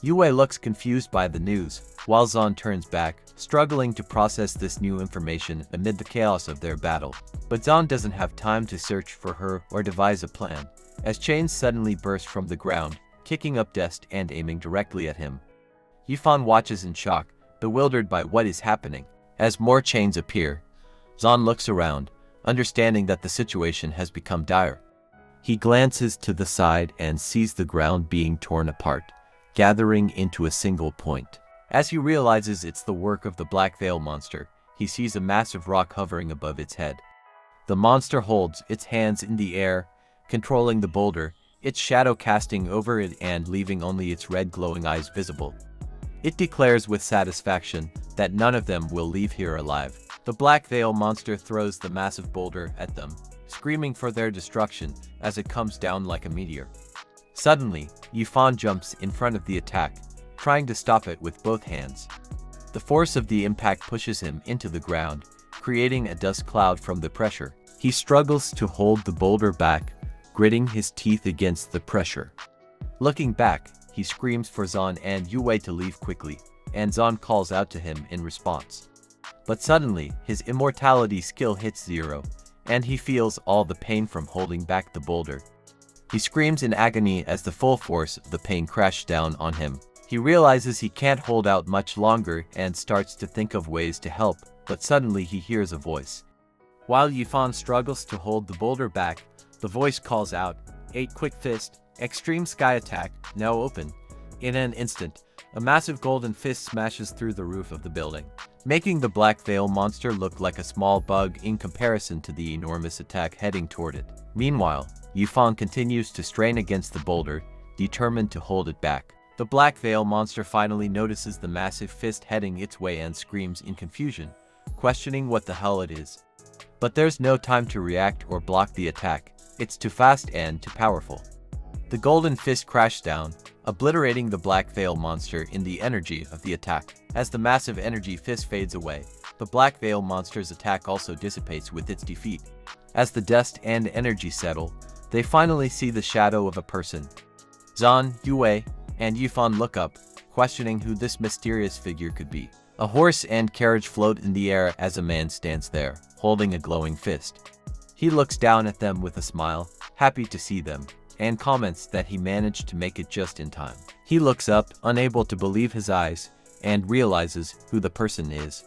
Yue looks confused by the news, while Zon turns back, struggling to process this new information amid the chaos of their battle. But Zon doesn't have time to search for her or devise a plan, as chains suddenly burst from the ground, kicking up dust and aiming directly at him. Yifan watches in shock, bewildered by what is happening. As more chains appear, Zon looks around, understanding that the situation has become dire. He glances to the side and sees the ground being torn apart, gathering into a single point. As he realizes it's the work of the Black Veil monster, he sees a massive rock hovering above its head. The monster holds its hands in the air, controlling the boulder, its shadow casting over it and leaving only its red glowing eyes visible. It declares with satisfaction that none of them will leave here alive. The Black Veil monster throws the massive boulder at them, screaming for their destruction as it comes down like a meteor. Suddenly, Yifan jumps in front of the attack, trying to stop it with both hands. The force of the impact pushes him into the ground, creating a dust cloud from the pressure. He struggles to hold the boulder back, gritting his teeth against the pressure. Looking back, he screams for Zon and Yue to leave quickly, and Zon calls out to him in response. But suddenly, his immortality skill hits 0, and he feels all the pain from holding back the boulder. He screams in agony as the full force of the pain crashes down on him. He realizes he can't hold out much longer and starts to think of ways to help, but suddenly he hears a voice. While Yifan struggles to hold the boulder back, the voice calls out, 8 quick fist, extreme sky attack, now open. In an instant, a massive golden fist smashes through the roof of the building, making the Black Veil monster look like a small bug in comparison to the enormous attack heading toward it. Meanwhile, Yifan continues to strain against the boulder, determined to hold it back. The Black Veil monster finally notices the massive fist heading its way and screams in confusion, questioning what the hell it is. But there's no time to react or block the attack, it's too fast and too powerful. The golden fist crashes down, obliterating the Black Veil monster in the energy of the attack. As the massive energy fist fades away, the Black Veil monster's attack also dissipates with its defeat. As the dust and energy settle, they finally see the shadow of a person. Zan, Yue, and Yifan look up, questioning who this mysterious figure could be. A horse and carriage float in the air as a man stands there, holding a glowing fist. He looks down at them with a smile, happy to see them, and comments that he managed to make it just in time. He looks up, unable to believe his eyes, and realizes who the person is.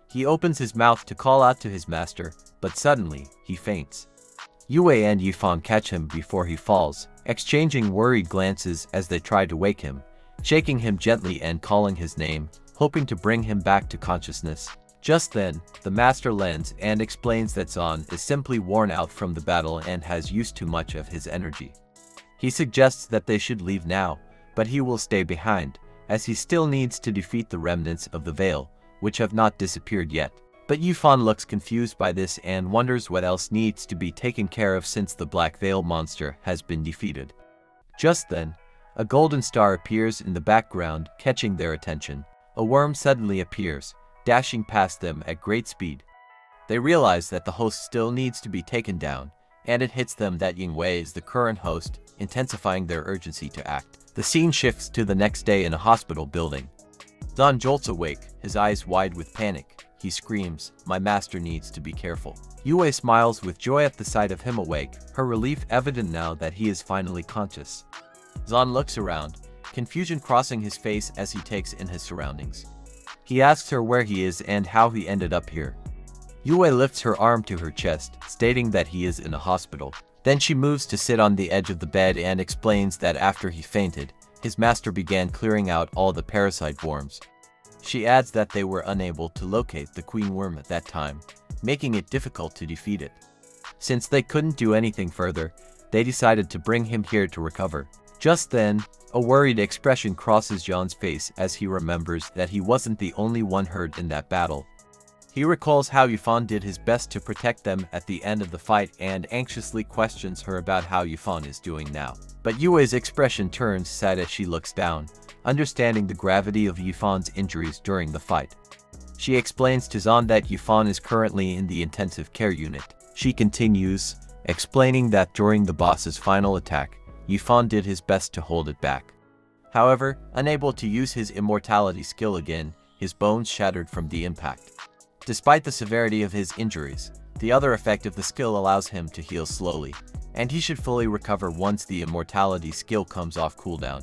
He opens his mouth to call out to his master, but suddenly, he faints. Yue and Yifan catch him before he falls, exchanging worried glances as they try to wake him, shaking him gently and calling his name, hoping to bring him back to consciousness. Just then, the master lends and explains that Zan is simply worn out from the battle and has used too much of his energy. He suggests that they should leave now, but he will stay behind, as he still needs to defeat the remnants of the veil, which have not disappeared yet. But Yifan looks confused by this and wonders what else needs to be taken care of since the Black Veil monster has been defeated. Just then, a golden star appears in the background, catching their attention. A worm suddenly appears, dashing past them at great speed. They realize that the host still needs to be taken down, and it hits them that Ying Wei is the current host, intensifying their urgency to act. The scene shifts to the next day in a hospital building. Zan jolts awake, his eyes wide with panic. He screams, "My master needs to be careful." Yue smiles with joy at the sight of him awake, her relief evident now that he is finally conscious. Zan looks around, confusion crossing his face as he takes in his surroundings. He asks her where he is and how he ended up here. Yue lifts her arm to her chest, stating that he is in a hospital. Then she moves to sit on the edge of the bed and explains that after he fainted, his master began clearing out all the parasite worms. She adds that they were unable to locate the queen worm at that time, making it difficult to defeat it. Since they couldn't do anything further, they decided to bring him here to recover. Just then, a worried expression crosses John's face as he remembers that he wasn't the only one hurt in that battle. He recalls how Yifan did his best to protect them at the end of the fight and anxiously questions her about how Yifan is doing now. But Yue's expression turns sad as she looks down, understanding the gravity of Yifan's injuries during the fight. She explains to Zan that Yifan is currently in the intensive care unit. She continues, explaining that during the boss's final attack, Yifan did his best to hold it back. However, unable to use his immortality skill again, his bones shattered from the impact. Despite the severity of his injuries, the other effect of the skill allows him to heal slowly, and he should fully recover once the immortality skill comes off cooldown.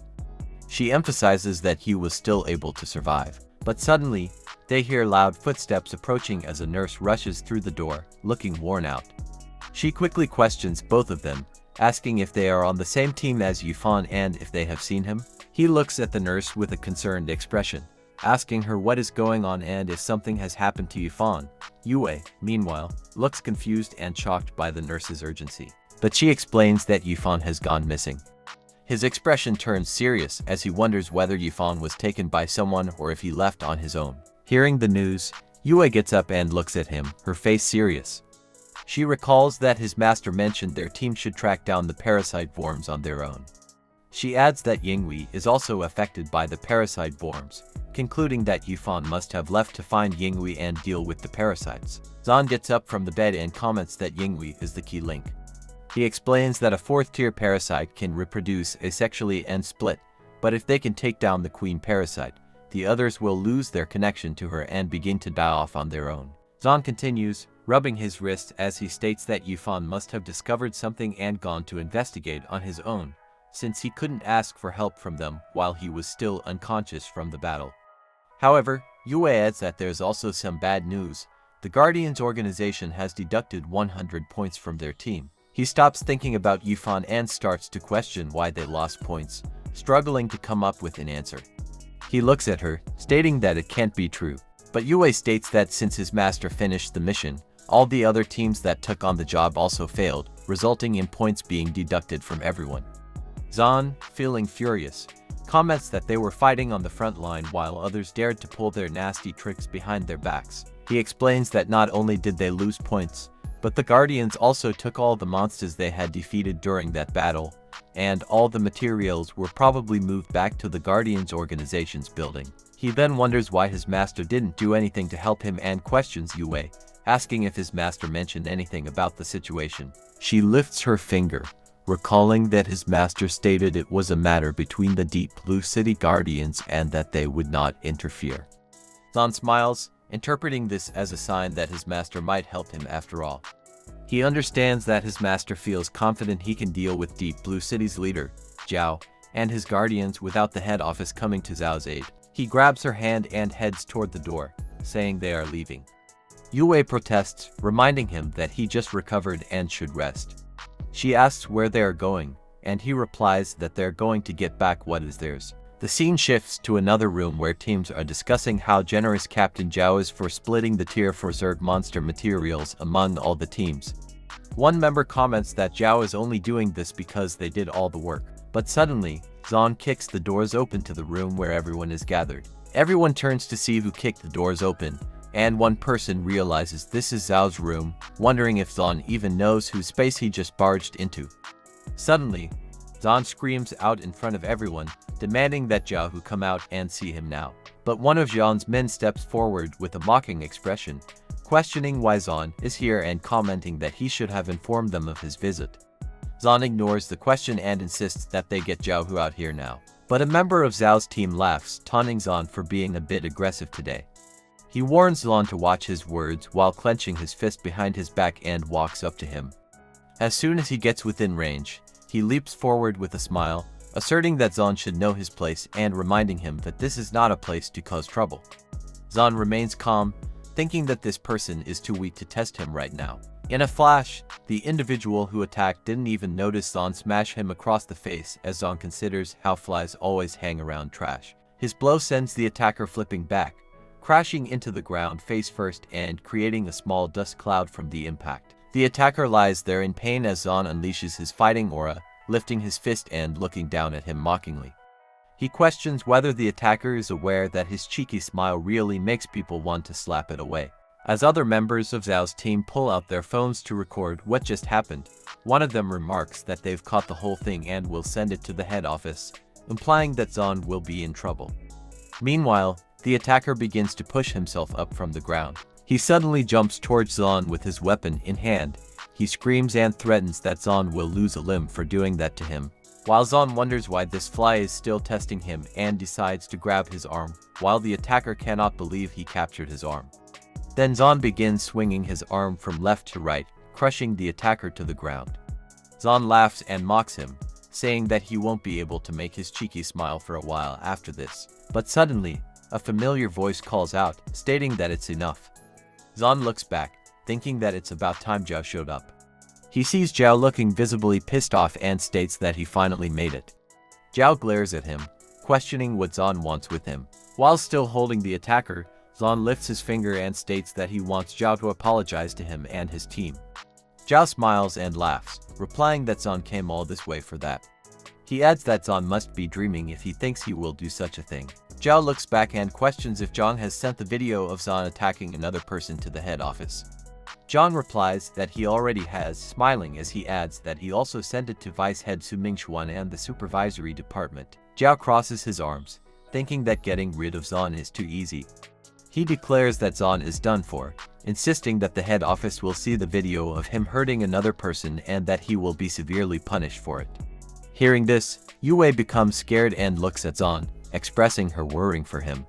She emphasizes that he was still able to survive. But suddenly, they hear loud footsteps approaching as a nurse rushes through the door, looking worn out. She quickly questions both of them, asking if they are on the same team as Yifan and if they have seen him. He looks at the nurse with a concerned expression, asking her what is going on and if something has happened to Yifan. Yue, meanwhile, looks confused and shocked by the nurse's urgency. But she explains that Yifan has gone missing. His expression turns serious as he wonders whether Yifan was taken by someone or if he left on his own. Hearing the news, Yue gets up and looks at him, her face serious. She recalls that his master mentioned their team should track down the parasite worms on their own. She adds that Yingwei is also affected by the parasite worms, concluding that Yifan must have left to find Yingwei and deal with the parasites. Zan gets up from the bed and comments that Yingwei is the key link. He explains that a fourth-tier parasite can reproduce asexually and split, but if they can take down the queen parasite, the others will lose their connection to her and begin to die off on their own. Zan continues, rubbing his wrist as he states that Yifan must have discovered something and gone to investigate on his own, since he couldn't ask for help from them while he was still unconscious from the battle. However, Yue adds that there's also some bad news. The Guardians organization has deducted 100 points from their team. He stops thinking about Yifan and starts to question why they lost points, struggling to come up with an answer. He looks at her, stating that it can't be true. But Yue states that since his master finished the mission, all the other teams that took on the job also failed, resulting in points being deducted from everyone. Zan, feeling furious, comments that they were fighting on the front line while others dared to pull their nasty tricks behind their backs. He explains that not only did they lose points, but the Guardians also took all the monsters they had defeated during that battle, and all the materials were probably moved back to the Guardians organization's building. He then wonders why his master didn't do anything to help him and questions Yue, asking if his master mentioned anything about the situation. She lifts her finger, recalling that his master stated it was a matter between the Deep Blue City Guardians and that they would not interfere. Zahn smiles, interpreting this as a sign that his master might help him after all. He understands that his master feels confident he can deal with Deep Blue City's leader, Zhao, and his guardians without the head office coming to Zhao's aid. He grabs her hand and heads toward the door, saying they are leaving. Yue protests, reminding him that he just recovered and should rest. She asks where they are going, and he replies that they're going to get back what is theirs. The scene shifts to another room where teams are discussing how generous Captain Zhao is for splitting the tier for Zerg monster materials among all the teams. One member comments that Zhao is only doing this because they did all the work. But suddenly, Zahn kicks the doors open to the room where everyone is gathered. Everyone turns to see who kicked the doors open, and one person realizes this is Zhao's room, wondering if Zahn even knows whose space he just barged into. Suddenly, Zahn screams out in front of everyone, demanding that Zhao come out and see him now. But one of Zhao's men steps forward with a mocking expression, questioning why Zahn is here and commenting that he should have informed them of his visit. Zahn ignores the question and insists that they get Zhao out here now. But a member of Zhao's team laughs, taunting Zahn for being a bit aggressive today. He warns Zahn to watch his words while clenching his fist behind his back and walks up to him. As soon as he gets within range, he leaps forward with a smile, asserting that Zahn should know his place and reminding him that this is not a place to cause trouble. Zahn remains calm, thinking that this person is too weak to test him right now. In a flash, the individual who attacked didn't even notice Zahn smash him across the face, as Zahn considers how flies always hang around trash. His blow sends the attacker flipping back, crashing into the ground face first and creating a small dust cloud from the impact. The attacker lies there in pain as Zahn unleashes his fighting aura, lifting his fist and looking down at him mockingly. He questions whether the attacker is aware that his cheeky smile really makes people want to slap it away. As other members of Zhao's team pull out their phones to record what just happened, one of them remarks that they've caught the whole thing and will send it to the head office, implying that Zahn will be in trouble. Meanwhile, the attacker begins to push himself up from the ground. He suddenly jumps towards Zahn with his weapon in hand. He screams and threatens that Zahn will lose a limb for doing that to him. While Zahn wonders why this fly is still testing him and decides to grab his arm, while the attacker cannot believe he captured his arm. Then Zahn begins swinging his arm from left to right, crushing the attacker to the ground. Zahn laughs and mocks him, saying that he won't be able to make his cheeky smile for a while after this. But suddenly, a familiar voice calls out, stating that it's enough. Zahn looks back, thinking that it's about time Zhao showed up. He sees Zhao looking visibly pissed off and states that he finally made it. Zhao glares at him, questioning what Zahn wants with him. While still holding the attacker, Zahn lifts his finger and states that he wants Zhao to apologize to him and his team. Zhao smiles and laughs, replying that Zahn came all this way for that. He adds that Zahn must be dreaming if he thinks he will do such a thing. Zhao looks back and questions if Zhang has sent the video of Zahn attacking another person to the head office. Zhang replies that he already has, smiling as he adds that he also sent it to Vice Head Su Mingxuan and the supervisory department. Zhao crosses his arms, thinking that getting rid of Zahn is too easy. He declares that Zahn is done for, insisting that the head office will see the video of him hurting another person and that he will be severely punished for it. Hearing this, Yue becomes scared and looks at Zahn, expressing her worrying for him.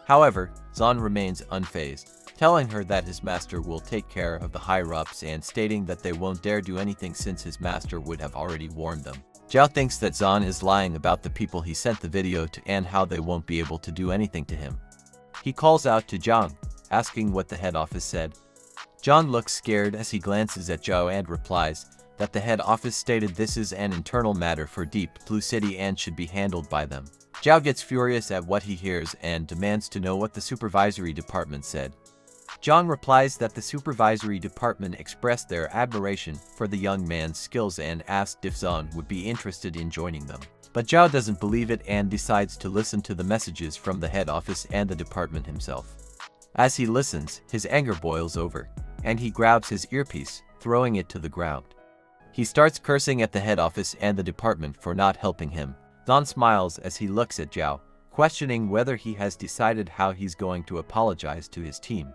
However, Zahn remains unfazed, telling her that his master will take care of the higher-ups and stating that they won't dare do anything since his master would have already warned them. Zhao thinks that Zahn is lying about the people he sent the video to and how they won't be able to do anything to him. He calls out to Zhang, asking what the head office said. Zhang looks scared as he glances at Zhao and replies that the head office stated this is an internal matter for Deep Blue City and should be handled by them. Zhao gets furious at what he hears and demands to know what the supervisory department said. Zhang replies that the supervisory department expressed their admiration for the young man's skills and asked if Zahn would be interested in joining them. But Zhao doesn't believe it and decides to listen to the messages from the head office and the department himself. As he listens, his anger boils over, and he grabs his earpiece, throwing it to the ground. He starts cursing at the head office and the department for not helping him. Zahn smiles as he looks at Zhao, questioning whether he has decided how he's going to apologize to his team.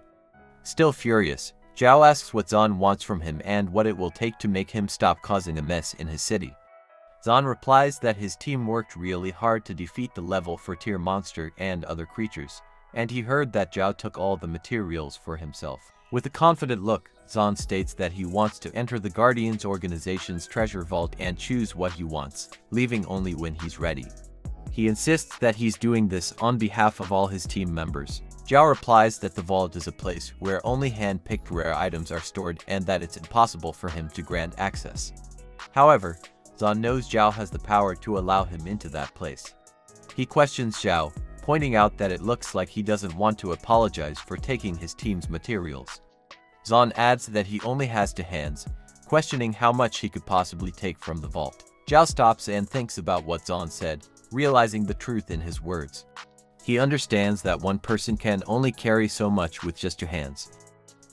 Still furious, Zhao asks what Zan wants from him and what it will take to make him stop causing a mess in his city. Zan replies that his team worked really hard to defeat the level for tier monster and other creatures, and he heard that Zhao took all the materials for himself. With a confident look, Zan states that he wants to enter the Guardians organization's treasure vault and choose what he wants, leaving only when he's ready. He insists that he's doing this on behalf of all his team members. Zhao replies that the vault is a place where only hand-picked rare items are stored and that it's impossible for him to grant access. However, Zan knows Zhao has the power to allow him into that place. He questions Zhao, pointing out that it looks like he doesn't want to apologize for taking his team's materials. Zan adds that he only has 2 hands, questioning how much he could possibly take from the vault. Zhao stops and thinks about what Zan said, realizing the truth in his words. He understands that one person can only carry so much with just 2 hands.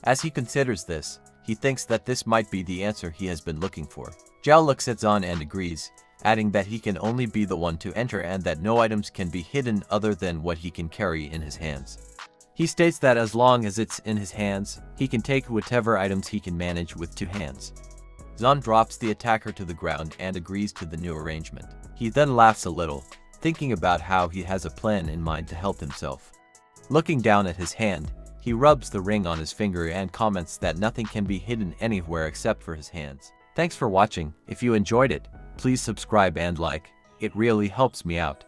As he considers this, he thinks that this might be the answer he has been looking for. Zhao looks at Zan and agrees, adding that he can only be the one to enter and that no items can be hidden other than what he can carry in his hands. He states that as long as it's in his hands, he can take whatever items he can manage with 2 hands. Zan drops the attacker to the ground and agrees to the new arrangement. He then laughs a little, thinking about how he has a plan in mind to help himself. Looking down at his hand, he rubs the ring on his finger and comments that nothing can be hidden anywhere except for his hands. Thanks for watching. If you enjoyed it, please subscribe and like. It really helps me out.